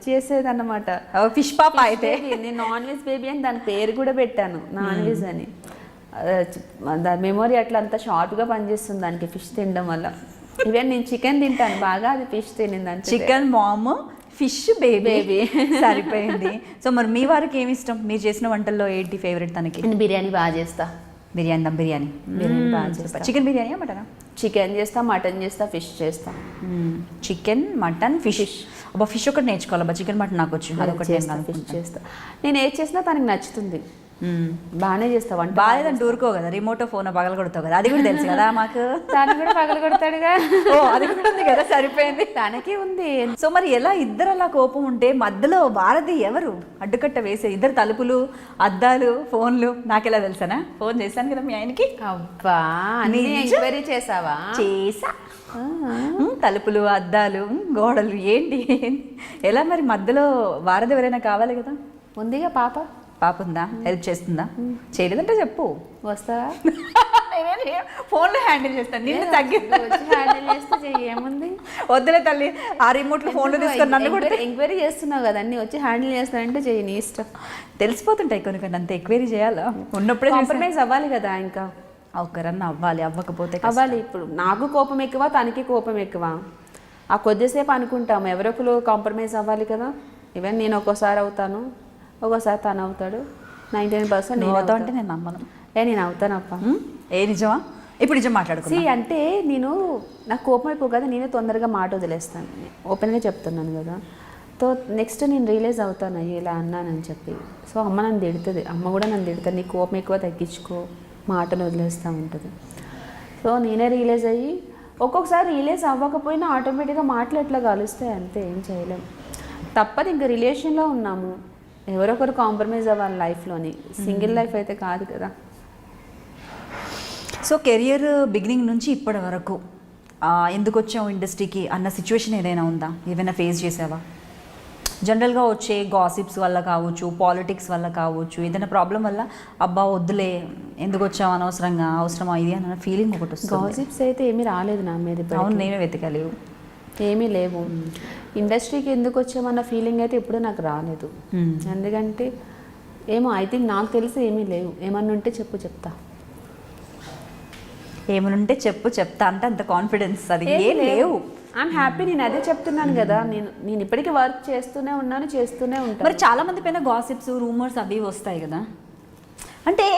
చేసేది అన్నమాట. ఫిష్ పాప అయితే నేను నాన్ వెజ్ బేబీ అని దాని పేరు కూడా పెట్టాను, నాన్ వెజ్ అని. దాని మెమొరీ అట్లా అంతా షార్ప్గా పనిచేస్తుంది దానికి ఫిష్ తినడం వల్ల. ఈవెన్ నేను చికెన్ తింటాను బాగా, అది ఫిష్ తినింది. చికెన్ మామ్, ఫిష్ బేబీ సరిపోయింది. సో మరి మీ వారికి ఏమి ఇష్టం? మీరు చేసిన వంటల్లో ఏంటి ఫేవరెట్ తనకి? నేను బిర్యానీ బాగా చేస్తా. బిర్యానీ, దమ్ బిర్యానీ బాగా చేస్తా. చికెన్ బిర్యానీ మటనా? చికెన్ చేస్తా, మటన్ చేస్తా, ఫిష్ చేస్తా. Chicken, mutton, fish. అబ్బా ఫిష్ ఒకటి నేర్చుకోవాలబ్బా, చికెన్ మటన్ నాకు వచ్చు, అదొకటి ఫిష్ చేస్తా. నేను ఏది చేసినా తనకి నచ్చుతుంది, బాగానే చేస్తా వంట. బాగాలేదంటే ఊరుకో కదా, రిమోట్ ఫోన్ పగల కొడతావు కదా, అది కూడా తెలుసు కదా మాకు. తను కూడా పగల కొడతాడుగా. ఓ అది కూడా ఉంది కదా, సరిపోయింది. తనకి ఉంది. సో మరి ఎలా ఇద్దరు అలా కోపం ఉంటే మధ్యలో భారతి ఎవరు అడ్డుకట్ట వేసే? ఇద్దరు తలుపులు, అద్దాలు, ఫోన్లు. నాకెలా తెలుసానా? ఫోన్ చేశాను కదా మీ ఆయనకి. అబ్బా ఎంక్వైరీ చేసావా? చేసా. తలుపులు, అద్దాలు, గోడలు ఏంటి ఎలా మరి మధ్యలో భారతి ఎవరైనా కావాలి కదా? ఉందిగా పాప. పాప ఉందా? హెల్ప్ చేస్తుందా? చేయలేదంటే చెప్పు, వస్తావా? ఫోన్లో హ్యాండిల్ చేస్తాను, నిన్ను హ్యాండిల్ చేస్తే ఏముంది. వద్దులే తల్లి, ఆ రిమోట్లో ఫోన్లో తీసుకొని నన్ను కూడా. ఎంక్వైరీ చేస్తున్నావు కదా, అన్ని వచ్చి హ్యాండిల్ చేస్తానంటే చెయ్యి, నీ ఇష్టం. తెలిసిపోతుంటాయి కొన్ని కొన్ని, అంత ఎంక్వైరీ చేయాలా? ఉన్నప్పుడే కాంప్రమైజ్ అవ్వాలి కదా. ఇంకా ఒకరన్నా అవ్వాలి, అవ్వకపోతే అవ్వాలి. ఇప్పుడు నాకు కోపం ఎక్కువ, తనకి కోపం ఎక్కువ. ఆ కొద్దిసేపు అనుకుంటాము, ఎవరొకరు కాంప్రమైజ్ అవ్వాలి కదా. ఈవెన్ నేను ఒక్కోసారి అవుతాను, ఒక్కోసారి తను అవుతాడు. 99% నేను అవుతా అంటే నేను నమ్మను. నేను అవుతానప్ప. ఏ నిజమా? ఇప్పుడు నిజం మాట్లాడుకో. అంటే నేను నాకు కోపం ఎక్కువ కదా, నేనే తొందరగా మాట వదిలేస్తాను, ఓపెన్గా చెప్తున్నాను కదా. సో నెక్స్ట్ నేను రియలైజ్ అవుతాను ఇలా అన్నానని చెప్పి. సో అమ్మ నన్ను తిడుతుంది, అమ్మ కూడా నన్ను తిడుతుంది, నీ కోపం ఎక్కువ తగ్గించుకో, మాటను వదిలేస్తూ ఉంటుంది. సో నేనే రియలైజ్ అయ్యి, ఒక్కొక్కసారి రియలైజ్ అవ్వకపోయినా ఆటోమేటిక్గా మాటలు ఎట్లా కలుస్తాయి, అంతే, ఏం చేయలేం, తప్పదు. ఇంకా రిలేషన్లో ఉన్నాము, ఎవరో ఒకరు కాంప్రమైజ్ అవ్వాలి లైఫ్లోని, సింగిల్ లైఫ్ అయితే కాదు కదా. సో కెరియర్ బిగినింగ్ నుంచి ఇప్పటి వరకు ఎందుకు వచ్చావు ఇండస్ట్రీకి అన్న సిచ్యువేషన్ ఏదైనా ఉందా? ఏదైనా ఫేస్ చేసావా? జనరల్గా వచ్చే గాసిప్స్ వల్ల కావచ్చు, పాలిటిక్స్ వల్ల కావచ్చు, ఏదైనా ప్రాబ్లం వల్ల అబ్బా వద్దులే ఎందుకు వచ్చావు అనవసరంగా, అవసరమా ఇది అన్న ఫీలింగ్ ఒకటి వస్తుంది. గాసిప్స్ అయితే ఏమీ రాలేదు నా మీద. అవును, నేనే వెతకలేవు, ఏమీ లేవు. ఇండస్ట్రీకి ఎందుకు వచ్చామన్న ఫీలింగ్ అయితే ఎప్పుడూ నాకు రాలేదు. ఎందుకంటే ఏమో ఐ థింక్ నాకు తెలిసి ఏమీ లేవు. ఏమన్నా ఉంటే చెప్తా. ఏమనుంటే చెప్తా అంటే అంత కాన్ఫిడెన్స్ అది ఏం లేవు. I'm happy. నేను అదే చెప్తున్నాను కదా, నేను ఇప్పటికీ వర్క్ చేస్తూనే ఉంటాను. మరి చాలా మంది పైన గాసిప్స్, రూమర్స్ అవి వస్తాయి కదా. అంటే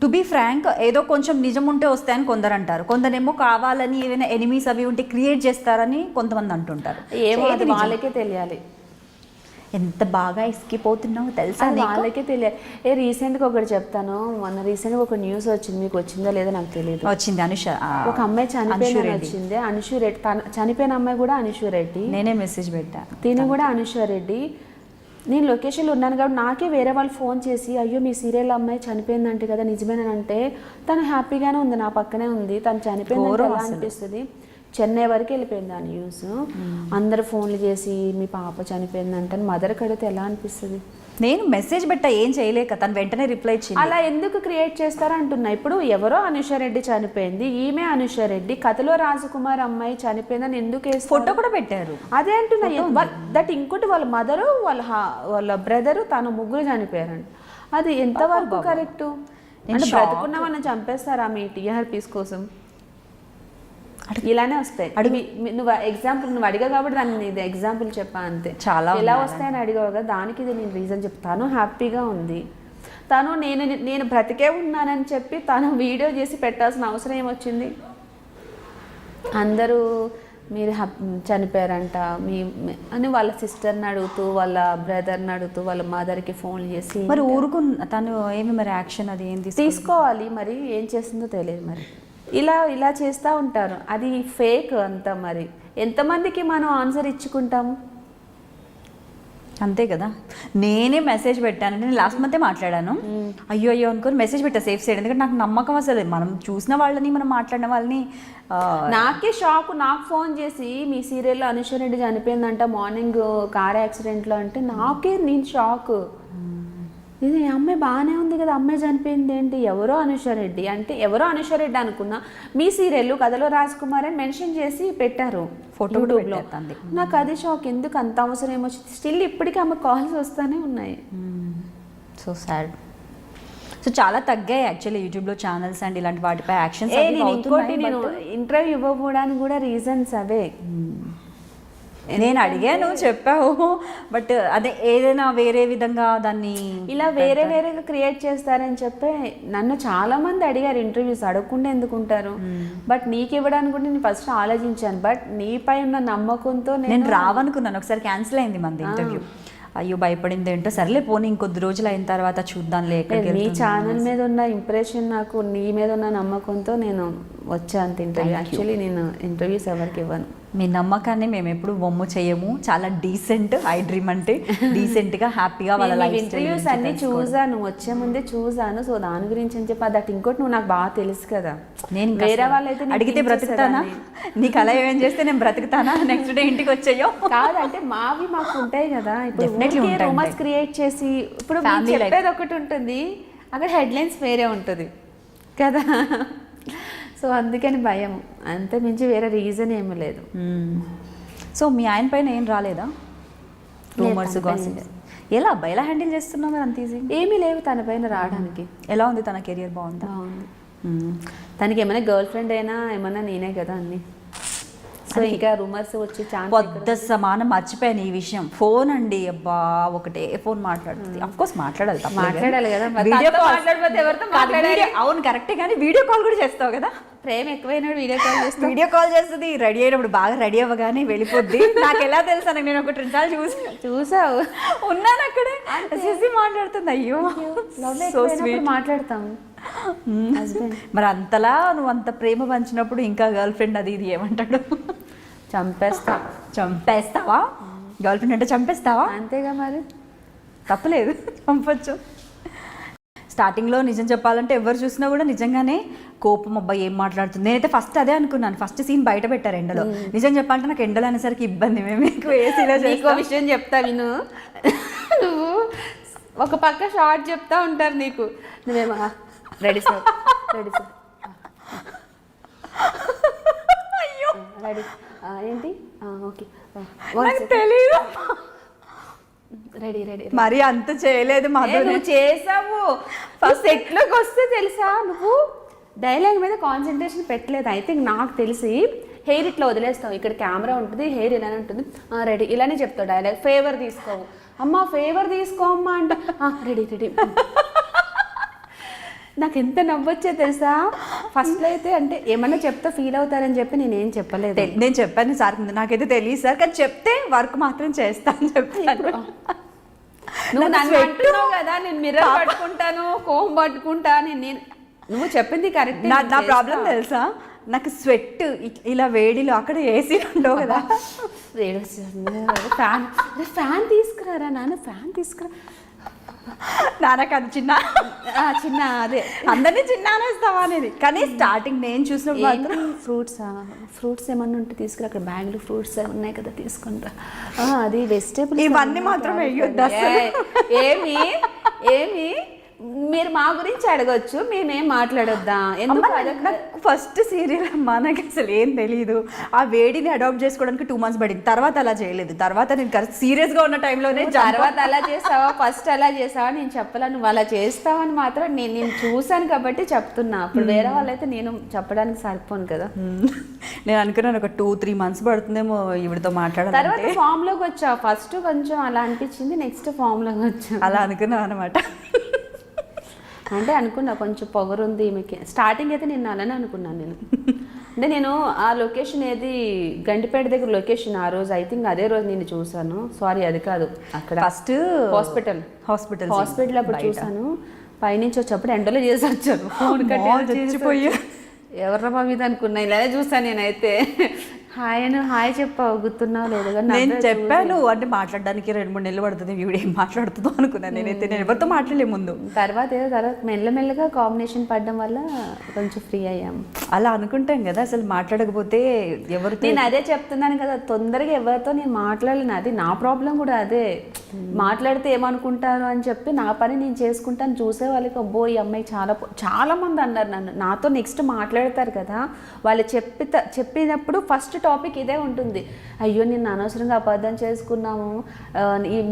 టు బీ ఫ్రాంక్, ఏదో కొంచెం నిజం ఉంటే వస్తాయని కొందరు అంటారు, కొందరేమో కావాలని ఏమైనా ఎనిమీస్ అవి ఉంటే క్రియేట్ చేస్తారని కొంతమంది అంటుంటారు. ఏమో అది వాళ్ళకే తెలియాలి. ఎంత బాగా ఇసుకిపోతున్నావు తెలుసా, వాళ్ళకే తెలియాలి. రీసెంట్గా ఒకటి చెప్తాను. మొన్న రీసెంట్గా ఒక న్యూస్ వచ్చింది, మీకు వచ్చిందో లేదో నాకు తెలియదు. వచ్చింది. అనుష, ఒక అమ్మాయి చనిపోయిన వచ్చింది. అనుషు రెడ్డి, చనిపోయిన అమ్మాయి కూడా అనుషు రెడ్డి. నేనే మెసేజ్ పెట్టా, తిని కూడా అనుష రెడ్డి. నేను లొకేషన్లో ఉన్నాను కాబట్టి నాకే వేరే వాళ్ళు ఫోన్ చేసి, అయ్యో మీ సీరియల్ అమ్మాయి చనిపోయిందంటే కదా, నిజమేనంటే తను హ్యాపీగానే ఉంది, నా పక్కనే ఉంది, తను చనిపోయింది ఎలా అనిపిస్తుంది. చెన్నై వరకు వెళ్ళిపోయింది ఆ న్యూస్. అందరు ఫోన్లు చేసి మీ పాప చనిపోయిందంటే మదర్ కడితే ఎలా అనిపిస్తుంది. నేను మెసేజ్ పెట్టా, ఏం చేయలేక తను వెంటనే రిప్లై ఇచ్చింది. అలా ఎందుకు క్రియేట్ చేస్తారో అంటున్నా. ఇప్పుడు ఎవరో అనుషారెడ్డి చనిపోయింది, ఈమె అనుషారెడ్డి, కథలో రాజకుమార్ అమ్మాయి చనిపోయిందని ఎందుకు ఫోటో కూడా పెట్టారు. అదే అంటున్నా. దట్ ఇంకోటి వాళ్ళ మదరు, వాళ్ళ బ్రదరు, తను ముగ్గురు చనిపోయారంట. అది ఎంతవరకు కరెక్ట్? అంటే బ్రతుకున్న వాళ్ళని చంపేస్తారా మీ టీఆర్పీస్ కోసం? ఇలానే వస్తాయి. నువ్వు ఎగ్జాంపుల్ నువ్వు అడిగా కాబట్టి దాన్ని ఇది ఎగ్జాంపుల్ చెప్పా అంతే. చాలా ఎలా వస్తాయని అడిగావు కదా, దానికి ఇది నేను రీజన్ చెప్తాను. హ్యాపీగా ఉంది తను, నేను బ్రతికే ఉన్నానని చెప్పి తను వీడియో చేసి పెట్టాల్సిన అవసరం ఏమొచ్చింది? అందరూ మీరు చనిపోయారంట అని వాళ్ళ సిస్టర్ని అడుగుతూ, వాళ్ళ బ్రదర్ని అడుగుతూ, వాళ్ళ మదర్కి ఫోన్ చేసి, మరి ఊరుకు తను ఏమి మరి యాక్షన్ అది ఏం తీసుకోవాలి. మరి ఏం చేస్తుందో తెలియదు. మరి ఇలా చేస్తూ ఉంటారు. అది ఫేక్ అంతా. మరి ఎంతమందికి మనం ఆన్సర్ ఇచ్చుకుంటాము? అంతే కదా. నేనే మెసేజ్ పెట్టాను, నేను లాస్ట్ మంతే మాట్లాడాను. అయ్యో అనుకొని మెసేజ్ పెట్టా సేఫ్ సైడ్. ఎందుకంటే నాకు నమ్మకం అసలు మనం చూసిన వాళ్ళని, మనం మాట్లాడిన వాళ్ళని. నాకే షాక్. నాకు ఫోన్ చేసి మీ సీరియల్లో అనుష రెడ్డి చనిపోయిందంట మార్నింగ్ కార్ యాక్సిడెంట్లో అంటే నేను షాక్. ఇది అమ్మాయి బాగానే ఉంది కదా, అమ్మాయి చనిపోయింది ఏంటి? ఎవరో అనుషారెడ్డి అంటే ఎవరో అనుషారెడ్డి అనుకున్నా. మీ సీరియల్ కథలో రాజకుమార్ అని మెన్షన్ చేసి పెట్టారు యూట్యూబ్లో. నాకు అది షాక్. ఎందుకు అంత అవసరం ఏమొచ్చింది? స్టిల్ ఇప్పటికీ ఆమె కాల్స్ వస్తూనే ఉన్నాయి. So sad. సో చాలా తగ్గాయి యాక్చువల్లీ యూట్యూబ్లో ఛానల్స్ అండ్ ఇలాంటి వాటిపై యాక్షన్స్. ఇంకోటి నేను ఇంటర్వ్యూ ఇవ్వకపోవడానికి కూడా రీజన్స్ అవే. నేను అడిగాను, చెప్పావు, బట్ అదే ఏదైనా వేరే విధంగా దాన్ని ఇలా వేరేగా క్రియేట్ చేస్తారని చెప్పి నన్ను చాలా మంది అడిగారు ఇంటర్వ్యూస్. అడగకుండా ఎందుకుంటారు? బట్ నీకు ఇవ్వడానికి కూడా నేను ఫస్ట్ ఆలోచించాను. బట్ నీపై ఉన్న నమ్మకంతో నేను రావనుకున్నాను. ఒకసారి క్యాన్సిల్ అయింది మంది ఇంటర్వ్యూ. అయ్యో భయపడింది ఏంటో, సర్లే పోనీ ఇంకొద్ది రోజులు అయిన తర్వాత చూద్దాంలే. నీ ఛానల్ మీద ఉన్న ఇంప్రెషన్, నాకు నీ మీద ఉన్న నమ్మకంతో నేను వచ్చాను ఇంటర్వ్యూ. యాక్చువల్లీ నేను ఇంటర్వ్యూస్ ఎవరికి ఇవ్వను. మీ నమ్మకాన్ని మేము ఎప్పుడు బొమ్మ చేయము. చాలా డీసెంట్. ఐ డ్రీమ్ అంటే డీసెంట్గా హ్యాపీగా వాళ్ళ లైఫ్ ఇంటర్వ్యూస్ అన్ని చూసాను, వచ్చే ముందే చూసాను. సో దాని గురించి అని చెప్పి దట్ ఇంకోటి నువ్వు నాకు బాగా తెలుసు కదా. నేను వేరే వాళ్ళైతే అడిగితే బ్రతుకుతానా, నీకు అలా ఏం చేస్తే నేను బ్రతుకుతానా? నెక్స్ట్ డే ఇంటికి వచ్చేయో కాదంటే మాకు ఉంటాయి కదా. ఇప్పుడు రూమర్స్ క్రియేట్ చేసి ఇప్పుడు చెప్పేది ఒకటి ఉంటుంది, అక్కడ హెడ్లైన్స్ వేరే ఉంటుంది కదా. సో అందుకని భయం, అంతే మించి వేరే రీజన్ ఏమీ లేదు. సో మీ ఆయన పైన ఏం రాలేదా రూమర్స్, గాసిప్స్? ఎలా హ్యాండిల్ చేస్తున్నావు మరి అంత ఈజీ? ఏమీ లేవు తన పైన రావడానికి. ఎలా ఉంది తన కెరియర్? బాగుంది. తనకి ఏమైనా గర్ల్ ఫ్రెండ్ అయినా ఏమన్నా నేనే కదా అన్ని. సో ఇంకా రూమర్స్ వచ్చి పొద్దు సమానం మర్చిపోయాను ఈ విషయం. ఫోన్ అండి, అబ్బా ఒకటే ఫోన్ మాట్లాడుతుంది. అఫ్ కోర్స్ మాట్లాడాలి కదా. వీడియో మాట్లాడిపోతే ఎవరితో మాట్లాడాలి? అవును కరెక్టే, కానీ వీడియో కాల్ కూడా చేస్తావు కదా. ప్రేమ ఎక్కువైనప్పుడు వీడియో కాల్ చేస్తుంది. రెడీ అయినప్పుడు బాగా రెడీ అవ్వగానే వెళ్ళిపోద్ది. నాకు ఎలా తెలుసా? నేను ఒక 2 సార్లు చూసావు, ఉన్నాను అక్కడే చూసి మాట్లాడుతుంది. అయ్యో మాట్లాడతాము. మరి అంతలా నువ్వు అంత ప్రేమ పంచినప్పుడు ఇంకా గర్ల్ ఫ్రెండ్ అది ఇది ఏమంటాడు? చంపేస్తావా? గర్ల్ ఫ్రెండ్ అంటే చంపేస్తావా? అంతేగా మరి. తప్పలేదు, పంపొచ్చు. స్టార్టింగ్లో నిజం చెప్పాలంటే ఎవరు చూసినా కూడా నిజంగానే కోపం, అబ్బాయి ఏం మాట్లాడుతుంది. నేనైతే ఫస్ట్ అదే అనుకున్నాను. ఫస్ట్ సీన్ బయట పెట్టారు ఎండలో. నిజం చెప్పాలంటే నాకు ఎండలో అనేసరికి ఇబ్బంది. మేము ఎక్కువ ఏసీలో నీకో విషయం చెప్తా విను. నువ్వు ఒక పక్క షార్ట్ చెప్తా ఉంటారు నీకు, నువ్వేమో ready sir ready sir ready ఏంటి ఓకే తెలియదు. రెడీ రెడీ మరి అంత చేయలేదు మాధురి. నువ్వు చేసావు. ఫస్ట్ సెట్లోకి వస్తే తెలుసా నువ్వు డైలాగ్ మీద కాన్సన్ట్రేషన్ పెట్టలేదు. ఐ థింక్ నాకు తెలిసి హెయిర్ ఇట్లా వదిలేస్తావు, ఇక్కడ కెమెరా ఉంటుంది, హెయిర్ ఇలానే ఉంటుంది, రెడీ ఇలానే చెప్తావు డైలాగ్. ఫేవర్ తీసుకోవు, అమ్మ ఫేవర్ తీసుకో అమ్మా అంటే రెడీ రెడీ. నాకు ఎంత నవ్వొచ్చే తెలుసా. ఫస్ట్లో అయితే అంటే ఏమన్నా చెప్తే ఫీల్ అవుతారని చెప్పి నేనేం చెప్పలేదు. నేను చెప్పాను సార్, నాకైతే తెలియదు సార్, కానీ చెప్తే వర్క్ మాత్రం చేస్తాను చెప్పాను. నువ్వు నన్ను అంటున్నావు కదా, నేను మిర్రర్ పట్టుకుంటాను, కోమ్ పట్టుకుంటా, నేను నువ్వు చెప్పింది కరెక్ట్. నా ప్రాబ్లం తెలుసా, నాకు స్వెట్ ఇలా వేడిలో అక్కడ ఏసీ ఉండవు కదా, వేడి ఫ్యాన్ ఫ్యాన్ తీసుకురారా నాన్న, ఫ్యాన్ తీసుకురా నాన్న కాదు చిన్న చిన్న అదే అందరినీ చిన్న అనేస్తావా అనేది. కానీ స్టార్టింగ్ నేను చూసినప్పుడు మాత్రం ఫ్రూట్స్ ఏమన్నా ఉంటే తీసుకురా, అక్కడ బ్యాగ్లో ఫ్రూట్స్ ఉన్నాయి కదా తీసుకుంటా. అది వెజిటేబుల్ ఇవన్నీ మాత్రం వేయొద్దు. ఏమి ఏమి మీరు మా గురించి అడగొచ్చు, మేమేం మాట్లాడొద్దా. ఎందుకు ఫస్ట్ సీరియల్ మనకి అసలు ఏం తెలియదు. ఆ వేడిని అడాప్ట్ చేసుకోవడానికి 2 months పడింది. తర్వాత అలా చేయలేదు. తర్వాత నేను సీరియస్గా ఉన్న టైంలోనే తర్వాత అలా చేసావా, ఫస్ట్ అలా చేసావా నేను చెప్పలా. నువ్వు అలా చేస్తావని మాత్రం నేను చూసాను కాబట్టి చెప్తున్నా. అప్పుడు వేరే వాళ్ళైతే నేను చెప్పడానికి సరిపోను కదా. నేను అనుకున్నాను ఒక 2-3 months పడుతుందేమో ఈవిడతో మాట్లాడాలి. తర్వాత ఫామ్లోకి వచ్చా. ఫస్ట్ కొంచెం అలా అనిపించింది, నెక్స్ట్ ఫామ్లోకి వచ్చా. అలా అనుకున్నాను అనమాట. అంటే అనుకున్నా కొంచెం పొగరుంది ఈమెకి. స్టార్టింగ్ అయితే నేను అలానే అనుకున్నాను. నేను అంటే నేను ఆ లొకేషన్ ఏది గండిపేట దగ్గర లొకేషన్ ఆ రోజు ఐ థింక్ అదే రోజు నేను చూసాను. సారీ అది కాదు, అక్కడ ఫస్ట్ హాస్పిటల్ అప్పుడు చూసాను. పైనుంచి వచ్చేప్పుడు ఎండలో చేసి వచ్చాను. ఫోన్ చచ్చిపోయా ఎవర్రా బాబు ఇది అనుకున్నా. ఇలానే చూసాను నేనైతే. హాయ్ చెప్పావు, గుర్తున్నావు లేదు కానీ నేను చెప్పాను. అంటే మాట్లాడడానికి 2-3 నెలలు పడుతుంది, వీడు ఏం మాట్లాడుతుందో అనుకున్నాను నేనైతే. నేను ఎవరితో మాట్లాడలే ముందు. తర్వాత మెల్లమెల్లగా కాంబినేషన్ పడడం వల్ల కొంచెం ఫ్రీ అయ్యాము. అలా అనుకుంటాం కదా, అసలు మాట్లాడకపోతే ఎవరితో. నేను అదే చెప్తున్నాను కదా, తొందరగా ఎవరితో నేను మాట్లాడలేను. అది నా ప్రాబ్లం కూడా అదే. మాట్లాడితే ఏమనుకుంటారు అని చెప్పి నా పని నేను చేసుకుంటాను. చూసే వాళ్ళకి అబ్బో ఈ అమ్మాయి చాలా మంది అన్నారు నన్ను. నాతో నెక్స్ట్ మాట్లాడతారు కదా, వాళ్ళు చెప్పినప్పుడు ఫస్ట్ టాపిక్ ఇదే ఉంటుంది. అయ్యో నిన్ను అనవసరంగా అబద్ధం చేసుకున్నాము,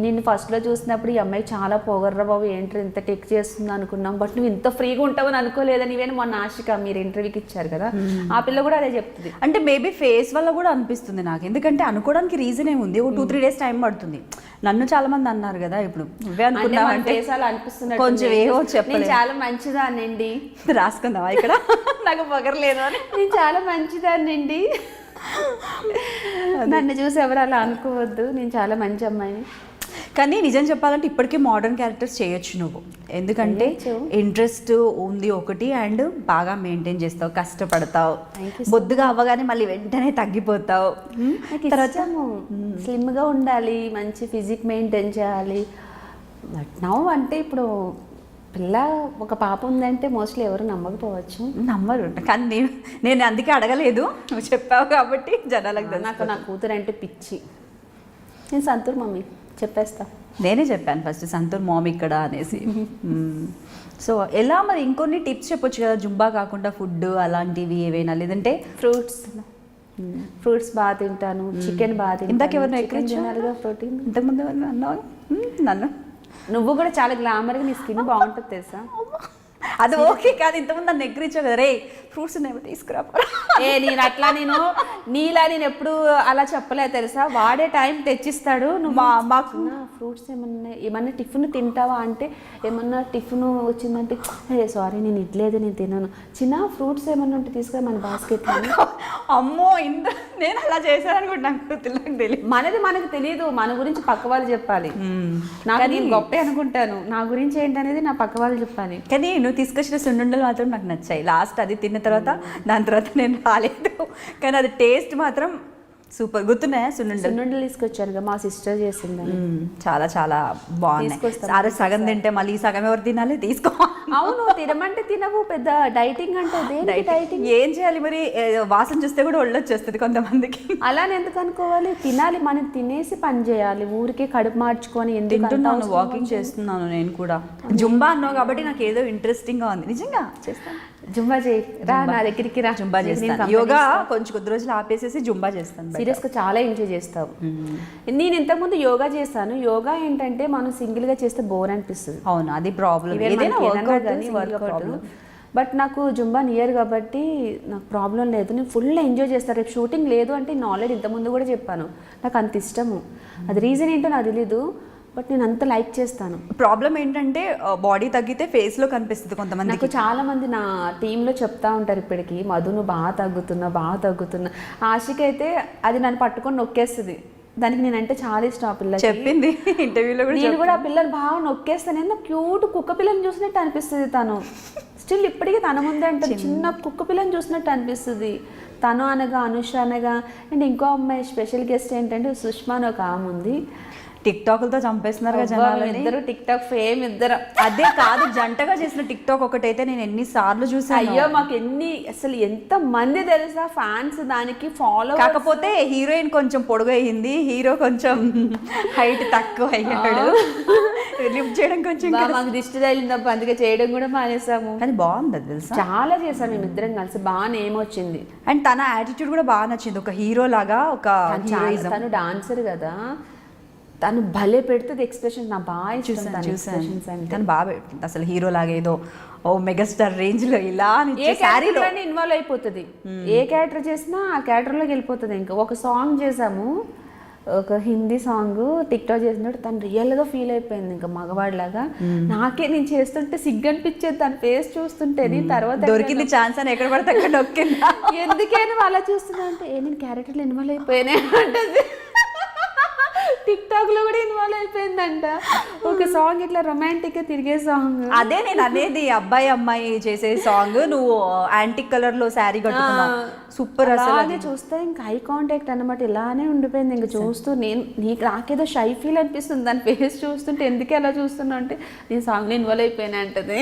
నిన్ను ఫస్ట్లో చూసినప్పుడు ఈ అమ్మాయి చాలా పొగర్రా బాబు, ఏంటి ఇంత టెక్ చేస్తుంది అనుకున్నాం, బట్ నువ్వు ఇంత ఫ్రీగా ఉంటావని అనుకోలేదని. ఇవేనా మొన్న ఆశిక మీరు ఇంటర్వ్యూకి ఇచ్చారు కదా, ఆ పిల్ల కూడా అదే చెప్తుంది. అంటే మేబీ ఫేస్ వల్ల కూడా అనిపిస్తుంది నాకు. ఎందుకంటే అనుకోవడానికి రీజన్ ఏముంది, ఓ 2-3 days టైం పడుతుంది. నన్ను చాలా మంది అన్నారు కదా, ఇప్పుడు నువ్వే అనుకున్నావు అంటే అనిపిస్తుంది కొంచెం ఏవో చెప్పలేదు. చాలా మంచిదానండి, రాసుకుందావా ఇక్కడ నాకు పొగరలేదు అని. నేను చాలా మంచిదానండి, నన్ను చూసి ఎవరు అలా అనుకోవద్దు, నేను చాలా మంచి అమ్మాయిని. కానీ నిజం చెప్పాలంటే ఇప్పటికీ మోడర్న్ క్యారెక్టర్స్ చేయొచ్చు నువ్వు. ఎందుకంటే ఇంట్రెస్ట్ ఉంది ఒకటి, అండ్ బాగా మెయింటైన్ చేస్తావు, కష్టపడతావు. బొద్దుగా అవ్వగానే మళ్ళీ వెంటనే తగ్గిపోతావు. తర్వాత స్లిమ్గా ఉండాలి, మంచి ఫిజిక్ మెయింటైన్ చేయాలి. బట్ నౌ అంటే ఇప్పుడు పిల్ల ఒక పాప ఉందంటే మోస్ట్లీ ఎవరు నమ్మకపోవచ్చు, నమ్మరు. కానీ నేను అందుకే అడగలేదు, నువ్వు చెప్పావు కాబట్టి జనాలకు. నా కూతురు అంటే పిచ్చి. నేను సంతూర్ మమ్మీ చెప్పేస్తా. నేనే చెప్పాను ఫస్ట్ సంతూర్ మామ్ ఇక్కడ అనేసి. సో ఎలా మరి ఇంకొన్ని టిప్స్ చెప్పొచ్చు కదా, జుంబా కాకుండా ఫుడ్ అలాంటివి ఏవైనా, లేదంటే ఫ్రూట్స్ బాగా తింటాను, చికెన్ బాగా తింటాను. ఇందాకెవరిని ఎక్కించాలిగా ప్రోటీన్. ఇంతకుముందు ఎవరిని అన్నావు నన్ను? నువ్వు కూడా చాలా గ్లామర్గా, నీ స్కిన్ బాగుంటుంది తెలుసా. అది ఓకే కాదు, ఇంతకుముందు నన్ను ఎక్కరిచ్చావు కదా, రే ఫ్రూట్స్ ఉన్నాయో తీసుకురా. నేను నీలా నేను ఎప్పుడు అలా చెప్పలేదు తెలుసా. వాడే టైం తెచ్చిస్తాడు. నువ్వు మాకు ఫ్రూట్స్ ఏమన్నా టిఫిన్ తింటావా అంటే, ఏమన్నా టిఫిన్ వచ్చిందంటే సారీ నేను ఇడ్లేదు నేను తిన్నాను, చిన్న ఫ్రూట్స్ ఏమన్నా ఉంటే తీసుకురా మన బాస్కెట్. అమ్మో నేను అలా చేశాను అనుకుంటున్నాను, తెలియదు. మనకు తెలియదు, మన గురించి పక్క వాళ్ళు చెప్పాలి. నాకు నేను గొప్పే అనుకుంటాను, నా గురించి ఏంటనేది నా పక్క వాళ్ళు చెప్పాలి. కానీ నువ్వు తీసుకొచ్చిన సున్నుండలు మాత్రం నాకు నచ్చాయి. లాస్ట్ అది తిన్న తర్వాత దాని తర్వాత నేను రాలేదు, కానీ అది టేస్ట్ మాత్రం సూపర్. గుర్తున్నాయా సున్నుండలు? సున్నుండలు తీసుకొచ్చాను కదా, మా సిస్టర్ చేసిందని. చాలా చాలా బాగున్నాయి. తీసుకొస్తాను. అరే సగం తింటే మళ్ళీ ఈ సగం ఎవరు తినాలి? తీసుకో. అవును, తినమంటే తినవు, పెద్ద డైటింగ్ అంటే దేనికి డైటింగ్? ఏం చేయాలి మరి? వాసన చూస్తే కూడా ఒళ్ళు వచ్చేస్తుంది కొంతమందికి. అలానే ఎందుకు అనుకోవాలి? తినాలి, మనం తినేసి పని చేయాలి. ఊరికే కడుపు మార్చుకొని ఎందుకు? తింటున్నాను, వాకింగ్ చేస్తున్నాను నేను కూడా. జుంబా అన్నావు కాబట్టి నాకు ఏదో ఇంట్రెస్టింగ్ గా ఉంది. నిజంగా చేస్తాను. జుంబా చేయి, రా నా దగ్గరికి రా. జుంబా చేస్తాను. యోగా కొంచెం కొద్ది రోజులు ఆపేసేసి జుంబా చేస్తాను. సీరియస్గా చాలా ఎంజాయ్ చేస్తావు. నేను ఇంతకుముందు యోగా చేస్తాను. యోగా ఏంటంటే మనం సింగిల్గా చేస్తే బోర్ అనిపిస్తుంది. అవును, అది ప్రాబ్లం. బట్ నాకు జుంబా నియర్ కాబట్టి నాకు ప్రాబ్లం లేదు. నేను ఫుల్ ఎంజాయ్ చేస్తాను. రేపు షూటింగ్ లేదు అంటే నేను ఆల్రెడీ ఇంతకుముందు కూడా చెప్పాను, నాకు అంత ఇష్టము. అది రీజన్ ఏంటో నాకు తెలీదు, బట్ నేను అంత లైక్ చేస్తాను. ప్రాబ్లం ఏంటంటే బాడీ తగ్గితే ఫేస్ లో కనిపిస్తుంది కొంతమంది. నాకు చాలా మంది నా టీంలో చెప్తా ఉంటారు ఇప్పటికి, మధు నువ్వు బాగా తగ్గుతున్నా. ఆశకి అయితే అది నన్ను పట్టుకొని నొక్కేస్తుంది. దానికి నేనంటే చాలా ఇష్టం. ఆ పిల్ల చెప్పింది ఇంటర్వ్యూలో కూడా. నేను కూడా ఆ పిల్లలు బాగా నొక్కేస్తాను. ఏదో క్యూట్ కుక్క పిల్లని చూసినట్టు అనిపిస్తుంది తను. స్టిల్ ఇప్పటికీ తన ముందే అంటారు, చిన్న కుక్క పిల్లని చూసినట్టు అనిపిస్తుంది. తను అనగా అనుష అనగా. అండ్ ఇంకో అమ్మాయి స్పెషల్ గెస్ట్ ఏంటంటే సుష్మా అని ఒక ఆమె ఉంది. టిక్ టాక్లతో చంపేస్తున్నారు జనాలు. ఇద్దరు టిక్ టాక్ ఫేమ్ ఇద్దరు. అదే కాదు, జంటగా చేసిన టిక్ టాక్ ఒకటైతే నేను ఎన్నిసార్లు చూసాను. అయ్యో మాకు అసలు ఎంత మంది తెలుసా ఫ్యాన్స్ దానికి ఫాలో. కాకపోతే హీరోయిన్ కొంచెం పొడుగు అయ్యింది, హీరో కొంచెం హైట్ తక్కువ అయ్యాడు. లిఫ్ట్ చేయడం కొంచెం మాకు దిష్టి తగిలిందప్ప, అందుకే చేయడం కూడా మానేసాము. కానీ బాగుంది తెలుసా, చాలా చేసాం మేమిద్దరం కలిసి. బాగా నేమ్ వచ్చింది. అండ్ తన యాటిట్యూడ్ కూడా బాగా నచ్చింది. ఒక హీరో లాగా, ఒక తను డాన్సర్ కదా, తను భలే పెడుతుంది ఎక్స్ప్రెషన్. నా బాగా చూసాను. తను బాగా పెడుతుంది అసలు హీరో లాగా. ఏదో ఓ మెగాస్టార్ రేంజ్ లో ఇలా ఇన్వాల్వ్ అయిపోతుంది. ఏ క్యారెక్టర్ చేసినా ఆ క్యారెక్టర్లోకి వెళ్ళిపోతుంది. ఇంకా ఒక సాంగ్ చేసాము, ఒక హిందీ సాంగ్ టిక్ టాక్ చేసినట్టు తను రియల్గా ఫీల్ అయిపోయింది. ఇంకా మగవాడిలాగా. నాకే నేను చేస్తుంటే సిగ్గు అనిపించేది తన ఫేస్ చూస్తుంటే. తర్వాత దొరికింది ఛాన్స్ అని ఎక్కడ పడితే అక్కడ నొక్కింది. ఎందుకైనా అలా చూస్తున్నా అంటే నేను క్యారెక్టర్లో ఇన్వాల్వ్ అయిపోయానే అంటది. టిక్ టాక్ లో కూడా ఇన్వాల్వ్ అయిపోయిందంట. ఒక సాంగ్ ఇట్లా రొమాంటిక్ గా తిరిగే సాంగ్. అదే నేను అనేది, అబ్బాయి అమ్మాయి చేసే సాంగ్. నువ్వు యాంటిక్ కలర్ లో శారీ కట్టుకున్నావు, సూపర్. అసలు చూస్తే ఇంకా ఐ కాంటాక్ట్ అన్నమాట ఇలానే ఉండిపోయింది. ఇంకా చూస్తూ నాకేదో షై ఫీల్ అనిపిస్తుంది దాని ఫేస్ చూస్తుంటే. ఎందుకే అలా చూస్తున్నా అంటే నేను సాంగ్ లో ఇన్వాల్వ్ అయిపోయినా అంటది.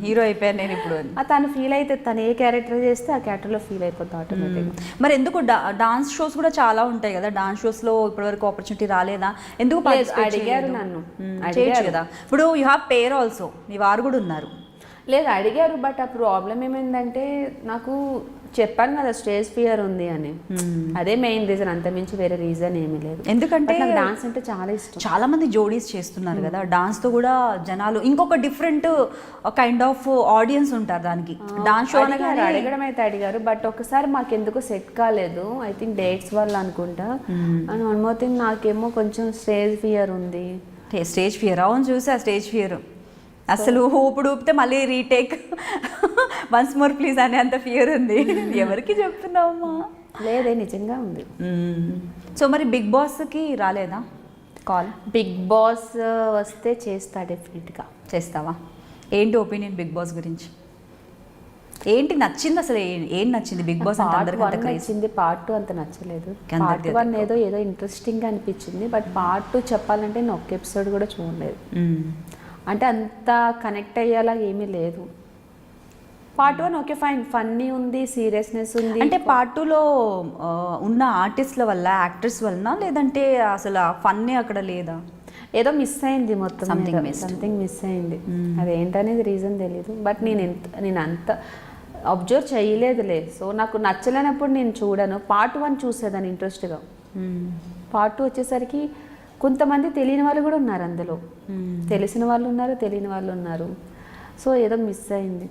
హీరో అయిపోయాను నేను ఇప్పుడు. తను ఫీల్ అయితే తను ఏ క్యారెక్టర్ చేస్తే ఆ క్యారెక్టర్ లో ఫీల్ అయిపోతుంది ఆటోమేటిక్. మరి ఎందుకు డాన్స్ షోస్ కూడా చాలా ఉంటాయి కదా, డాన్స్ షోస్ లో ఇప్పటివరకు ఆపర్చునిటీ రాలేదా? ఎందుకు అడిగారు నన్ను, చేయొచ్చు కదా. ఇప్పుడు యూ హ్యావ్ పేర్ ఆల్సో, మీ వారు కూడా ఉన్నారు. లేదు అడిగారు, బట్ ఆ ప్రాబ్లం ఏమైందంటే నాకు చెప్పాను కదా స్టేజ్ ఫియర్ ఉంది అని. అదే మెయిన్ రీజన్, అంతమించి వేరే రీజన్ ఏమీ లేదు. ఎందుకంటే నాకు డాన్స్ అంటే చాలా ఇష్టం. చాలా మంది జోడీస్ చేస్తున్నారు కదా డాన్స్ తో కూడా జనాలు. ఇంకొక డిఫరెంట్ కైండ్ ఆఫ్ ఆడియన్స్ ఉంటారు దానికి. డాన్స్ షో అడగడం అయితే అడిగారు, బట్ ఒకసారి మాకు ఎందుకు సెట్ కాలేదు. ఐ థింక్ డేట్స్ వల్ల అనుకుంటా. అండ్ వన్ మోర్ థింగ్, నాకేమో కొంచెం స్టేజ్ ఫియర్ ఉంది. Stage fear? అవును చూసా స్టేజ్ ఫియర్. అసలు ఊపిడి ఊపితే మళ్ళీ రీటేక్ వన్స్ మోర్ ప్లీజ్ అనే అంత ఫియర్ ఉంది. ఎవరికి చెప్తున్నావమ్మా? లేదే, నిజంగా ఉంది. సో మరి బిగ్ బాస్కి రాలేదా కాల్? బిగ్ బాస్ వస్తే చేస్తా, డెఫినెట్గా. చేస్తావా? ఏంటి ఒపీనియన్ బిగ్ బాస్ గురించి? ఏంటి నచ్చింది అసలు? ఏం నచ్చింది బిగ్ బాస్? నచ్చింది. పార్ట్ 2 అంత నచ్చలేదు. పార్ట్ 1 ఏదో ఇంట్రెస్టింగ్ గా అనిపించింది, బట్ పార్ట్ 2 చెప్పాలంటే నేను ఒక్క ఎపిసోడ్ కూడా చూడలేదు. అంటే అంత కనెక్ట్ అయ్యేలా ఏమీ లేదు. పార్ట్ 1 ఓకే ఫైన్, ఫన్నీ ఉంది, సీరియస్నెస్ ఉంది. అంటే పార్ట్ 2లో ఉన్న ఆర్టిస్ట్ల వల్ల, యాక్టర్స్ వలన, లేదంటే అసలు ఫన్నీ అక్కడ లేదా? ఏదో మిస్ అయింది మొత్తం, సంథింగ్ మిస్ అయింది. అదేంటనేది రీజన్ తెలీదు, బట్ నేను అంత అబ్జర్వ్ చేయలేదులే. సో నాకు నచ్చలేనప్పుడు నేను చూడను. పార్ట్ 1 చూసేదాన్ని ఇంట్రెస్ట్గా. పార్ట్ 2 వచ్చేసరికి కొంతమంది తెలియని వాళ్ళు కూడా ఉన్నారు అందులో. తెలిసిన వాళ్ళు ఉన్నారు, తెలియని వాళ్ళు ఉన్నారు. సో ఏదో మిస్ అయింది.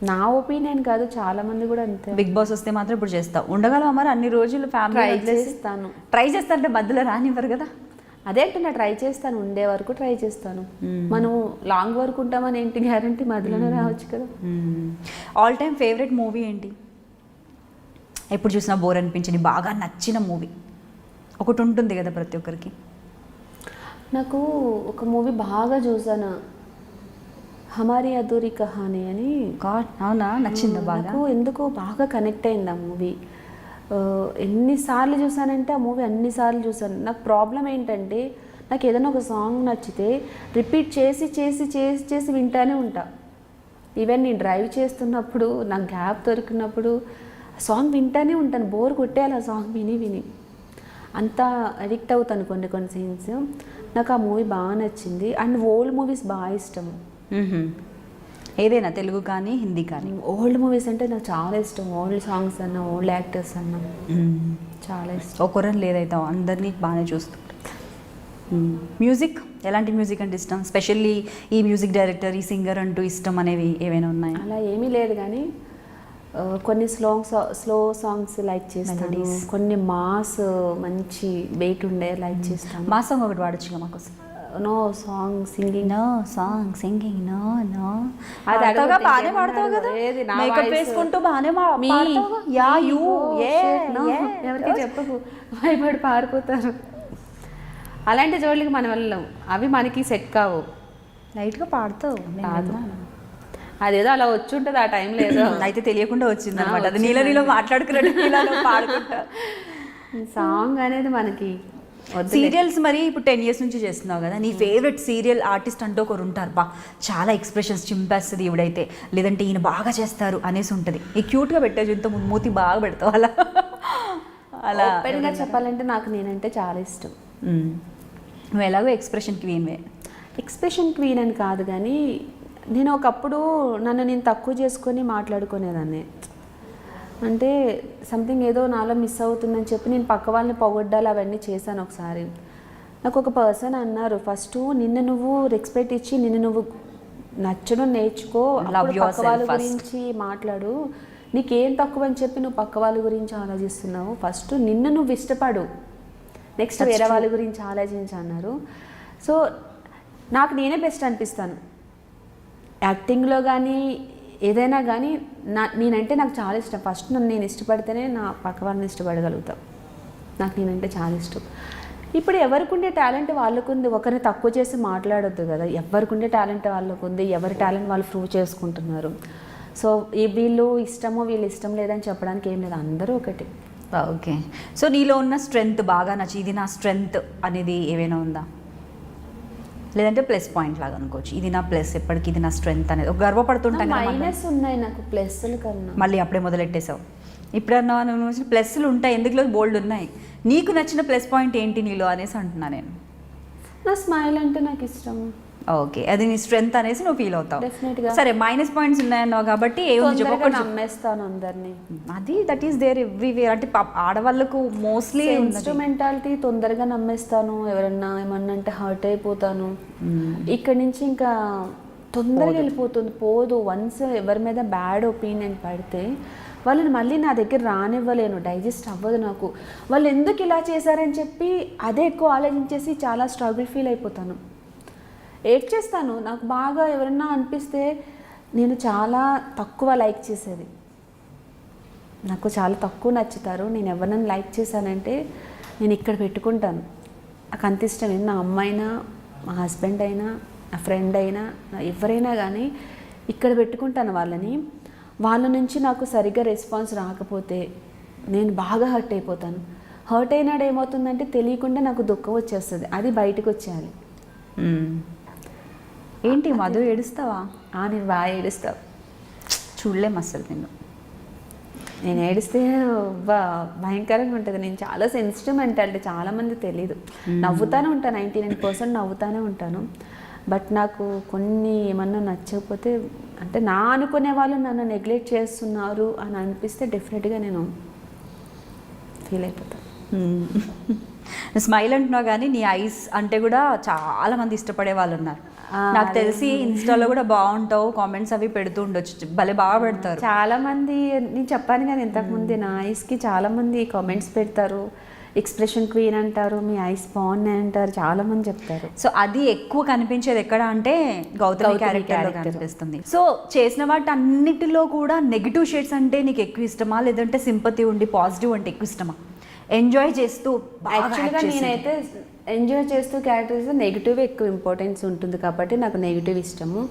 నా ఒపీనియన్ కాదు, చాలా మంది కూడా అంతే. బిగ్ బాస్ వస్తే మాత్రం ఇప్పుడు చేస్తావు? ఉండగలవా మరి అన్ని రోజులు? ఫ్యామిలీ ట్రై చేస్తానంటే మధ్యలో రానివ్వరు కదా. అదే అంటున్నా, ట్రై చేస్తాను, ఉండే వరకు ట్రై చేస్తాను. మనం లాంగ్ వరకు ఉంటామని ఏంటి గ్యారంటీ? మధ్యలోనే రావచ్చు కదా. ఆల్ టైమ్ ఫేవరెట్ మూవీ ఏంటి? ఎప్పుడు చూసినా బోర్ అనిపించింది, బాగా నచ్చిన మూవీ ఒకటి ఉంటుంది కదా ప్రతి ఒక్కరికి. నాకు ఒక మూవీ బాగా చూసాను, హమారీ అధూరీ కహానీ అని. అవునా? నచ్చిందా బాగా? నాకు ఎందుకో బాగా కనెక్ట్ అయింది ఆ మూవీ. ఎన్నిసార్లు చూసానంటే ఆ మూవీ అన్నిసార్లు చూసాను. నాకు ప్రాబ్లం ఏంటంటే నాకు ఏదైనా ఒక సాంగ్ నచ్చితే రిపీట్ చేసి చేసి చేసి చేసి వింటానే ఉంటా. ఈవెన్ నేను డ్రైవ్ చేస్తున్నప్పుడు నాకు గ్యాప్ దొరికినప్పుడు సాంగ్ వింటానే ఉంటాను, బోర్ కొట్టేయాలి ఆ సాంగ్ విని విని, అంత అడిక్ట్ అవుతాను కొన్ని కొన్ని సీన్స్. నాకు ఆ మూవీ బాగా నచ్చింది. అండ్ ఓల్డ్ మూవీస్ బాగా ఇష్టం. ఏదైనా తెలుగు కానీ హిందీ కానీ? ఓల్డ్ మూవీస్ అంటే నాకు చాలా ఇష్టం. ఓల్డ్ సాంగ్స్ అన్నా, ఓల్డ్ యాక్టర్స్ అన్నా చాలా ఇష్టం. ఒకరని లేదైతే అందరినీ బాగానే చూస్తుంటారు. మ్యూజిక్, ఎలాంటి మ్యూజిక్ అంటే ఇష్టం? స్పెషల్లీ ఈ మ్యూజిక్ డైరెక్టర్, ఈ సింగర్ అంటూ ఇష్టం అనేవి ఏమైనా ఉన్నాయా? అలా ఏమీ లేదు కానీ కొన్ని స్లో సాంగ్స్ లైక్ చేస్తాను, కొన్ని మాస్ మంచి వెయిట్ ఉండే లైక్ చేస్తాను. మా సాంగ్ ఒకటి పాడొచ్చుగా మాకోసం. No song singing, no song singing, no no. అది పాడతావుగా, బాగానే పాడతావు కదా, ఏది నా మేకప్ voice. వేసుకుంటూ బాగానే పాడతావుగా. యా యూ ఎవరికి చెప్పకు, భయపడి పారిపోతారు. అలాంటి జోళ్ళకి మనం వెళ్ళాం, అవి మనకి సెట్ కావు. లైట్గా పాడతావు. కాదు, అదేదో అలా వచ్చి ఉంటుంది ఆ టైంలో ఏదో. అయితే తెలియకుండా వచ్చింది అనమాట. అది నీలో మాట్లాడుకున్నట్టు నీళ్ళలో పాడుకుంటా. సాంగ్ అనేది మనకి సీరియల్స్ మరి ఇప్పుడు 10 years నుంచి చేస్తున్నావు కదా, నీ ఫేవరెట్ సీరియల్ ఆర్టిస్ట్ అంటూ ఒకరు ఉంటారు, బా చాలా ఎక్స్ప్రెషన్స్ చింపేస్తుంది ఇవిడైతే, లేదంటే ఈయన బాగా చేస్తారు అనేసి ఉంటుంది. ఈ క్యూట్గా పెట్టేది ఇంత మూతి బాగా పెడతావు అలా అలా. ఓపెన్గా చెప్పాలంటే నాకు నేనంటే చాలా ఇష్టం. నువ్వు ఎలాగో ఎక్స్ప్రెషన్ క్వీన్వే. ఎక్స్ప్రెషన్ క్వీన్ అని కాదు కానీ నేను ఒకప్పుడు నన్ను నేను తక్కువ చేసుకొని మాట్లాడుకునేదాన్ని. అంటే సంథింగ్ ఏదో నాలో మిస్ అవుతుందని చెప్పి నేను పక్క వాళ్ళని పొగడ్డాలి అవన్నీ చేశాను. ఒకసారి నాకు ఒక పర్సన్ అన్నారు, ఫస్ట్ నిన్ను నువ్వు రెస్పెక్ట్ ఇచ్చి నిన్ను నువ్వు నచ్చడం నేర్చుకో, పక్క వాళ్ళ గురించి మాట్లాడు. నీకేం తక్కువ అని చెప్పి నువ్వు పక్క వాళ్ళ గురించి ఆలోచిస్తున్నావు, ఫస్ట్ నిన్ను నువ్వు ఇష్టపడు, నెక్స్ట్ వేరే వాళ్ళ గురించి ఆలోచించు అన్నారు. సో నాకు నేనే బెస్ట్ అనిపిస్తాను యాక్టింగ్లో కానీ ఏదైనా కానీ. నేనంటే నాకు చాలా ఇష్టం. ఫస్ట్ నన్ను నేను ఇష్టపడితేనే నా పక్క వాళ్ళని ఇష్టపడగలుగుతాను. నాకు నేనంటే చాలా ఇష్టం. ఇప్పుడు ఎవరికి ఉండే టాలెంట్ వాళ్ళకు ఉంది, ఒకరిని తక్కువ చేసి మాట్లాడొద్దు కదా. ఎవరికి ఉండే టాలెంట్ వాళ్ళకు ఉంది, ఎవరి టాలెంట్ వాళ్ళు ప్రూవ్ చేసుకుంటున్నారు. సో వీళ్ళు ఇష్టమో వీళ్ళు ఇష్టం లేదని చెప్పడానికి ఏం లేదు, అందరూ ఒకటి. ఓకే. సో నీలో ఉన్న స్ట్రెంగ్త్ బాగా నచ్చి ఇది నా స్ట్రెంగ్త్ అనేది ఏమైనా ఉందా? లేదంటే ప్లస్ పాయింట్ లాగా అనుకోవచ్చు, ఇది నా ప్లస్, ఎప్పటికీ ఇది నా స్ట్రెంగ్త్ అనేది ఒక గర్వపడుతుంటాను. మైనస్ ఉన్నాయి నాకు ప్లస్ల కన్నా. మళ్ళీ అప్పుడే మొదలెట్టేసావు. ఇప్పుడు అన్నా నువ్వు ప్లస్లు ఉంటాయి, ఎందుకులో బోల్డ్ ఉన్నాయి. నీకు నచ్చిన ప్లస్ పాయింట్ ఏంటి నీలో అనేసి అంటున్నా నేను. నా స్మైల్ అంటే నాకు ఇష్టం. ఓకే, అది నీ స్ట్రెంగ్త్ అనేసి నువ్వు ఫీల్ అవుతావు. డెఫినెట్గా. సరే, మైనస్ పాయింట్స్ ఉన్నాయన్నావు కాబట్టి నమ్మేస్తాను అందరినీ. అది దట్ ఈస్ దేర్ ఎవ్రీవేర్. అంటే ఆడవాళ్ళకు మోస్ట్లీ ఇన్స్ట్రుమెంటాలిటీ, తొందరగా నమ్మేస్తాను. ఎవరన్నా ఏమన్నా అంటే హర్ట్ అయిపోతాను. ఇక్కడి నుంచి ఇంకా తొందరగా వెళ్ళిపోతుంది, పోదు. వన్స్ ఎవరి మీద బ్యాడ్ ఒపీనియన్ పడితే వాళ్ళని మళ్ళీ నా దగ్గర రానివ్వలేను, డైజెస్ట్ అవ్వదు నాకు. వాళ్ళు ఎందుకు ఇలా చేశారని చెప్పి అదే ఎక్కువ ఆలోచించేసి చాలా స్ట్రగుల్ ఫీల్ అయిపోతాను, ఏడ్ చేస్తాను. నాకు బాగా ఎవరన్నా అనిపిస్తే నేను చాలా తక్కువ లైక్ చేసేది, నాకు చాలా తక్కువ నచ్చుతారు. నేను ఎవరినైనా లైక్ చేశానంటే నేను ఇక్కడ పెట్టుకుంటాను. నాకు అంత ఇష్టం. నా అమ్మ అయినా, మా హస్బెండ్ అయినా, నా ఫ్రెండ్ అయినా, ఎవరైనా కానీ ఇక్కడ పెట్టుకుంటాను వాళ్ళని. వాళ్ళ నుంచి నాకు సరిగ్గా రెస్పాన్స్ రాకపోతే నేను బాగా హర్ట్ అయిపోతాను. హర్ట్ అయినాడు ఏమవుతుందంటే తెలియకుండా నాకు దుఃఖం వచ్చేస్తుంది, అది బయటకు వచ్చేయాలి. ఏంటి మధు, ఏడుస్తావా? నేను బాగా ఏడుస్తాను. చూడలేము అసలు నేను ఏడిస్తే భయంకరంగా ఉంటుంది. నేను చాలా సెన్సిటివ్ మెంటాలిటీ, చాలామంది తెలీదు. నవ్వుతానే ఉంటాను, 99% నవ్వుతానే ఉంటాను. బట్ నాకు కొన్ని ఏమన్నా నచ్చకపోతే, అంటే నా అనుకునే వాళ్ళు నన్ను నెగ్లెక్ట్ చేస్తున్నారు అని అనిపిస్తే డెఫినెట్గా నేను ఫీల్ అయిపోతాను. స్మైల్ అంటున్నావు కానీ నీ ఐస్ అంటే కూడా చాలా మంది ఇష్టపడే వాళ్ళు ఉన్నారు. నాకు తెలిసి ఇన్స్టాలో కూడా బాగుంటావు, కామెంట్స్ అవి పెడుతూ ఉండొచ్చు, భలే బాగా పెడతారు చాలా మంది. నేను చెప్పాను కదా ఇంతకుముందే, నా ఐస్కి చాలా మంది కామెంట్స్ పెడతారు, ఎక్స్ప్రెషన్ క్వీన్ అంటారు, మీ ఐస్ బాగున్నాయి అంటారు, చాలా మంది చెప్తారు. సో అది ఎక్కువ కనిపించేది ఎక్కడ అంటే గౌతమి క్యారెక్టర్లో కనిపిస్తుంది. సో చేసిన వాటి అన్నిటిలో కూడా నెగిటివ్ షేడ్స్ అంటే నీకు ఎక్కువ ఇష్టమా, లేదంటే సింపతి ఉండి పాజిటివ్ అంటే ఎక్కువ ఇష్టమా? ఎంజాయ్ చేస్తూ యాక్చువల్గా నేనైతే ఎంజాయ్ చేస్తూ క్యారెక్టర్స్ నెగిటివ్ ఎక్కువ ఇంపార్టెన్స్ ఉంటుంది కాబట్టి నాకు నెగిటివ్ ఇష్టము.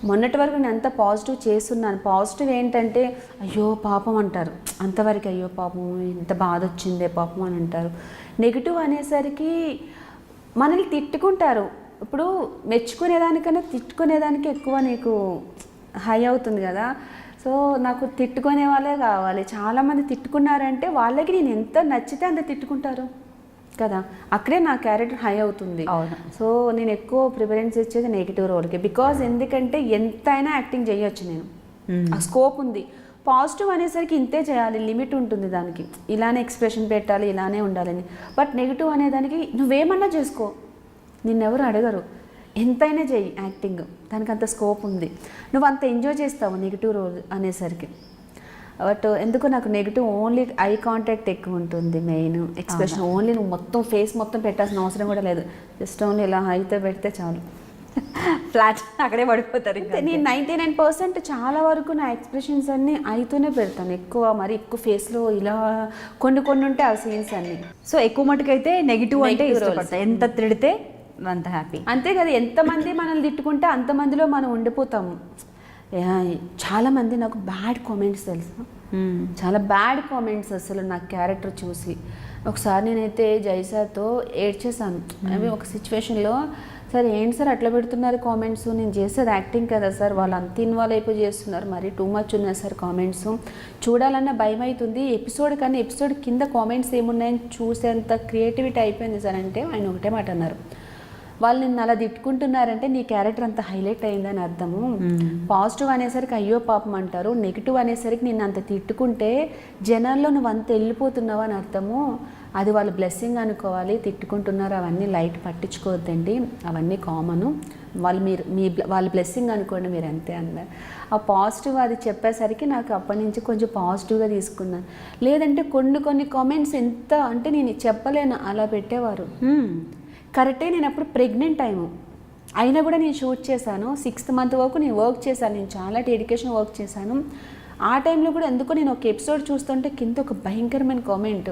మొన్నటి వరకు నేను అంత పాజిటివ్ చేస్తున్నాను. పాజిటివ్ ఏంటంటే అయ్యో పాపం అంటారు, అంతవరకు అయ్యో పాపం ఇంత బాధ వచ్చిందే పాపం అని అంటారు. నెగిటివ్ అనేసరికి మనల్ని తిట్టుకుంటారు. ఇప్పుడు మెచ్చుకునేదానికన్నా తిట్టుకునేదానికి ఎక్కువ నీకు హై అవుతుంది కదా. సో నాకు తిట్టుకునే వాళ్ళే కావాలి. చాలామంది తిట్టుకున్నారంటే వాళ్ళకి నేను ఎంత నచ్చితే అంత తిట్టుకుంటారు కదా, అక్కడే నా క్యారెక్టర్ హై అవుతుంది. అవును. సో నేను ఎక్కువ ప్రిఫరెన్స్ ఇచ్చేది నెగిటివ్ రోల్కి. బికాజ్ ఎందుకంటే ఎంతైనా యాక్టింగ్ చేయొచ్చు నేను, ఆ స్కోప్ ఉంది. పాజిటివ్ అనేసరికి ఇంతే చేయాలి, లిమిట్ ఉంటుంది దానికి, ఇలానే ఎక్స్ప్రెషన్ పెట్టాలి, ఇలానే ఉండాలని. బట్ నెగిటివ్ అనేదానికి నువ్వేమన్నా చేసుకో, నిన్నెవరు అడగరు, ఎంతైనా చెయ్యి యాక్టింగ్, దానికి అంత స్కోప్ ఉంది. నువ్వు అంత ఎంజాయ్ చేస్తావు నెగిటివ్ రోల్ అనేసరికి. బట్ ఎందుకు నాకు నెగిటివ్ ఓన్లీ ఐ కాంటాక్ట్ ఎక్కువ ఉంటుంది, మెయిన్ ఎక్స్ప్రెషన్. ఓన్లీ నువ్వు మొత్తం ఫేస్ మొత్తం పెట్టాల్సిన అవసరం కూడా లేదు, జస్ట్ ఓన్లీ ఇలా హైతో పెడితే చాలు, ఫ్లాట్ అక్కడే పడిపోతారు. నేను 99% చాలా వరకు నా ఎక్స్ప్రెషన్స్ అన్నీ ఐతోనే పెడతాను ఎక్కువ. మరి ఎక్కువ ఫేస్లో ఇలా కొన్ని ఉంటే ఆ సీన్స్ అన్నీ. సో ఎక్కువ మటుకైతే నెగిటివ్ అంటే ఇష్టపడతా, ఎంత తిడితే అంత హ్యాపీ. అంతే కదా, ఎంతమంది మనల్ని తిట్టుకుంటే అంతమందిలో మనం ఉండిపోతాము. చాలామంది నాకు బ్యాడ్ కామెంట్స్ తెలుసు, చాలా బ్యాడ్ కామెంట్స్ అసలు నా క్యారెక్టర్ చూసి. ఒకసారి నేనైతే జైసాతో ఏడ్చేసాను. అవి ఒక సిచ్యువేషన్లో, సార్ ఏంటి సార్ అట్లా పెడుతున్నారు కామెంట్స్, నేను చేసేది యాక్టింగ్ కదా సార్, వాళ్ళు అంత ఇన్వాల్వ్ అయిపోయి చేస్తున్నారు, మరి టూ మచ్ ఉన్నాయి సార్ కామెంట్స్, చూడాలన్న భయం అవుతుంది. ఎపిసోడ్ కానీ ఎపిసోడ్ కింద కామెంట్స్ ఏమున్నాయని చూసేంత క్రియేటివిటీ అయిపోయింది సార్ అంటే ఆయన ఒకటే మాట అన్నారు, వాళ్ళు నిన్ను అలా తిట్టుకుంటున్నారంటే నీ క్యారెక్టర్ అంత హైలైట్ అయిందని అర్థము. పాజిటివ్ అనేసరికి అయ్యో పాపం అంటారు, నెగిటివ్ అనేసరికి నిన్ను అంత తిట్టుకుంటే జనాల్లో నువ్వు అంత వెళ్ళిపోతున్నావు అని అర్థము. అది వాళ్ళ బ్లెస్సింగ్ అనుకోవాలి. తిట్టుకుంటున్నారు అవన్నీ లైట్ పట్టించుకోవద్దండి, అవన్నీ కామను, వాళ్ళు వాళ్ళ బ్లెస్సింగ్ అనుకోండి మీరు అంతే అన్నారు. ఆ పాజిటివ్ అది చెప్పేసరికి నాకు అప్పటి నుంచి కొంచెం పాజిటివ్గా తీసుకున్నాను. లేదంటే కొన్ని కామెంట్స్ ఎంత అంటే నేను చెప్పలేను అలా పెట్టేవారు. కరెక్టే, నేను అప్పుడు ప్రెగ్నెంట్ టైము అయినా కూడా నేను షూట్ చేశాను. 6th month వరకు నేను వర్క్ చేశాను, నేను చాలా డెడికేషన్ వర్క్ చేశాను. ఆ టైంలో కూడా ఎందుకో నేను ఒక ఎపిసోడ్ చూస్తుంటే కింద ఒక భయంకరమైన కామెంట్,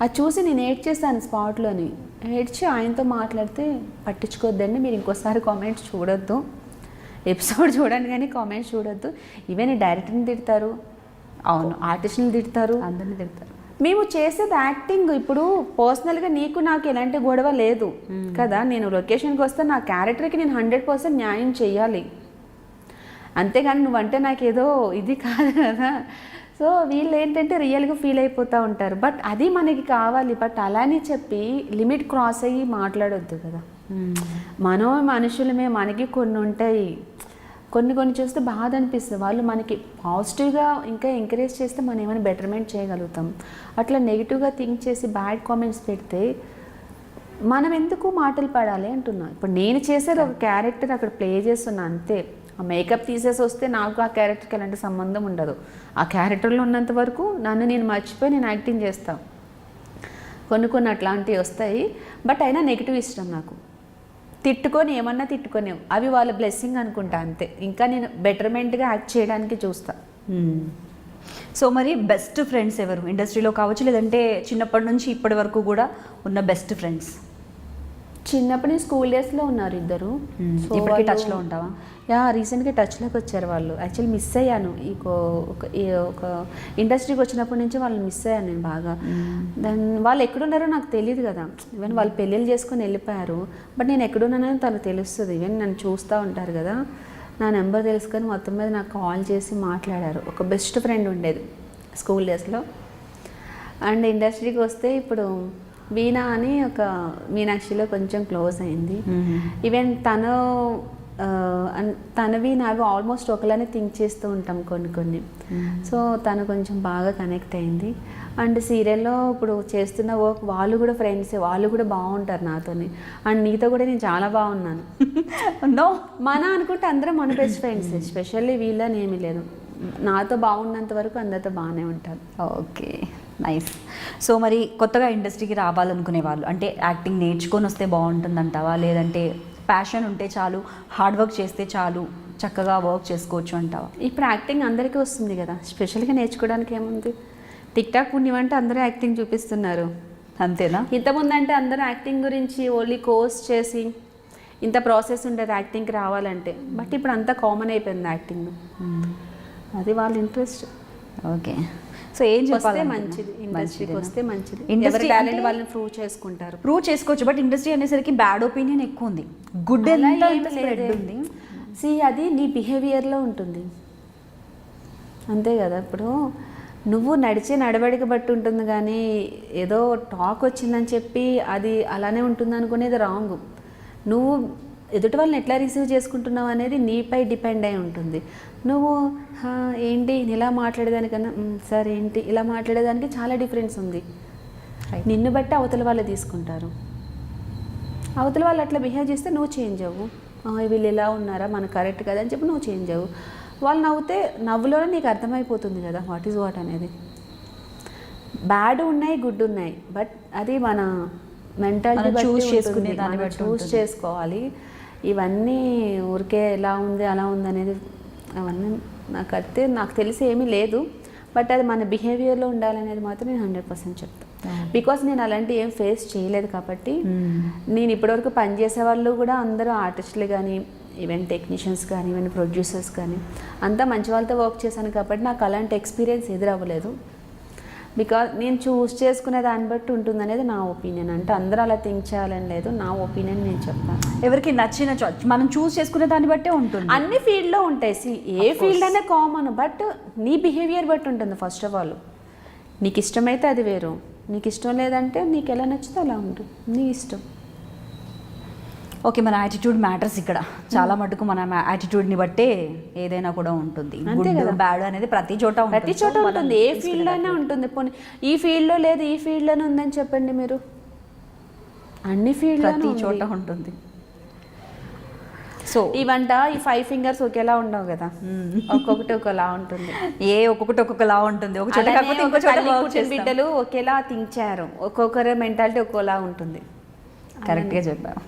అది చూసి నేను ఏడ్చేసాను స్పాట్లోని. ఏడ్చి ఆయనతో మాట్లాడితే పట్టించుకోవద్దండి, మీరు ఇంకోసారి కామెంట్స్ చూడొద్దు, ఎపిసోడ్ చూడండి కానీ కామెంట్స్ చూడొద్దు. ఈవెన్ డైరెక్టర్ని తిడతారు, అవును ఆర్టిస్ట్ని తిడతారు, అందరిని తిడతారు. మేము చేసేది యాక్టింగ్. ఇప్పుడు పర్సనల్గా నీకు నాకు ఎలాంటి గొడవ లేదు కదా, నేను లొకేషన్కి వస్తే నా క్యారెక్టర్కి నేను 100% న్యాయం చేయాలి, అంతేగాని నువ్వంటే నాకేదో ఇది కాదు కదా. సో వీళ్ళు ఏంటంటే రియల్గా ఫీల్ అయిపోతూ ఉంటారు, బట్ అది మనకి కావాలి. బట్ అలానే చెప్పి లిమిట్ క్రాస్ అయ్యి మాట్లాడొద్దు కదా. మనం మనుషులమే, మనకి కొన్ని ఉంటాయి, కొన్ని చూస్తే బాధ అనిపిస్తుంది. వాళ్ళు మనకి పాజిటివ్గా ఇంకా ఎంకరేజ్ చేస్తే మనం ఏమైనా బెటర్మెంట్ చేయగలుగుతాం. అట్లా నెగిటివ్గా థింక్ చేసి బ్యాడ్ కామెంట్స్ పెడితే మనం ఎందుకు మాటలు పడాలి అంటున్నా. ఇప్పుడు నేను చేసేది ఒక క్యారెక్టర్ అక్కడ ప్లే చేస్తున్నా అంతే. ఆ మేకప్ తీసేసి వస్తే నాకు ఆ క్యారెక్టర్కి ఎలాంటి సంబంధం ఉండదు. ఆ క్యారెక్టర్లో ఉన్నంత వరకు నన్ను నేను మర్చిపోయి నేను యాక్టింగ్ చేస్తాను. కొన్ని అట్లాంటివి వస్తాయి, బట్ అయినా నెగిటివ్ ఇష్టం నాకు. తిట్టుకొని ఏమన్నా తిట్టుకోనేవు, అవి వాళ్ళ బ్లెస్సింగ్ అనుకుంటా అంతే. ఇంకా నేను బెటర్మెంట్గా యాక్ట్ చేయడానికి చూస్తా. సో మరి బెస్ట్ ఫ్రెండ్స్ ఎవరు ఇండస్ట్రీలో కావచ్చు, లేదంటే చిన్నప్పటి నుంచి ఇప్పటి వరకు కూడా ఉన్న బెస్ట్ ఫ్రెండ్స్? చిన్నప్పటి నుంచి స్కూల్ డేస్లో ఉన్నారు ఇద్దరు. ఇప్పటికీ టచ్లో ఉంటావా? రీసెంట్గా టచ్లోకి వచ్చారు వాళ్ళు. యాక్చువల్లీ మిస్ అయ్యాను ఒక ఇండస్ట్రీకి వచ్చినప్పటి నుంచి వాళ్ళు మిస్ అయ్యాను నేను బాగా. వాళ్ళు ఎక్కడున్నారో నాకు తెలియదు కదా. ఈవెన్ వాళ్ళు పెళ్ళిళ్ళు చేసుకొని వెళ్ళిపోయారు, బట్ నేను ఎక్కడున్నానని తనకు తెలుస్తుంది. ఈవెన్ నన్ను చూస్తూ ఉంటారు కదా, నా నెంబర్ తెలుసుకొని మొత్తం మీద నాకు కాల్ చేసి మాట్లాడారు. ఒక బెస్ట్ ఫ్రెండ్ ఉండేది స్కూల్ డేస్లో. అండ్ ఇండస్ట్రీకి వస్తే ఇప్పుడు వీణా అని ఒక మీనాక్షిలో కొంచెం క్లోజ్ అయింది. ఈవెన్ తనవి నావి ఆల్మోస్ట్ ఒకలానే థింక్ చేస్తూ ఉంటాం కొన్ని. సో తను కొంచెం బాగా కనెక్ట్ అయింది. అండ్ సీరియల్లో ఇప్పుడు చేస్తున్న వర్క్ వాళ్ళు కూడా ఫ్రెండ్సే, వాళ్ళు కూడా బాగుంటారు నాతోని. అండ్ నీతో కూడా నేను చాలా బాగున్నాను. నో మన అనుకుంటే అందరం మన బెస్ట్ ఫ్రెండ్స్, స్పెషల్లీ వీళ్ళని ఏమీ లేదు. నాతో బాగున్నంత వరకు అందరితో బాగానే ఉంటారు. Okay, nice. సో మరి కొత్తగా ఇండస్ట్రీకి రావాలనుకునే వాళ్ళు, అంటే యాక్టింగ్ నేర్చుకొని వస్తే బాగుంటుందంటావా, లేదంటే ప్యాషన్ ఉంటే చాలు, హార్డ్ వర్క్ చేస్తే చాలు, చక్కగా వర్క్ చేసుకోవచ్చు అంటావా? ఇప్పుడు యాక్టింగ్ అందరికీ వస్తుంది కదా, స్పెషల్గా నేర్చుకోవడానికి ఏముంది? టిక్టాక్ పుణ్యమంటే అందరూ యాక్టింగ్ చూపిస్తున్నారు, అంతేనా? ఇంతకుముందు అంటే అందరూ యాక్టింగ్ గురించి ఓన్లీ కోర్స్ చేసి ఇంత ప్రాసెస్ ఉండేది యాక్టింగ్కి రావాలంటే. బట్ ఇప్పుడు అంతా కామన్ అయిపోయింది యాక్టింగ్. అది వాళ్ళ ఇంట్రెస్ట్. ఓకే. సో ఏం చెప్పాలి? మంచిది, ఇండస్ట్రీకి వస్తే మంచిది. ఇండస్ట్రీ ఎవరి టాలెంట్ వాళ్ళని ప్రూవ్ చేసుకుంటారు. ప్రూవ్ చేసుకోవచ్చు. బట్ ఇండస్ట్రీ అనేసరికి బ్యాడ్ ఒపీనియన్ ఎక్కువ ఉంది. గుడ్ ఎంత స్ప్రెడ్ ఉంది. అది నీ బిహేవియర్లో ఉంటుంది అంతే కదా. ఇప్పుడు నువ్వు నడిచే నడవడిక బట్టి ఉంటుంది, కానీ ఏదో టాక్ వచ్చిందని చెప్పి అది అలానే ఉంటుంది అనుకునేది రాంగ్. నువ్వు ఎదుటి వాళ్ళని ఎట్లా రిసీవ్ చేసుకుంటున్నావు అనేది నీపై డిపెండ్ అయి ఉంటుంది. నువ్వు ఏంటి ఇలా మాట్లాడేదానికన్నా సార్ ఏంటి ఇలా మాట్లాడేదానికి చాలా డిఫరెన్స్ ఉంది. నిన్ను బట్టి అవతల వాళ్ళు తీసుకుంటారు. అవతల వాళ్ళు అట్లా బిహేవ్ చేస్తే నువ్వు చేంజ్ అవ్వు. వీళ్ళు ఇలా ఉన్నారా, మనకు కరెక్ట్ కదా అని చెప్పి నువ్వు చేంజ్ అవ్వు. వాళ్ళు నవ్వుతే నవ్వులోనే నీకు అర్థమైపోతుంది కదా వాట్ ఈజ్ వాట్ అనేది. బ్యాడ్ ఉన్నాయి, గుడ్ ఉన్నాయి, బట్ అది మన మెంటాలిటీ బట్టి చూస్ చేసుకోవాలి. ఇవన్నీ ఊరికే ఎలా ఉంది అలా ఉంది అనేది అవన్నీ నాకు తెలిసి ఏమీ లేదు. బట్ అది మన బిహేవియర్లో ఉండాలనేది మాత్రం నేను 100% చెప్తాను. బికాస్ నేను అలాంటి ఏం ఫేస్ చేయలేదు కాబట్టి. నేను ఇప్పటివరకు పనిచేసే వాళ్ళు కూడా అందరూ ఆర్టిస్టులు కానీ, ఈవెన్ టెక్నీషియన్స్ కానీ, ఈవెన్ ప్రొడ్యూసర్స్ కానీ అంతా మంచి వాళ్ళతో వర్క్ చేశాను కాబట్టి నాకు అలాంటి ఎక్స్పీరియన్స్ ఎదురవ్వలేదు. బికాజ్ నేను చూస్ చేసుకునే దాన్ని బట్టి ఉంటుంది అనేది నా ఒపీనియన్. అంటే అందరూ అలా థింక్ చేయాలని లేదు, నా ఒపీనియన్ నేను చెప్తాను. ఎవరికి నచ్చిన మనం చూస్ చేసుకునే దాన్ని బట్టే ఉంటుంది. అన్ని ఫీల్డ్లో ఉంటాయి. ఏ ఫీల్డ్ అనే కామన్, బట్ నీ బిహేవియర్ బట్టి ఉంటుంది. ఫస్ట్ ఆఫ్ ఆల్ నీకు ఇష్టమైతే అది వేరు, నీకు ఇష్టం లేదంటే నీకు ఎలా నచ్చితే అలా ఉంటుంది, నీ ఇష్టం. ఓకే, మన యాటిట్యూడ్ మ్యాటర్స్ ఇక్కడ చాలా మటుకు. మన యాటిట్యూడ్ని బట్టే ఏదైనా కూడా ఉంటుంది. బ్యాడ్ అనేది ప్రతి చోట ఉంటుంది. ఏ ఫీల్డ్ అయినా ఉంటుంది. పోనీ ఈ ఫీల్డ్లో లేదు, ఈ ఫీల్డ్లోనే ఉందని చెప్పండి మీరు. అన్ని ఫీల్డ్ ప్రతి చోట ఉంటుంది. సో ఈ 5 ఫింగర్స్ ఒకేలా ఉండవు కదా, ఒక్కొక్కటి ఒకలా ఉంటుంది. ఒక్కొక్కటి ఒక్కొక్కలా ఉంటుంది. ఒక చోట కాకపోతే ఇంకో చోట బిడ్డలు ఒకేలా థింక్ చేయరు. ఒక్కొక్కరి మెంటాలిటీ ఒక్కోలా ఉంటుంది. కరెక్ట్గా చెప్పారు.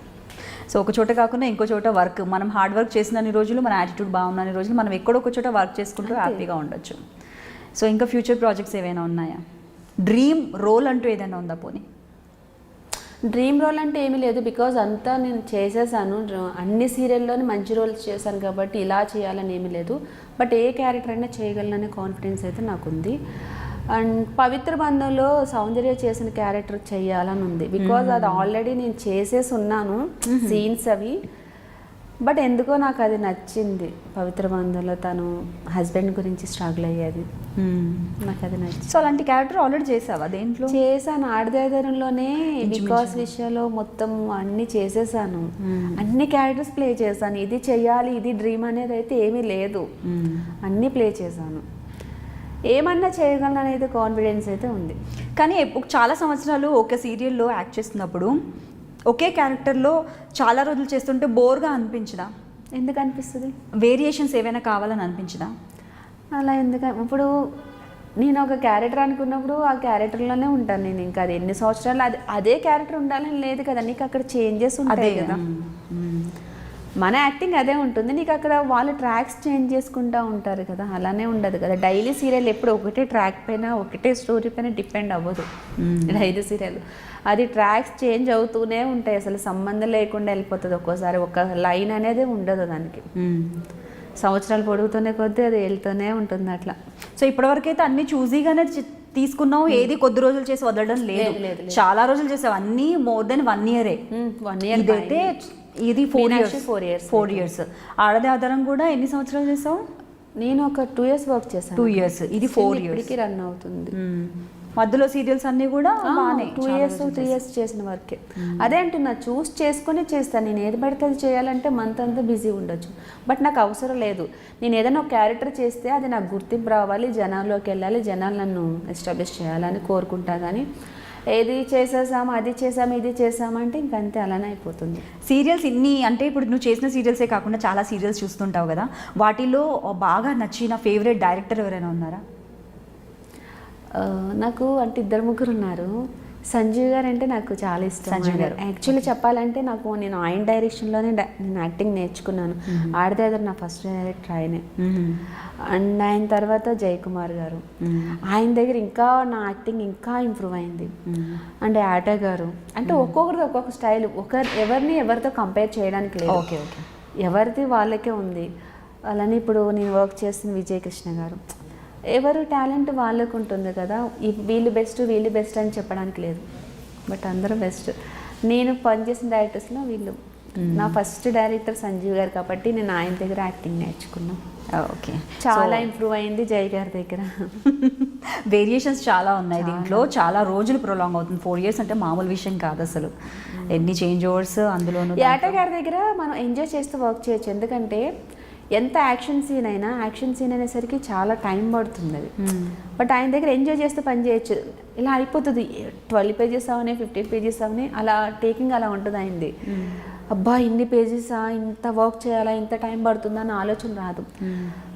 సో ఒక చోట కాకుండా ఇంకో చోట వర్క్, మనం హార్డ్ వర్క్ చేసినన్ని రోజులు, మన యాటిట్యూడ్ బాగున్నన్ని రోజులు మనం ఎక్కడొక చోట వర్క్ చేసుకుంటూ హ్యాపీగా ఉండొచ్చు. సో ఇంకా ఫ్యూచర్ ప్రాజెక్ట్స్ ఏవైనా ఉన్నాయా? డ్రీమ్ రోల్ అంటూ ఏదైనా ఉందా? పోనీ డ్రీమ్ రోల్ అంటే ఏమీ లేదు. బికాజ్ అంతా నేను చేసేసాను. అన్ని సీరియల్లోనే మంచి రోల్స్ చేశాను కాబట్టి ఇలా చేయాలని ఏమీ లేదు. బట్ ఏ క్యారెక్టర్ అయినా చేయగలననే కాన్ఫిడెన్స్ అయితే నాకుంది. అండ్ పవిత్ర బంధంలో సౌందర్య చేసిన క్యారెక్టర్ చేయాలని ఉంది. బికాజ్ అది ఆల్రెడీ నేను చేసేసి ఉన్నాను సీన్స్ అవి. బట్ ఎందుకో నాకు అది నచ్చింది. పవిత్ర బంధంలో తను హస్బెండ్ గురించి స్ట్రగుల్ అయ్యేది, నాకు అది నచ్చింది. సో అలాంటి క్యారెక్టర్ ఆల్రెడీ చేసావా? దేంట్లో చేశాను, ఆడదేదరంలోనే బికాస్ విషయంలో మొత్తం అన్నీ చేసేసాను. అన్ని క్యారెక్టర్స్ ప్లే చేశాను. ఇది చెయ్యాలి, ఇది డ్రీమ్ అనేది అయితే ఏమీ లేదు, అన్నీ ప్లే చేశాను. ఏమన్నా చేయగలను అనేది కాన్ఫిడెన్స్ అయితే ఉంది. కానీ చాలా సంవత్సరాలు ఒక సీరియల్లో యాక్ట్ చేస్తున్నప్పుడు ఒకే క్యారెక్టర్లో చాలా రోజులు చేస్తుంటే బోర్గా అనిపించదా? ఎందుకు అనిపిస్తుంది? వేరియేషన్స్ ఏవైనా కావాలని అనిపించదా? అలా ఎందుకు? ఇప్పుడు నేను ఒక క్యారెక్టర్ అనుకున్నప్పుడు ఆ క్యారెక్టర్లోనే ఉంటాను నేను. ఇంకా అది ఎన్ని సంవత్సరాలు అదే క్యారెక్టర్ ఉండాలని లేదు కదా. నీకు అక్కడ చేంజెస్ ఉంటాయి కదా. మన యాక్టింగ్ అదే ఉంటుంది, నీకు అక్కడ వాళ్ళు ట్రాక్స్ చేంజ్ చేసుకుంటూ ఉంటారు కదా. అలానే ఉండదు కదా. డైలీ సీరియల్ ఎప్పుడు ఒకటే ట్రాక్ పైన, ఒకటే స్టోరీ పైన డిపెండ్ అవ్వదు డైలీ సీరియల్. అది ట్రాక్స్ చేంజ్ అవుతూనే ఉంటాయి. అసలు సంబంధం లేకుండా వెళ్ళిపోతుంది. ఒక్కోసారి ఒక లైన్ అనేది ఉండదు దానికి. సంవత్సరాలు పొడుగుతూనే కొద్దీ అది వెళ్తూనే ఉంటుంది అట్లా. సో ఇప్పటివరకు అయితే అన్ని చూజీగానే తీసుకున్నావు, ఏది కొద్ది రోజులు చేసి వదలడం లేదు. చాలా రోజులు చేసావు, అన్నీ మోర్ దెన్ 1 year. 1 year ఇదైతే ఇది 4 years. ఆడది ఆధారం కూడా ఎన్ని సంవత్సరాలు చేసావు? నేను ఒక 2 years వర్క్ చేశాను. 2 years, ఇది 4 years ఇప్పటికి రన్ అవుతుంది. మధ్యలో సీరియల్స్ అన్నీ కూడా 2 years 3 years చేసిన వర్కే. అదే అంటున్నా, చూస్ చేసుకొని చేస్తాను. నేను ఏది పడితే అది చేయాలంటే మంత్ అంతా బిజీ ఉండొచ్చు, బట్ నాకు అవసరం లేదు. నేను ఏదైనా ఒక క్యారెక్టర్ చేస్తే అది నాకు గుర్తింపు రావాలి, జనాల్లోకి వెళ్ళాలి, జనాలు నన్ను ఎస్టాబ్లిష్ చేయాలని కోరుకుంటా. కానీ ఏది చేసేసాము, అది చేసాము, ఇది చేసామంటే ఇంకంతే, అలానే అయిపోతుంది. సీరియల్స్ ఇన్ని అంటే ఇప్పుడు నువ్వు చేసిన సీరియల్సే కాకుండా చాలా సీరియల్స్ చూస్తుంటావు కదా, వాటిలో బాగా నచ్చిన ఫేవరెట్ డైరెక్టర్ ఎవరైనా ఉన్నారా? నాకు అంటే 2-3 ఉన్నారు. సంజీవ్ గారు అంటే నాకు చాలా ఇష్టం. సంజీవ్ గారు. యాక్చువల్లీ చెప్పాలంటే నేను ఆయన డైరెక్షన్లోనే నేను యాక్టింగ్ నేర్చుకున్నాను. ఆడితే నా ఫస్ట్ డైరెక్టర్ ఆయనే. అండ్ ఆయన తర్వాత జయకుమార్ గారు, ఆయన దగ్గర ఇంకా నా యాక్టింగ్ ఇంకా ఇంప్రూవ్ అయింది. అండ్ యాటా గారు, అంటే ఒక్కొక్కరిది ఒక్కొక్క స్టైల్, ఎవరితో కంపేర్ చేయడానికి లేదు. ఓకే ఓకే, ఎవరిది వాళ్ళకే ఉంది. అలానే ఇప్పుడు నేను వర్క్ చేస్తున్న విజయ్ కృష్ణ గారు, ఎవరు టాలెంట్ వాళ్ళకు ఉంటుంది కదా, వీళ్ళు బెస్ట్ అని చెప్పడానికి లేదు, బట్ అందరూ బెస్ట్. నేను పనిచేసిన డైరెక్టర్స్లో వీళ్ళు నా ఫస్ట్ డైరెక్టర్ సంజీవ్ గారు కాబట్టి నేను ఆయన దగ్గర యాక్టింగ్ నేర్చుకున్నాను. ఓకే, చాలా ఇంప్రూవ్ అయింది జై గారి దగ్గర. వేరియేషన్స్ చాలా ఉన్నాయి దీంట్లో, చాలా రోజులు ప్రొలాంగ్ అవుతుంది. 4 years అంటే మామూలు విషయం కాదు అసలు. ఎన్ని చేంజ్ ఓవర్స్ అందులోనూ. యాట గారి దగ్గర మనం ఎంజాయ్ చేస్తూ వర్క్ చేయొచ్చు, ఎందుకంటే ఎంత యాక్షన్ సీన్ అనేసరికి చాలా టైం పడుతుంది అది. బట్ ఆయన దగ్గర ఎంజాయ్ చేస్తే పని చేయొచ్చు. ఇలా అయిపోతుంది, 12 pages అవని 15 pages అవని, అలా టేకింగ్ అలా ఉంటుంది అయింది. అబ్బా ఇన్ని పేజెసా, ఇంత వర్క్ చేయాలా, ఇంత టైం పడుతుందా అని ఆలోచన రాదు.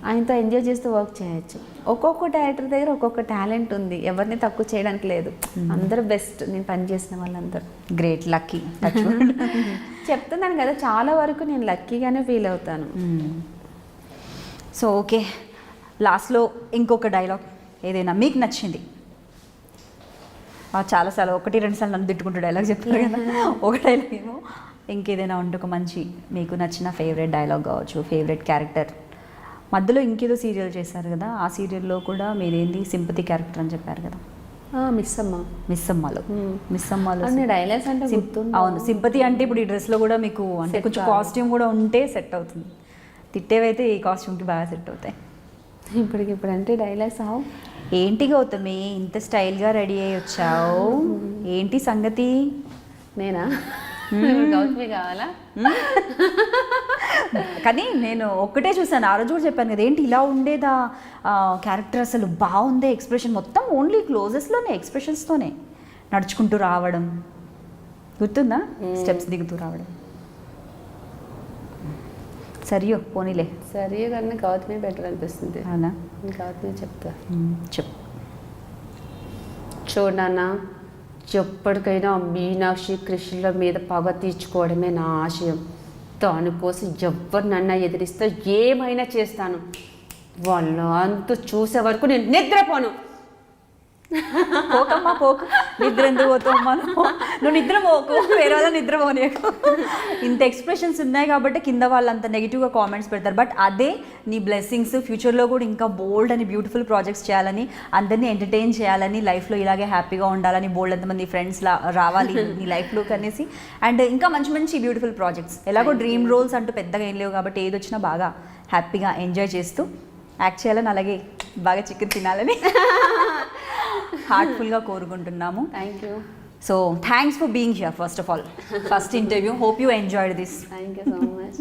ఆయనతో ఎంజాయ్ చేస్తూ వర్క్ చేయొచ్చు. ఒక్కొక్క డైరెక్టర్ దగ్గర ఒక్కొక్క టాలెంట్ ఉంది, ఎవరిని తక్కువ చేయడానికి లేదు. అందరూ బెస్ట్, నేను పనిచేసిన వాళ్ళందరూ గ్రేట్, లక్కీ. చెప్తున్నాను కదా, చాలా వరకు నేను లక్కీగానే ఫీల్ అవుతాను. సో ఓకే, లాస్ట్లో ఇంకొక డైలాగ్ ఏదైనా మీకు నచ్చింది. చాలాసార్లు 1-2 సార్లు నన్ను తిట్టుకుంటూ డైలాగ్ చెప్తారు కదా, ఒక డైలాగ్ ఏమో ఇంకేదైనా ఉంటే ఒక మంచి మీకు నచ్చిన ఫేవరెట్ డైలాగ్ కావచ్చు, ఫేవరెట్ క్యారెక్టర్. మధ్యలో ఇంకేదో సీరియల్ చేశారు కదా, ఆ సీరియల్లో కూడా మీరేంది సింపతి క్యారెక్టర్ అని చెప్పారు కదా, మిస్ అమ్మలో డైలాగ్స్ అంటే అవును. సింపతి అంటే ఇప్పుడు ఈ డ్రెస్లో కూడా మీకు అంటే కొంచెం కాస్ట్యూమ్ కూడా ఉంటే సెట్ అవుతుంది. తిట్టేవైతే ఈ కాస్ట్యూమ్కి బాగా సెట్ అవుతాయి. ఇప్పుడు అంటే డైలాగ్స్ ఏంటి గౌతమి ఇంత స్టైల్గా రెడీ అయ్యి వచ్చావు, ఏంటి సంగతి? నేనా గౌతమి కావాలా? కానీ నేను ఒక్కటే చూసాను, ఆ రోజు కూడా చెప్పాను కదా, ఏంటి ఇలా ఉండేదా క్యారెక్టర్, అసలు బాగుందే ఎక్స్ప్రెషన్, మొత్తం ఓన్లీ క్లోజెస్లోనే ఎక్స్ప్రెషన్స్తోనే నడుచుకుంటూ రావడం, గుర్తుందా? స్టెప్స్ దిగుతూ రావడం. సరియో పోనీలే, సరియో కన్నా గౌతమి బెటర్ అనిపిస్తుంది. అవునా? గౌతమి చెప్తా. చెప్పు. చూడన్నా, ఎప్పటికైనా మీనాక్షి కృష్ణుల మీద పగ తీర్చుకోవడమే నా ఆశయం. దానికోసం ఎవరినన్నా ఎదిరిస్తే ఏమైనా చేస్తాను. వాళ్ళు అంతు చూసే వరకు నేను నిద్రపోను. పోకమ్మా పోకు, నిద్ర ఎందుకు పోతావు? నువ్వు నిద్ర పోకు, వేరే వాళ్ళ నిద్ర పోనీయకు. ఇంత ఎక్స్ప్రెషన్స్ ఉన్నాయి కాబట్టి కింద వాళ్ళంత నెగిటివ్గా కామెంట్స్ పెడతారు. బట్ అదే నీ బ్లెస్సింగ్స్, ఫ్యూచర్లో కూడా ఇంకా బోల్డ్ అని బ్యూటిఫుల్ ప్రాజెక్ట్స్ చేయాలని, అందరినీ ఎంటర్టైన్ చేయాలని, లైఫ్లో ఇలాగే హ్యాపీగా ఉండాలని, బోల్డ్ ఎంతమంది ఫ్రెండ్స్ రావాలి నీ లైఫ్లోకి అనేసి, అండ్ ఇంకా మంచి మంచి బ్యూటిఫుల్ ప్రాజెక్ట్స్. ఎలాగో డ్రీమ్ రోల్స్ అంటూ పెద్దగా ఏం లేవు కాబట్టి ఏది వచ్చినా బాగా హ్యాపీగా ఎంజాయ్ చేస్తూ యాక్ట్ చేయాలని, అలాగే బాగా చికెన్ తినాలని హార్ట్ఫుల్గా కోరుకుంటున్నాము. Thank you. So thanks for being here first of all, first interview. Hope you enjoyed this. Thank you so much.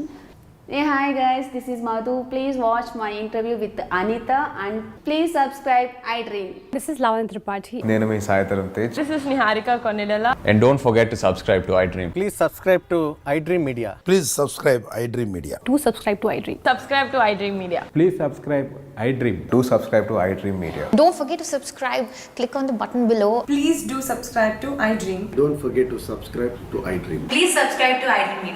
Hey, hi guys, this is Madhu. Please watch my interview with Anita and please subscribe iDream. This is Lavan Tripathi. నేను మీ Sai Dharam Tej. This is Niharika Konilala. And don't forget to subscribe to iDream. Please subscribe to iDream Media. Please subscribe iDream Media. Do subscribe to iDream. Subscribe to iDream Media. Please subscribe iDream. Do subscribe to iDream Media. Don't forget to subscribe. Click on the button below. Please do subscribe to iDream. Don't forget to subscribe to iDream. Please subscribe to iDream Media.